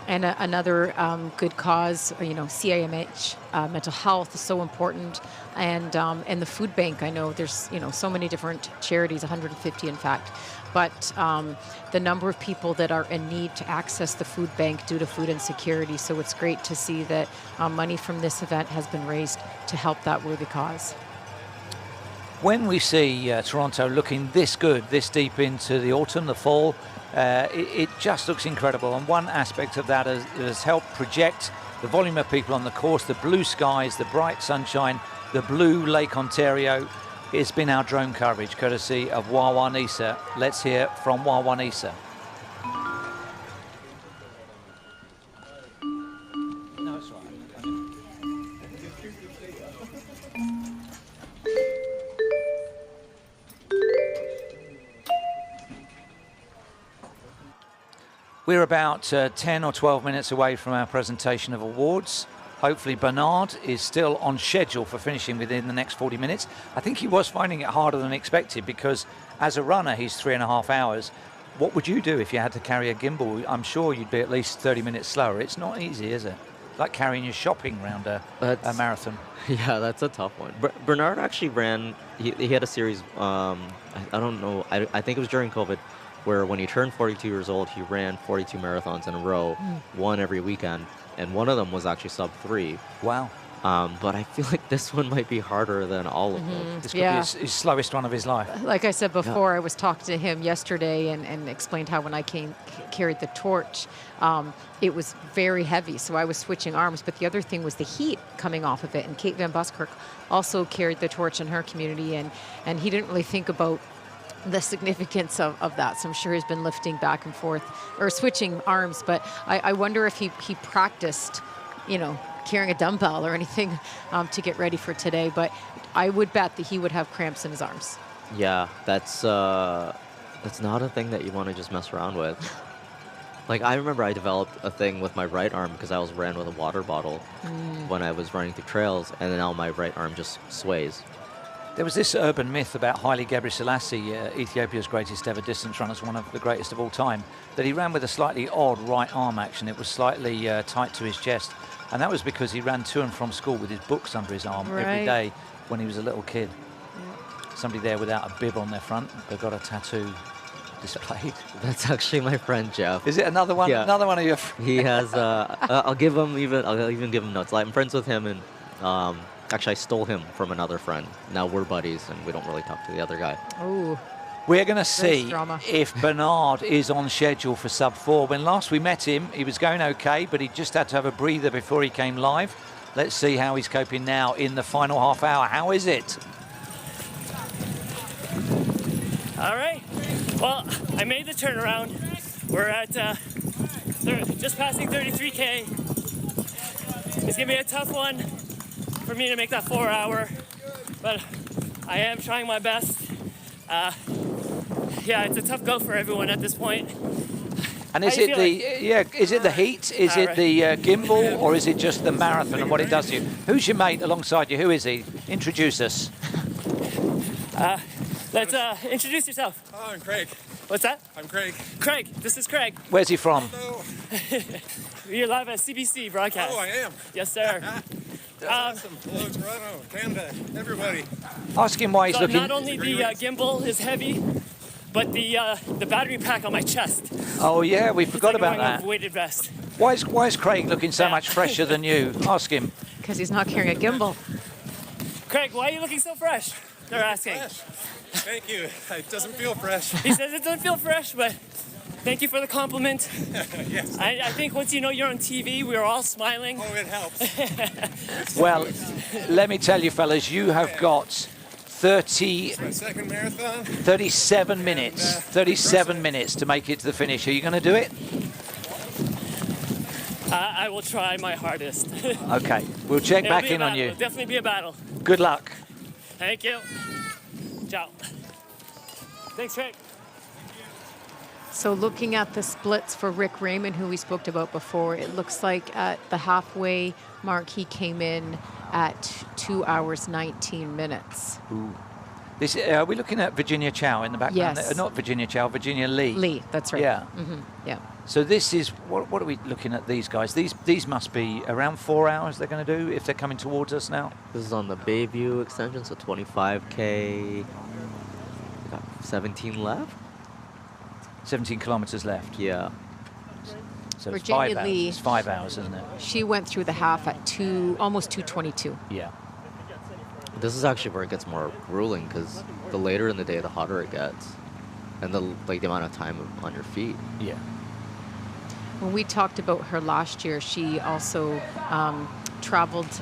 And another good cause, you know, CIMH, mental health is so important, and the food bank. I know there's, you know, so many different charities, 150 in fact, but the number of people that are in need to access the food bank due to food insecurity. So it's great to see that money from this event has been raised to help that worthy cause. When we see Toronto looking this good, this deep into the autumn, the fall, it just looks incredible. And one aspect of that has helped project the volume of people on the course, the blue skies, the bright sunshine, the blue Lake Ontario. It's been our drone coverage, courtesy of Wawa Nisa. Let's hear from Wawa Nisa. No, it's all right. We're about 10 or 12 minutes away from our presentation of awards. Hopefully Bernard is still on schedule for finishing within the next 40 minutes. I think he was finding it harder than expected because as a runner, he's 3.5 hours. What would you do if you had to carry a gimbal? I'm sure you'd be at least 30 minutes slower. It's not easy, is it? Like carrying your shopping around a marathon. Yeah, that's a tough one. Bernard actually ran, he had a series, I don't know, I think it was during COVID, where when he turned 42 years old, he ran 42 marathons in a row, one every weekend, and one of them was actually sub 3. Wow. But I feel like this one might be harder than all of them. This could be his slowest one of his life. Like I said before, I was talking to him yesterday and explained how when I carried the torch, it was very heavy, so I was switching arms. But the other thing was the heat coming off of it. And Kate Van Buskirk also carried the torch in her community, and he didn't really think about the significance of that. So I'm sure he's been lifting back and forth or switching arms. But I wonder if he practiced, you know, carrying a dumbbell or anything to get ready for today. But I would bet that he would have cramps in his arms. Yeah, that's not a thing that you want to just mess around with. Like, I remember I developed a thing with my right arm because I ran with a water bottle when I was running through trails, and then now my right arm just sways. There was this urban myth about Haile Gebrselassie, Ethiopia's greatest ever distance runner, one of the greatest of all time, that he ran with a slightly odd right arm action. It was slightly tight to his chest. And that was because he ran to and from school with his books under his arm every day when he was a little kid. Yeah. Somebody there without a bib on their front, they've got a tattoo displayed. That's actually my friend Jeff. Is it another one? Yeah. Another one of your friends? He has, I'll even give him notes. Like, I'm friends with him, and actually I stole him from another friend. Now we're buddies and we don't really talk to the other guy. Ooh. We're going to see if Bernard is on schedule for sub 4. When last we met him, he was going okay, but he just had to have a breather before he came live. Let's see how he's coping now in the final half hour. How is it? All right. Well, I made the turnaround. We're at just passing 33K. It's going to be a tough one for me to make that 4 hour, but I am trying my best. Yeah, it's a tough go for everyone at this point. And is it the heat? Is it the gimbal, or is it just the marathon and what it does to you? Who's your mate alongside you? Who is he? Introduce us. Let's introduce yourself. Oh, I'm Craig. What's that? I'm Craig. Craig, this is Craig. Where's he from? You're live at CBC broadcast. Oh, I am. Yes, sir. That's awesome. Hello, Toronto, Canada, everybody. Ask him why he's so looking. Not only the gimbal is heavy, but the battery pack on my chest. Oh yeah, we forgot about that. Weighted vest. Why is Craig looking so much fresher than you? Ask him. Because he's not carrying a gimbal. Craig, why are you looking so fresh? They're asking. Fresh. Thank you. It doesn't feel fresh. He says it doesn't feel fresh, but thank you for the compliment. Yes. I think once you know you're on TV, we're all smiling. Oh, it helps. Well, let me tell you, fellas, you have got second marathon. 37 minutes. 37 minutes to make it to the finish. Are you going to do it? I will try my hardest. Okay, we'll check back in on you. It'll definitely be a battle. Good luck. Thank you. Ciao. Thanks, Craig. So looking at the splits for Rick Raymond, who we spoke about before, it looks like at the halfway mark, he came in at 2 hours, 19 minutes. Ooh. This, are we looking at Virginia Chow in the background? Yes. Not Virginia Chow, Virginia Lee. Lee, that's right. Yeah. Mm-hmm. Yeah. So this is, what are we looking at these guys? These must be around 4 hours they're going to do if they're coming towards us now. This is on the Bayview extension, so 25K, got 17 left? 17 kilometers left. Yeah. So it's Virginia 5 hours. Lee, It's 5 hours, isn't it? She went through the half at almost 2:22. Yeah. This is actually where it gets more grueling because the later in the day, the hotter it gets, and the amount of time on your feet. Yeah. When we talked about her last year, she also traveled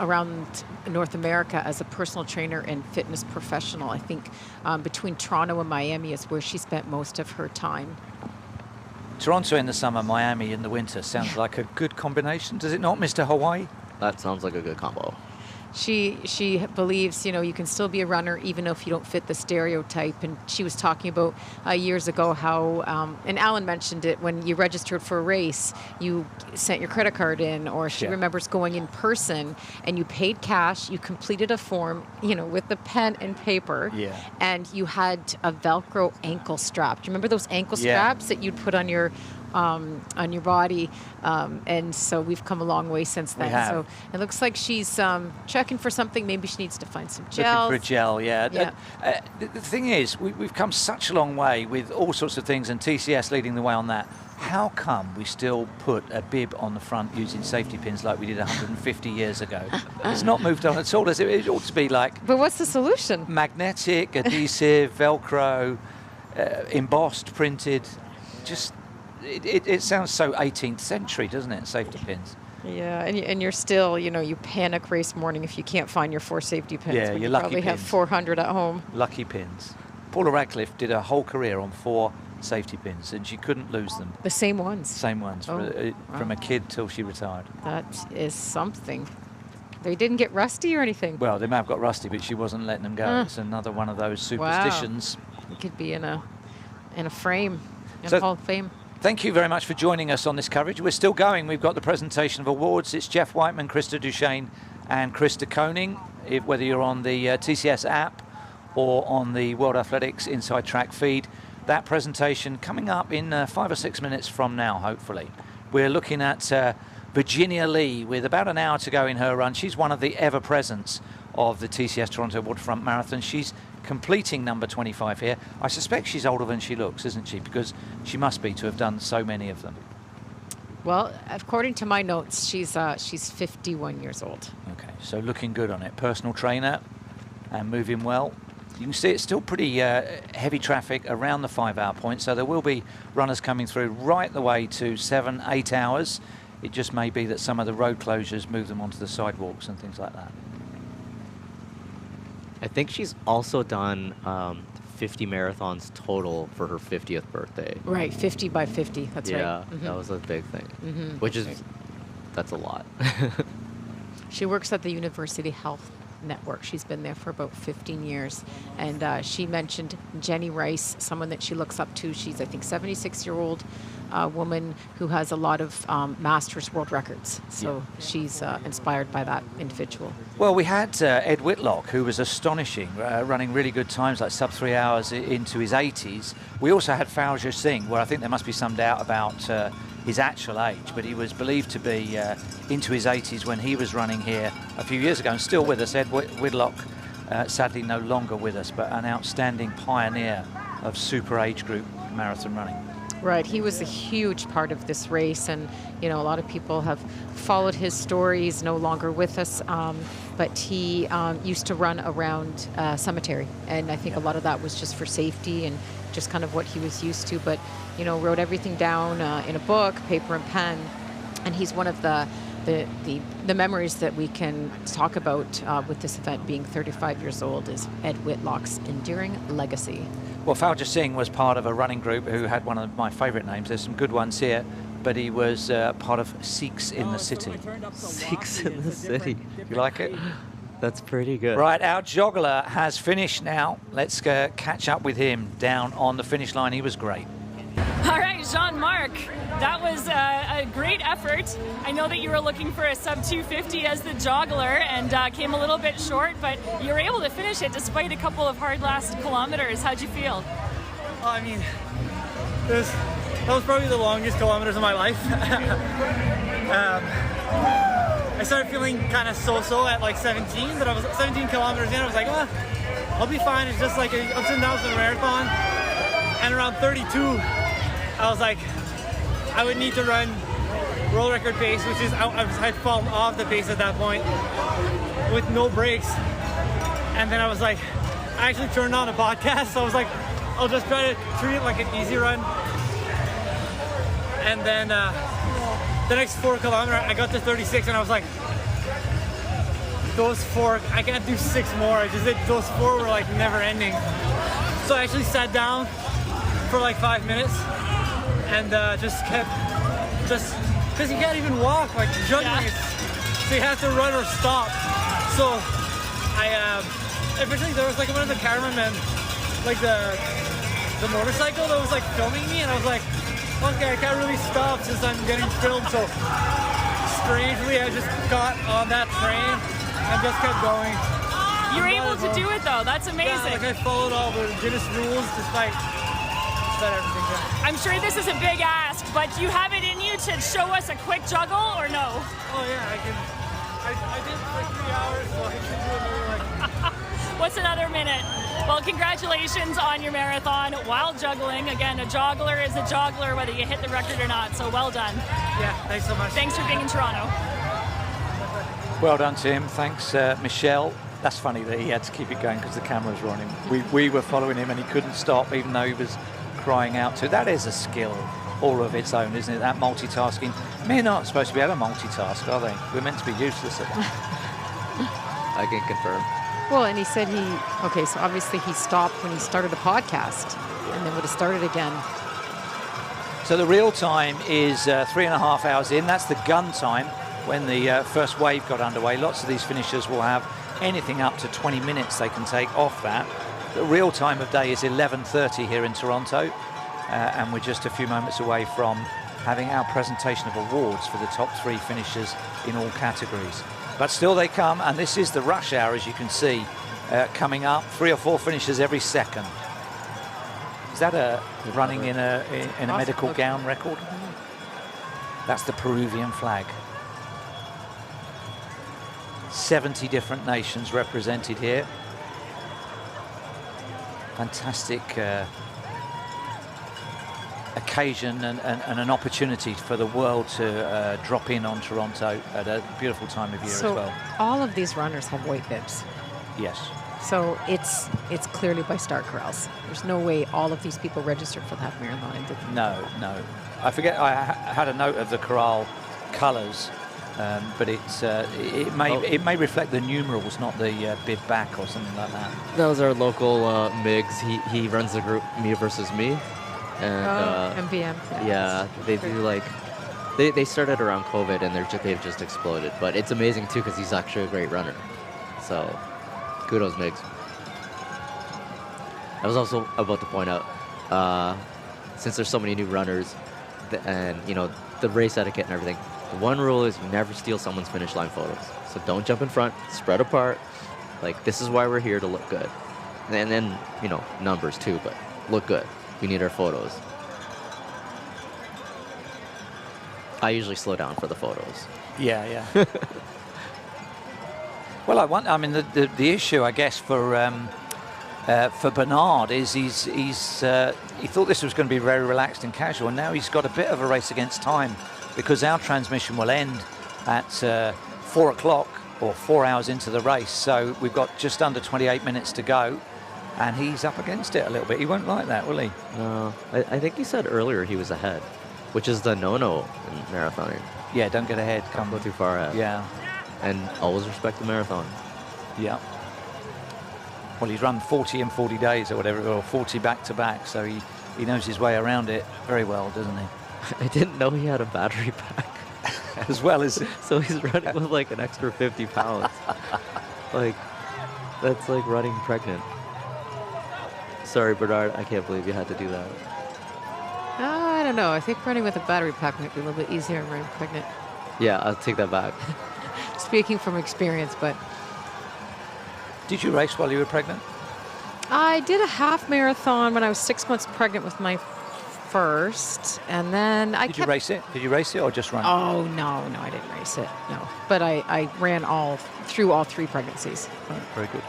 around North America as a personal trainer and fitness professional. I think between Toronto and Miami is where she spent most of her time. Toronto in the summer, Miami in the winter. Sounds like a good combination, does it not, Mr. Hawaii? That sounds like a good combo. She believes, you can still be a runner even if you don't fit the stereotype. And she was talking about years ago how, and Alan mentioned it, when you registered for a race, you sent your credit card in, or she remembers going in person and you paid cash, you completed a form, with the pen and paper, and you had a Velcro ankle strap. Do you remember those ankle straps that you'd put on your body? And so we've come a long way since then. So it looks like she's checking for something. Maybe she needs to find some gels. Looking for a gel, yeah. The thing is, we've come such a long way with all sorts of things, and TCS leading the way on that. How come we still put a bib on the front using safety pins like we did 150 years ago? It's not moved on at all, does it? It ought to be like... But what's the solution? Magnetic, adhesive, Velcro, embossed, printed. Just... It sounds so 18th century, doesn't it, safety pins? Yeah, and you're still, you panic race morning if you can't find your 4 safety pins. Yeah, you lucky probably pins. have 400 at home. Lucky pins. Paula Radcliffe did a whole career on 4 safety pins, and she couldn't lose them. The same ones? Same ones, from a kid till she retired. That is something. They didn't get rusty or anything? Well, they may have got rusty, but she wasn't letting them go. It's another one of those superstitions. Wow. It could be in a frame, in So, Hall of Fame. Thank you very much for joining us on this coverage. We're still going. We've got the presentation of awards. It's Jeff Whiteman, Krista Duchesne, and Krista Koning. Whether you're on the TCS app or on the World Athletics Inside Track feed, that presentation coming up in 5 or 6 minutes from now, hopefully. We're looking at Virginia Lee with about an hour to go in her run. She's one of the ever-presents of the TCS Toronto Waterfront Marathon. She's completing number 25 here. I suspect she's older than she looks, isn't she? Because she must be to have done so many of them. Well, according to my notes, she's 51 years old. Okay, so looking good on it. Personal trainer and moving well. You can see it's still pretty heavy traffic around the 5 hour point, so there will be runners coming through right the way to 7, 8 hours. It just may be that some of the road closures move them onto the sidewalks and things like that. I think she's also done 50 marathons total for her 50th birthday. Right, 50 by 50, that's right. Yeah, that was a big thing, which is, that's a lot. She works at the University Health Network. She's been there for about 15 years. And she mentioned Jenny Rice, someone that she looks up to. She's, I think, 76-year-old woman who has a lot of Masters world records. So she's inspired by that individual. Well, we had Ed Whitlock, who was astonishing, running really good times, like sub 3 hours into his 80s. We also had Fauja Singh, where I think there must be some doubt about his actual age, but he was believed to be into his 80s when he was running here a few years ago, and still with us. Ed Whitlock, sadly no longer with us, but an outstanding pioneer of super age group marathon running. Right, he was a huge part of this race, and a lot of people have followed his story. He's no longer with us, but he used to run around cemetery, and I think a lot of that was just for safety and just kind of what he was used to, but wrote everything down in a book, paper and pen, and he's one of the memories that we can talk about with this event being 35 years old is Ed Whitlock's enduring legacy. Well, Fauja Singh was part of a running group who had one of my favourite names. There's some good ones here, but he was part of Sikhs in the City. Sikhs in the City. You like it? That's pretty good. Right, our joggler has finished now. Let's catch up with him down on the finish line. He was great. All right, Jean-Marc, that was a great effort. I know that you were looking for a sub 250 as the joggler and came a little bit short, but you were able to finish it despite a couple of hard last kilometers. How'd you feel? Oh, I mean, that was probably the longest kilometers of my life. I started feeling kind of so-so at like 17, but I was 17 kilometers in. I was like, oh, I'll be fine. It's just like ups and downs of a marathon. And around 32, I was like, I would need to run world record pace, which is I had fallen off the pace at that point with no breaks. And then I was like, I actually turned on a podcast, so I was like, I'll just try to treat it like an easy run. And then the next 4 kilometers, I got to 36, and I was like, those 4, I can't do 6 more. I just did, those 4 were like never ending. So I actually sat down for like 5 minutes and just kept, because you can't even walk, like juggling it. So you have to run or stop. So I, eventually there was like one of the cameramen, like the motorcycle that was like filming me, and I was like, okay, I can't really stop since I'm getting filmed. So strangely, I just got on that train and just kept going. You were able to do it though. That's amazing. Yeah, like I followed all the Guinness rules despite everything. Yeah. I'm sure this is a big ask, but do you have it in you to show us a quick juggle or no? Oh yeah, I can. I did for 3 hours, so I can do another like. What's another minute? Well, congratulations on your marathon while juggling. Again, a joggler is a joggler whether you hit the record or not, so well done. Yeah, thanks so much. Thanks for being in Toronto. Well done to him. Thanks, Michelle. That's funny that he had to keep it going because the cameras were on him. We were following him and he couldn't stop even though he was crying out to. That is a skill all of its own, isn't it? That multitasking. Men aren't supposed to be able to multitask, are they? We're meant to be useless at that. I can confirm. Well, and he said so obviously he stopped when he started a podcast and then would have started again. So the real time is 3.5 hours in. That's the gun time when the first wave got underway. Lots of these finishers will have anything up to 20 minutes they can take off that. The real time of day is 11:30 here in Toronto, and we're just a few moments away from having our presentation of awards for the top 3 finishers in all categories. But still they come, and this is the rush hour, as you can see, coming up. 3 or 4 finishers every second. Is that a running in a medical gown record? That's the Peruvian flag. 70 different nations represented here. Fantastic occasion and an opportunity for the world to drop in on Toronto at a beautiful time of year as well. All of these runners have white bibs. Yes. So it's clearly by Star Corrals. There's no way all of these people registered for that marathon and didn't. No. I forget. I had a note of the Corral colours, but it may reflect the numerals, not the bib back or something like that. That was our local Migs. He runs the group Me Versus Me, and MVM. yeah, they do like They started around COVID, and they've just exploded. But it's amazing, too, because he's actually a great runner. So, kudos, Migs. I was also about to point out, since there's so many new runners, and, you know, the race etiquette and everything, the one rule is you never steal someone's finish line photos. So don't jump in front, spread apart. Like, this is why we're here, to look good. And then, you know, numbers, too, but look good. We need our photos. I usually slow down for the photos. Yeah. Well, I mean, the issue, I guess, for Bernard is he thought this was going to be very relaxed and casual, and now he's got a bit of a race against time, because our transmission will end at 4 o'clock or 4 hours into the race. So we've got just under 28 minutes to go, and he's up against it a little bit. He won't like that, will he? No, I think he said earlier he was ahead, which is the no-no in marathoning. Yeah, don't get ahead. Don't go too far ahead. Yeah. And always respect the marathon. Yeah. Well, he's run 40 in 40 days or whatever, or 40 back-to-back, so he knows his way around it very well, doesn't he? I didn't know he had a battery pack. As well as... So he's running with like an extra 50 pounds. Like, that's like running pregnant. Sorry, Bernard, I can't believe you had to do that. I don't know. I think running with a battery pack might be a little bit easier than running pregnant. Yeah, I'll take that back. Speaking from experience, but... Did you race while you were pregnant? I did a half marathon when I was 6 months pregnant with my first, and then Did you race it? Did you race it or just run it? Oh, no, I didn't race it, no. But I ran through all 3 pregnancies. Very good.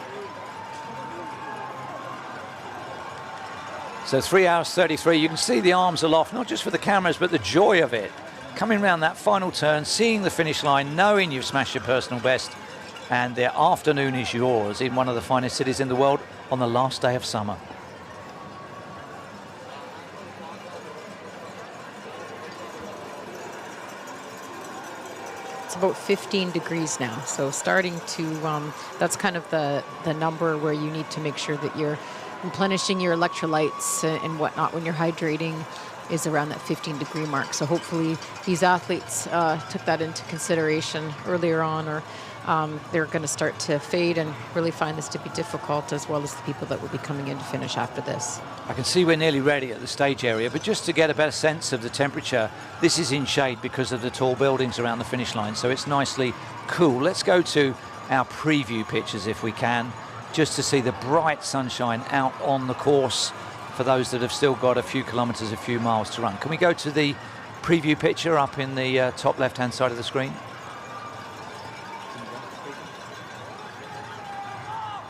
So 3 hours 33, you can see the arms aloft, not just for the cameras, but the joy of it. Coming around that final turn, seeing the finish line, knowing you've smashed your personal best, and the afternoon is yours in one of the finest cities in the world on the last day of summer. It's about 15 degrees now, so starting to, that's kind of the number where you need to make sure that you're replenishing your electrolytes and whatnot when you're hydrating, is around that 15-degree mark. So hopefully these athletes took that into consideration earlier on, or they're going to start to fade and really find this to be difficult, as well as the people that will be coming in to finish after this. I can see we're nearly ready at the stage area, but just to get a better sense of the temperature, this is in shade because of the tall buildings around the finish line, so it's nicely cool. Let's go to our preview pictures if we can, just to see the bright sunshine out on the course for those that have still got a few kilometers, a few miles to run. Can we go to the preview picture up in the top left-hand side of the screen?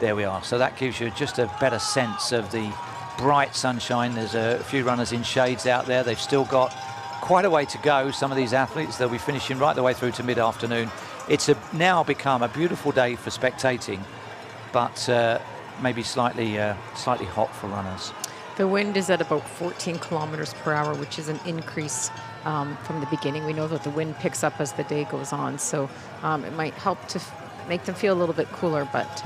There we are. So that gives you just a better sense of the bright sunshine. There's a few runners in shades out there. They've still got quite a way to go. Some of these athletes, they'll be finishing right the way through to mid-afternoon. It's now become a beautiful day for spectating, but maybe slightly hot for runners. The wind is at about 14 kilometers per hour, which is an increase from the beginning. We know that the wind picks up as the day goes on, so it might help to make them feel a little bit cooler, but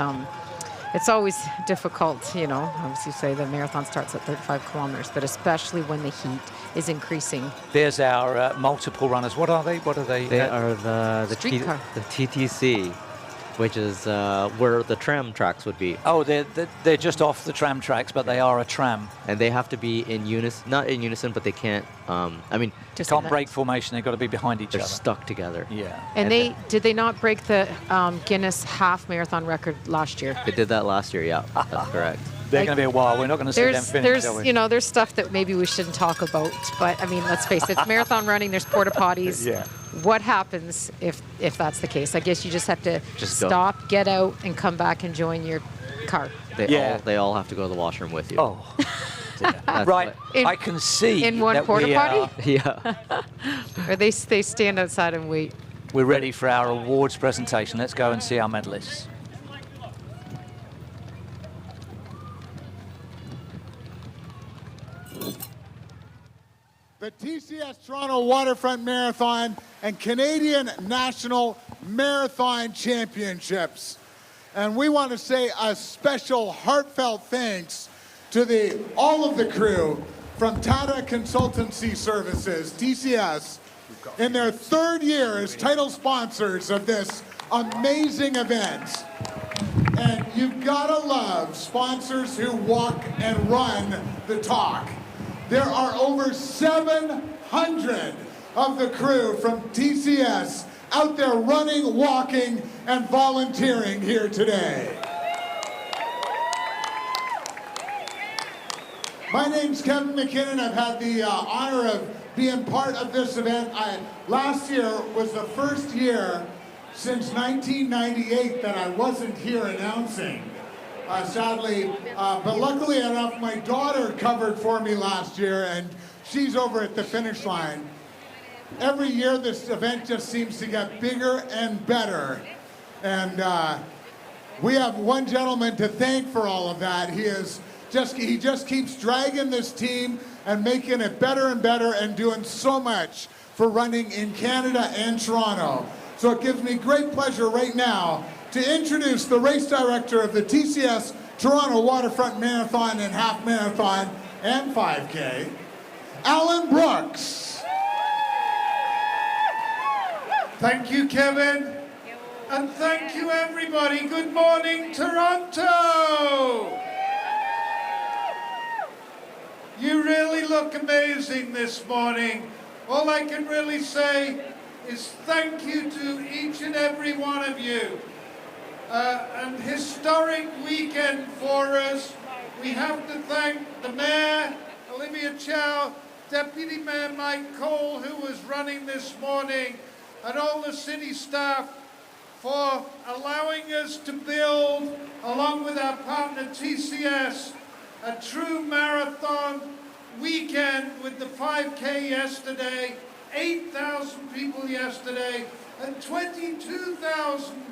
it's always difficult, you know. Obviously, say the marathon starts at 35 kilometers, but especially when the heat is increasing. There's our multiple runners. What are they? They are the TTC, which is where the tram tracks would be. Oh, they're just off the tram tracks, but they are a tram. And they have to be in unison, not in unison, but they can't, can't break formation. They've got to be behind each other. They're stuck together. Yeah. And did they not break the Guinness half marathon record last year? They did that last year, yeah, that's correct. They're going to be a while. We're not going to see them finish, shall we? There's stuff that maybe we shouldn't talk about, but I mean, let's face it, it's marathon running, there's porta potties. Yeah. What happens if that's the case? I guess you just have to stop, get out, and come back and join your car. They all have to go to the washroom with you. Oh. Right, I can see in one that porta potty. Yeah. Or they stand outside and wait. We're ready for our awards presentation. Let's go and see our medalists. The TCS Toronto Waterfront Marathon and Canadian National Marathon Championships. And we want to say a special heartfelt thanks to all of the crew from Tata Consultancy Services, TCS, in their third year as title sponsors of this amazing event. And you've gotta love sponsors who walk and run the talk. There are over 700 of the crew from TCS out there running, walking, and volunteering here today. My name's Kevin McKinnon. I've had the honor of being part of this event. Last year was the first year since 1998 that I wasn't here announcing, sadly. But luckily enough, my daughter covered for me last year, and she's over at the finish line. Every year this event just seems to get bigger and better. And we have one gentleman to thank for all of that. He just keeps dragging this team and making it better and better and doing so much for running in Canada and Toronto. So it gives me great pleasure right now to introduce the race director of the TCS Toronto Waterfront Marathon and Half Marathon and 5K, Alan Brooks. Thank you, Kevin. And thank you, everybody. Good morning, Toronto. You really look amazing this morning. All I can really say is thank you to each and every one of you. An historic weekend for us. We have to thank the Mayor, Olivia Chow, Deputy Mayor Mike Cole, who was running this morning, and all the city staff for allowing us to build, along with our partner TCS, a true marathon weekend with the 5K yesterday, 8,000 people yesterday, and 22,000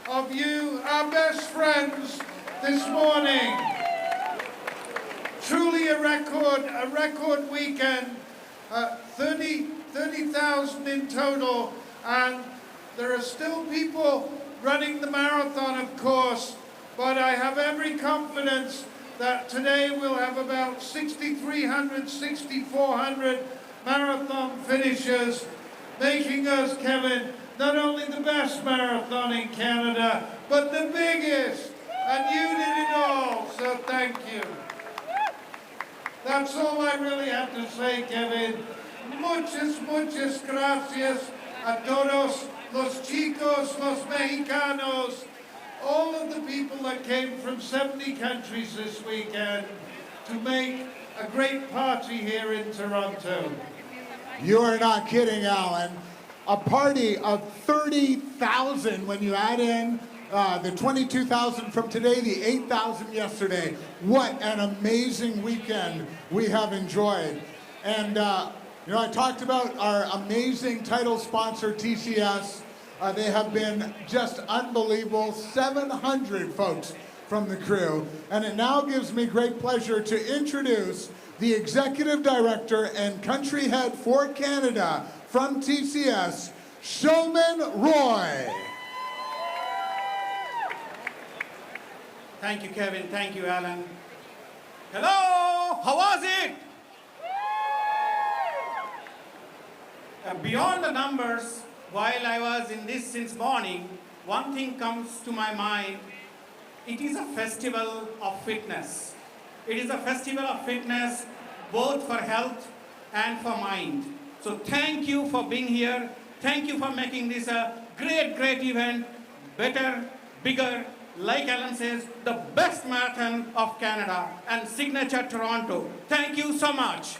of you, our best friends, this morning. Truly a record weekend, 30,000 in total. And there are still people running the marathon, of course, but I have every confidence that today we'll have about 6,300, 6,400 marathon finishers, making us, Kevin, not only the best marathon in Canada, but the biggest. And you did it all, so thank you. That's all I really have to say, Kevin. Muchas gracias a todos los chicos, los mexicanos, all of the people that came from 70 countries this weekend to make a great party here in Toronto. You are not kidding, Alan. A party of 30,000 when you add in the 22,000 from today, the 8,000 yesterday. What an amazing weekend we have enjoyed. And you know, I talked about our amazing title sponsor, TCS. They have been just unbelievable, 700 folks from the crew. And it now gives me great pleasure to introduce the Executive Director and Country Head for Canada from TCS, Showman Roy. Thank you, Kevin. Thank you, Alan. Hello, how was it? Beyond the numbers, while I was in this since morning, one thing comes to my mind. It is a festival of fitness. It is a festival of fitness both for health and for mind. So thank you for being here. Thank you for making this a great event, better, bigger, like Alan says, the best marathon of Canada and signature Toronto. Thank you so much.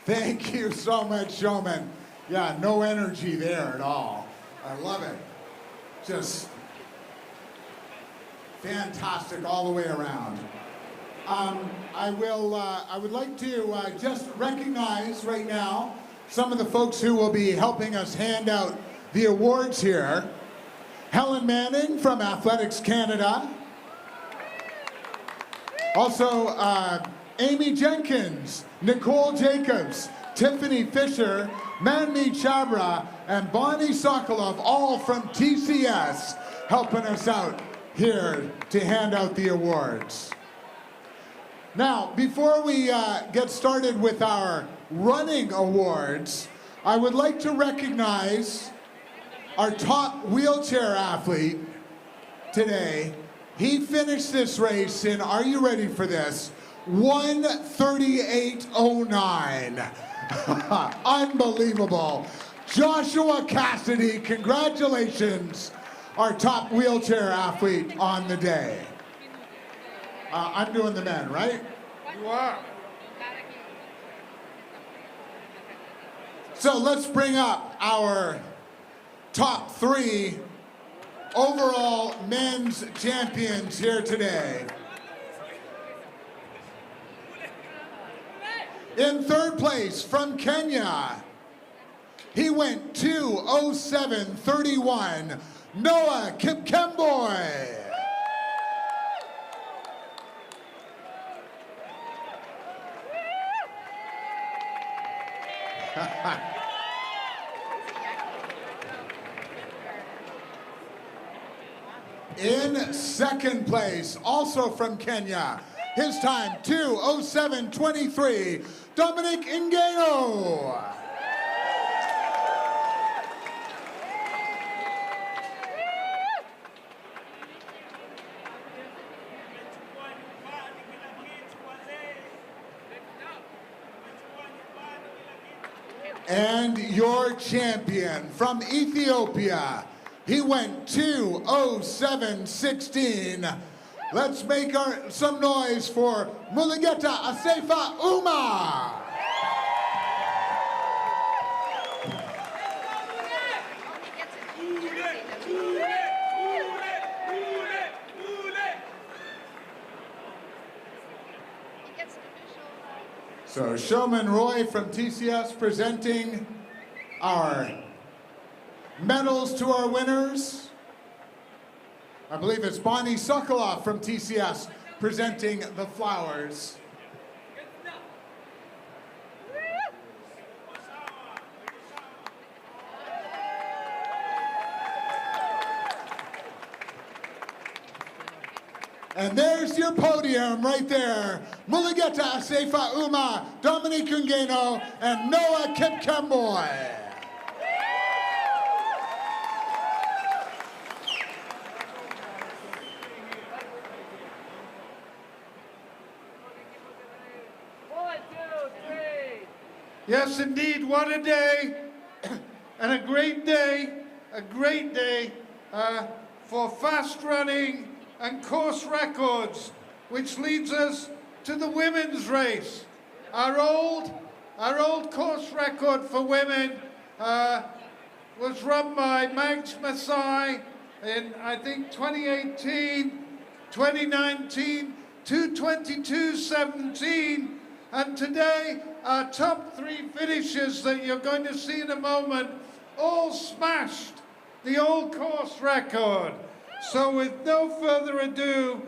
Thank you so much, Showman. Yeah, no energy there at all. I love it. Just fantastic all the way around. I would like to just recognize right now some of the folks who will be helping us hand out the awards here. Helen Manning from Athletics Canada. Also, Amy Jenkins, Nicole Jacobs, Tiffany Fisher, Manmeet Chabra, and Bonnie Sokolov, all from TCS, helping us out here to hand out the awards. Now, before we get started with our running awards, I would like to recognize our top wheelchair athlete today. He finished this race in, are you ready for this? 1:38:09. Unbelievable. Joshua Cassidy, congratulations, our top wheelchair athlete on the day. I'm doing the men, right? You are. So let's bring up our top 3 overall men's champions here today. In third place from Kenya, he went 2:07:31, Noah Kipkemboi. In second place, also from Kenya, his time 2:07:23, Dominic Ingeno. And your champion from Ethiopia, he went 2:07:16. Let's make some noise for Mulugeta Asefa Uma. So Showman Roy from TCS presenting our medals to our winners. I believe it's Bonnie Sokolov from TCS presenting the flowers. And there's your podium right there. Mulugeta Asefa Uma, Dominic Ingeno, and Noah Kipkemboi. Yes, indeed, what a day, and a great day for fast running and course records, which leads us to the women's race. Our old course record for women was run by Mags Masai in, I think, 2018, 2019, 2:22:17, and today our top 3 finishers that you're going to see in a moment all smashed the old course record. So with no further ado,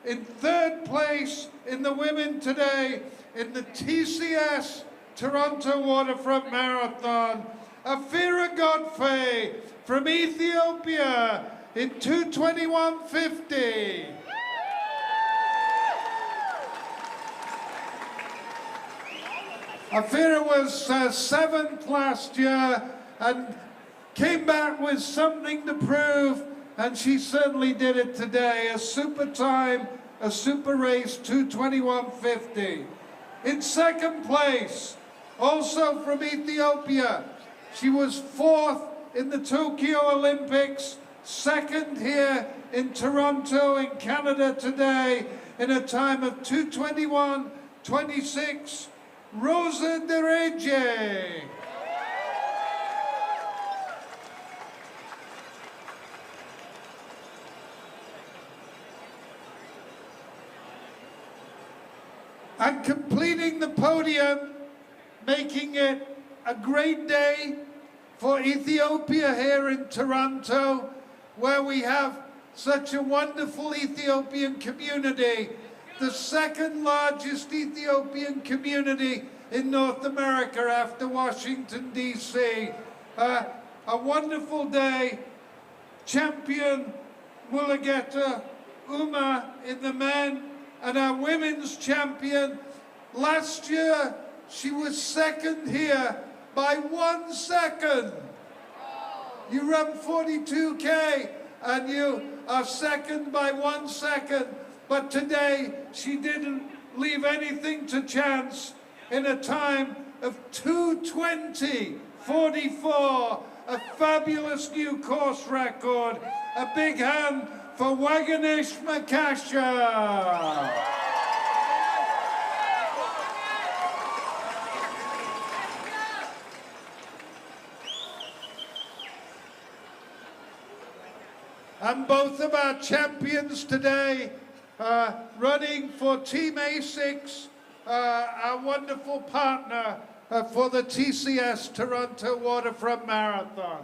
in third place in the women today in the TCS Toronto Waterfront Marathon, Afira Godfrey from Ethiopia in 2:21:50. Afira was 7th last year and came back with something to prove, and she certainly did it today. A super time, a super race, 2:21:50. In second place, also from Ethiopia, she was 4th in the Tokyo Olympics, 2nd here in Toronto in Canada today in a time of 2:21:26. Rosa Dereje. And completing the podium, making it a great day for Ethiopia here in Toronto, where we have such a wonderful Ethiopian community, the 2nd largest Ethiopian community in North America after Washington, D.C. A wonderful day. Champion Mulugeta Uma in the men, and our women's champion last year she was second here by 1 second. You run 42K and you are second by 1 second. But today, she didn't leave anything to chance in a time of 2:20.44, a fabulous new course record. A big hand for Wagenesh Makasha. And both of our champions today running for Team A6, our wonderful partner for the TCS Toronto Waterfront Marathon.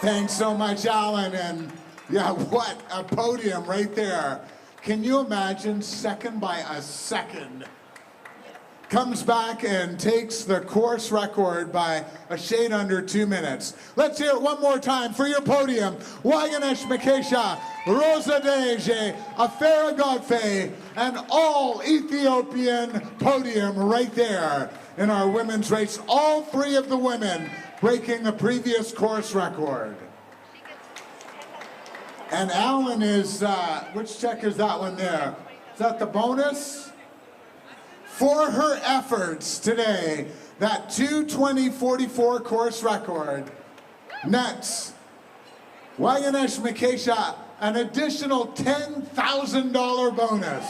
Thanks so much, Alan. And yeah, what a podium right there. Can you imagine, second by a second? Comes back and takes the course record by a shade under 2 minutes. Let's hear it one more time for your podium. Wagenesh Makesha, Rosa Deje, Afera Godfrey, and all Ethiopian podium right there in our women's race. All three of the women breaking the previous course record. And Alan is, which check is that one there? Is that the bonus? For her efforts today, that 2:20.44 course record nets Wagenesh Makesha an additional $10,000 bonus.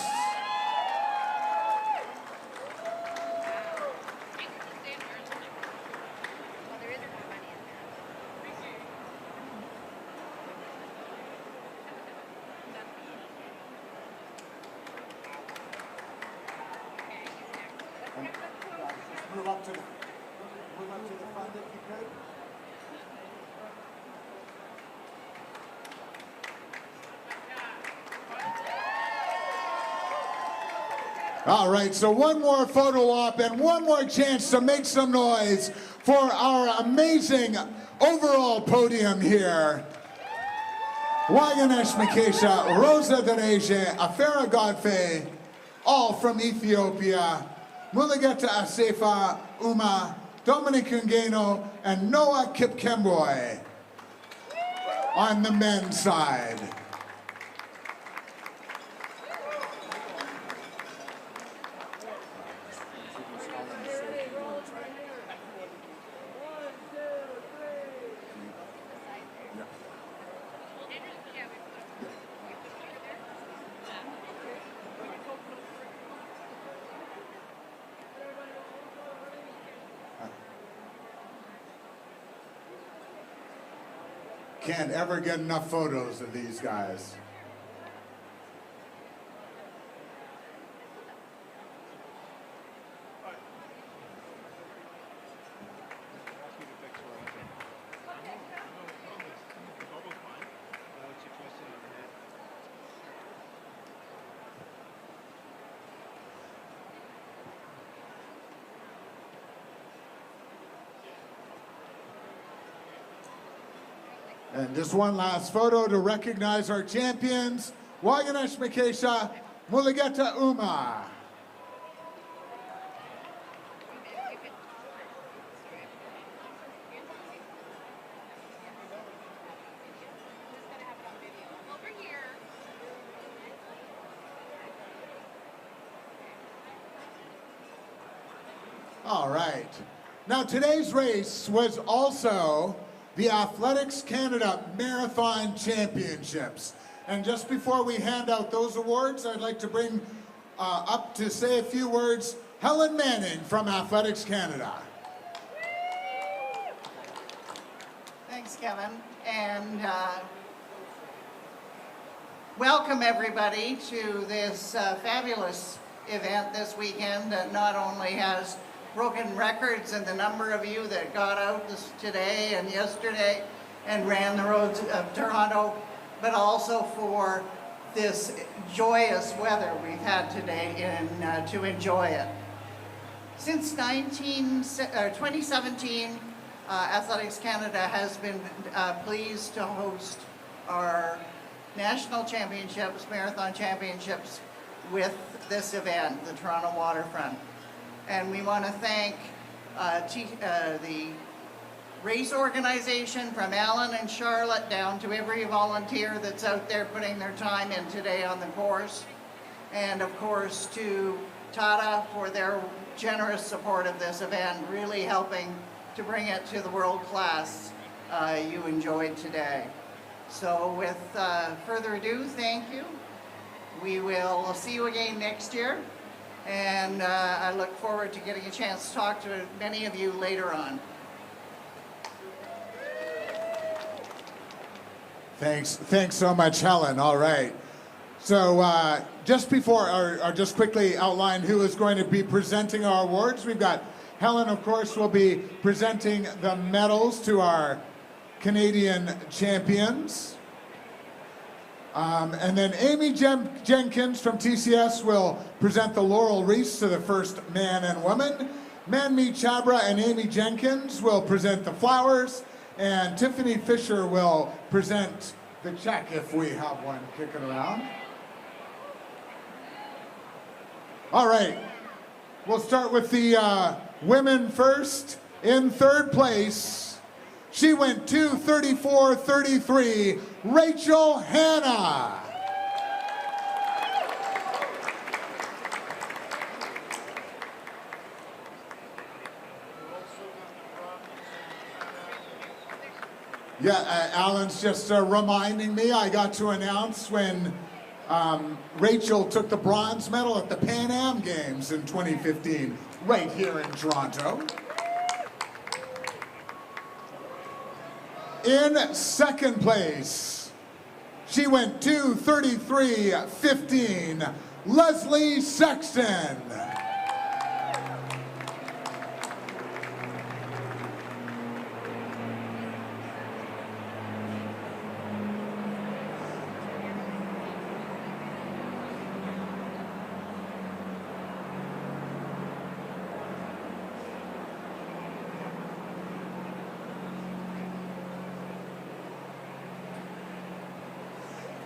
Move up to the front if you could. All right, so one more photo op and one more chance to make some noise for our amazing overall podium here. Wagenesh Makesha, Rosa Dereje, Afera Godfrey, all from Ethiopia. Mulugeta Asefa Uma, Dominic Ungeno, and Noah Kipkemboi on the men's side. Can't ever get enough photos of these guys. And just one last photo to recognize our champions, Wagenesh Makesha, Mulugeta Uma. All right. Now today's race was also the Athletics Canada Marathon Championships. And just before we hand out those awards, I'd like to bring up to say a few words, Helen Manning from Athletics Canada. Thanks, Kevin. And welcome everybody to this fabulous event this weekend that not only has broken records and the number of you that got out today and yesterday and ran the roads of Toronto, but also for this joyous weather we've had today to enjoy it. Since 2017, Athletics Canada has been pleased to host our national championships, marathon championships, with this event, the Toronto Waterfront. And we want to thank the race organization from Alan and Charlotte down to every volunteer that's out there putting their time in today on the course. And of course to Tata for their generous support of this event, really helping to bring it to the world class you enjoyed today. So with further ado, thank you. We will see you again next year. And I look forward to getting a chance to talk to many of you later on. Thanks so much, Helen. All right. So just before, or just quickly outline who is going to be presenting our awards. We've got Helen, of course, will be presenting the medals to our Canadian champions. And then Amy Jenkins from TCS will present the laurel wreaths to the first man and woman. Manmeet Chabra and Amy Jenkins will present the flowers. And Tiffany Fisher will present the check if we have one kicking around. All right, we'll start with the women first. In third place, she went 2:34.33, Rachel Hanna. Yeah, Alan's just reminding me, I got to announce when Rachel took the bronze medal at the Pan Am Games in 2015, right here in Toronto. In second place, she went 2:33.15, Leslie Sexton.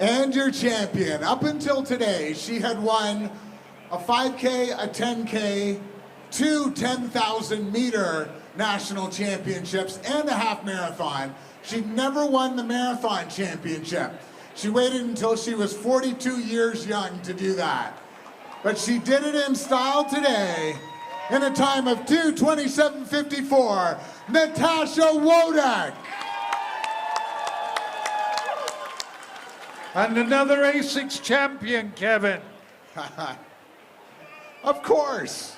And your champion, up until today, she had won a 5K, a 10K, two 10,000-meter national championships, and a half marathon. She never won the marathon championship. She waited until she was 42 years young to do that. But she did it in style today in a time of 2:27.54, Natasha Wodak. And another ASICS champion, Kevin. Of course.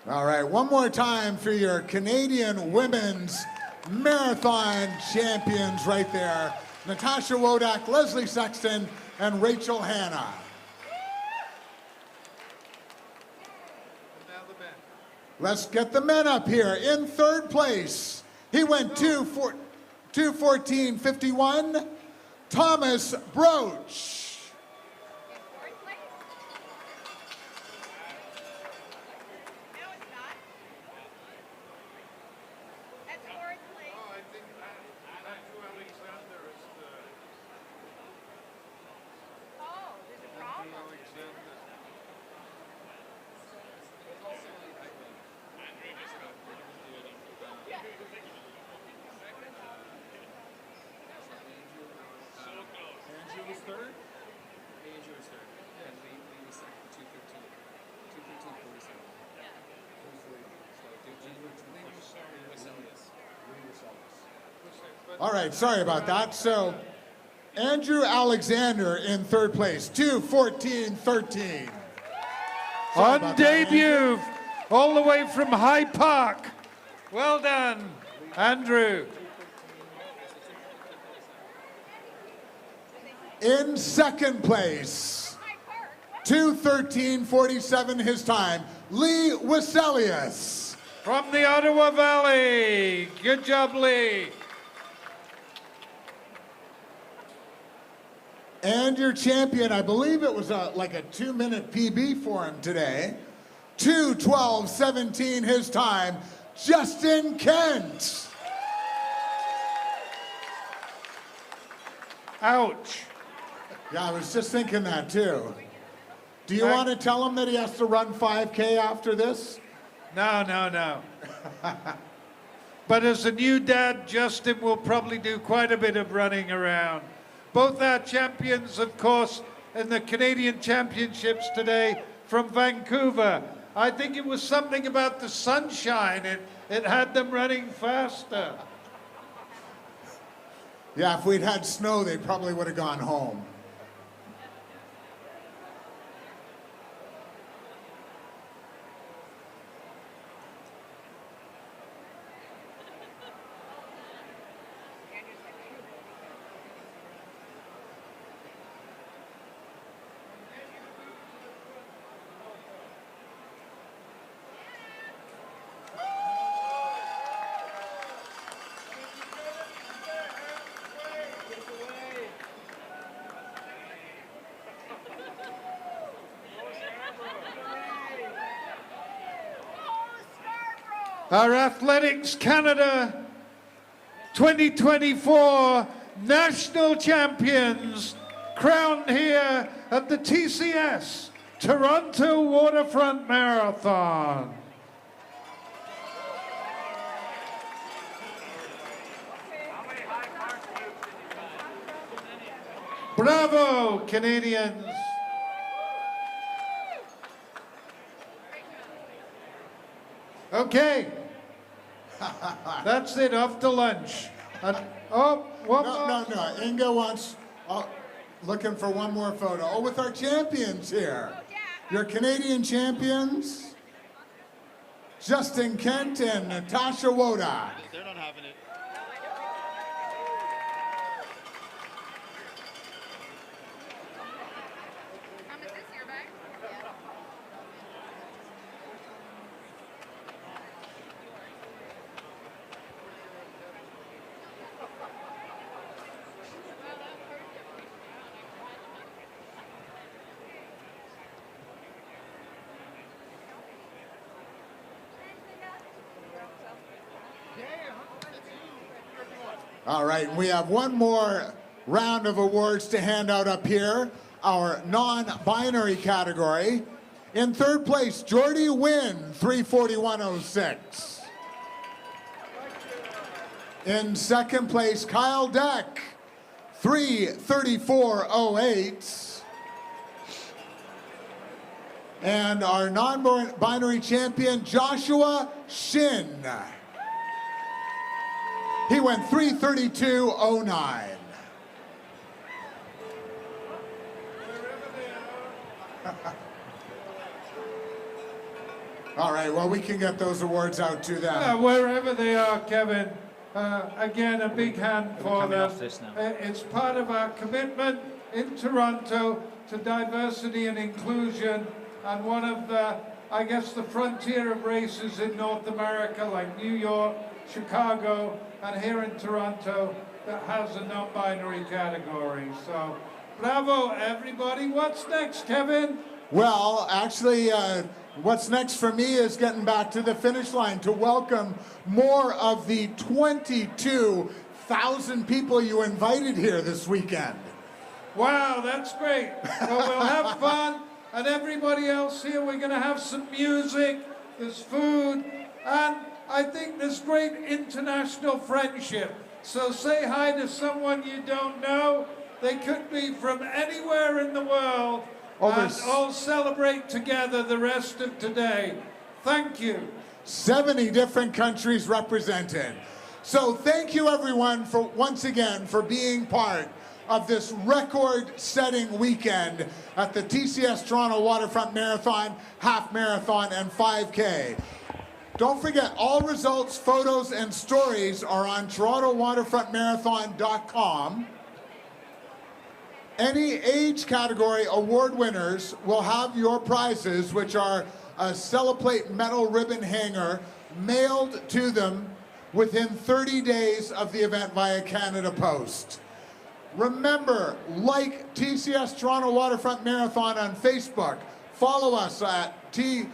All right, one more time for your Canadian women's marathon champions right there. Natasha Wodak, Leslie Sexton, and Rachel Hanna. Let's get the men up here. In third place, he went 2:14.51, Thomas Broach. All right, sorry about that. So, Andrew Alexander in third place, 2:14.13. On debut, all the way from High Park. Well done, Andrew. In second place, 2:13:47 his time, Lee Weselius. From the Ottawa Valley. Good job, Lee. And your champion, I believe it was like a 2-minute PB for him today. 2:12:17 his time, Justin Kent. Ouch. Yeah, I was just thinking that too. Do you want to tell him that he has to run 5K after this? No. But as a new dad, Justin will probably do quite a bit of running around. Both our champions, of course, in the Canadian Championships today from Vancouver. I think it was something about the sunshine. It had them running faster. Yeah, if we'd had snow, they probably would have gone home. Our Athletics Canada 2024 national champions crowned here at the TCS Toronto Waterfront Marathon. Bravo, Canadians. Okay. That's it, off to lunch. One more. No. Inga wants, looking for one more photo. Oh, with our champions here. Your Canadian champions, Justin Kent and Natasha Wodak. They're not having it. All right, we have one more round of awards to hand out up here, our non-binary category. In third place, Jordy Wynn, 3:41.06. In second place, Kyle Deck, 3:34.08. And our non-binary champion, Joshua Shin. He went 3:32.09. All right, well, we can get those awards out to them. Wherever they are, Kevin. Again, a big hand for them. It's part of our commitment in Toronto to diversity and inclusion, and one of the, I guess, the frontier of races in North America, like New York, Chicago, and here in Toronto, that has a non-binary category. So, bravo, everybody. What's next, Kevin? Well, actually, what's next for me is getting back to the finish line to welcome more of the 22,000 people you invited here this weekend. Wow, that's great. Well, we'll have fun. And everybody else here, we're going to have some music, there's food, and I think there's great international friendship. So say hi to someone you don't know. They could be from anywhere in the world, and all celebrate together the rest of today. Thank you. 70 different countries represented. So thank you everyone for once again for being part of this record-setting weekend at the TCS Toronto Waterfront Marathon, Half Marathon, and 5K. Don't forget, all results, photos, and stories are on TorontoWaterfrontMarathon.com. Any age category award winners will have your prizes, which are a Celeplate metal ribbon hanger, mailed to them within 30 days of the event via Canada Post. Remember, like TCS Toronto Waterfront Marathon on Facebook. Follow us at TO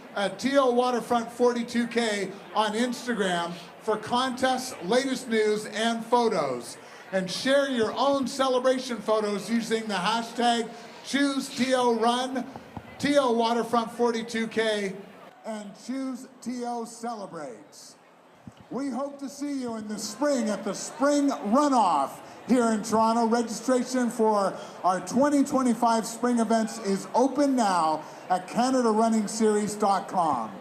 Waterfront 42K on Instagram for contests, latest news, and photos. And share your own celebration photos using the hashtag ChooseTORun, TO Waterfront 42K, and ChooseTO We hope to see you in the spring at the Spring Runoff here in Toronto. Registration for our 2025 spring events is open now at CanadaRunningseries.com.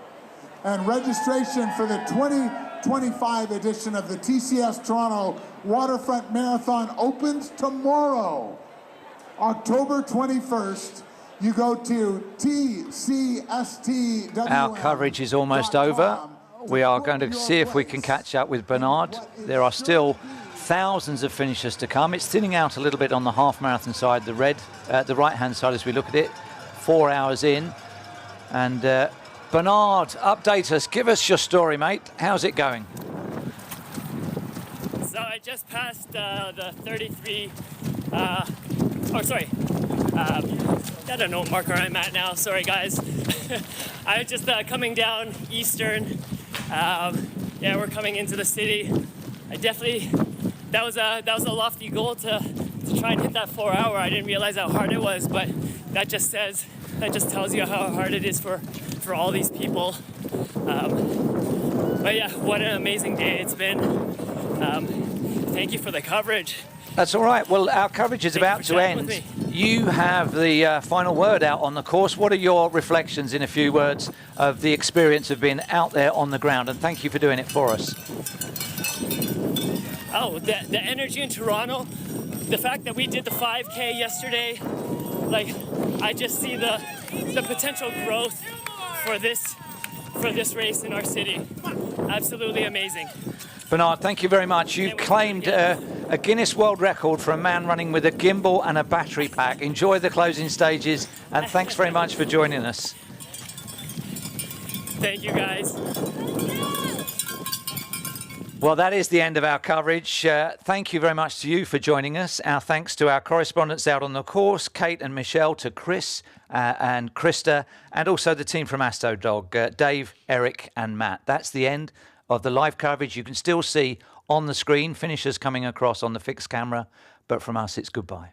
And registration for the 2025 edition of the TCS Toronto Waterfront Marathon opens tomorrow, October 21st. You go to TCSTWM. Our coverage is almost over. We are going to see if we can catch up with Bernard. There are still thousands of finishers to come. It's thinning out a little bit on the half marathon side, the right-hand side as we look at it. 4 hours in. And Bernard, update us. Give us your story, mate. How's it going? So I just passed the 33, I don't know what marker I'm at now, sorry guys. I'm just coming down Eastern. Yeah, we're coming into the city. That was a lofty goal to try and hit that 4 hour. I didn't realize how hard it was, but that just tells you how hard it is for all these people. But yeah, what an amazing day it's been. Thank you for the coverage. That's all right. Well, our coverage is about to end. You have the final word out on the course. What are your reflections in a few words of the experience of being out there on the ground? And thank you for doing it for us. Oh, the energy in Toronto, the fact that we did the 5K yesterday, like I just see the potential growth for this race in our city. Absolutely amazing. Bernard, thank you very much. You've claimed a Guinness World Record for a man running with a gimbal and a battery pack. Enjoy the closing stages, and thanks very much for joining us. Thank you, guys. Well, that is the end of our coverage. Thank you very much to you for joining us. Our thanks to our correspondents out on the course, Kate and Michelle, to Chris and Krista, and also the team from AstroDog, Dave, Eric and Matt. That's the end of the live coverage. You can still see on the screen finishers coming across on the fixed camera, but from us, it's goodbye.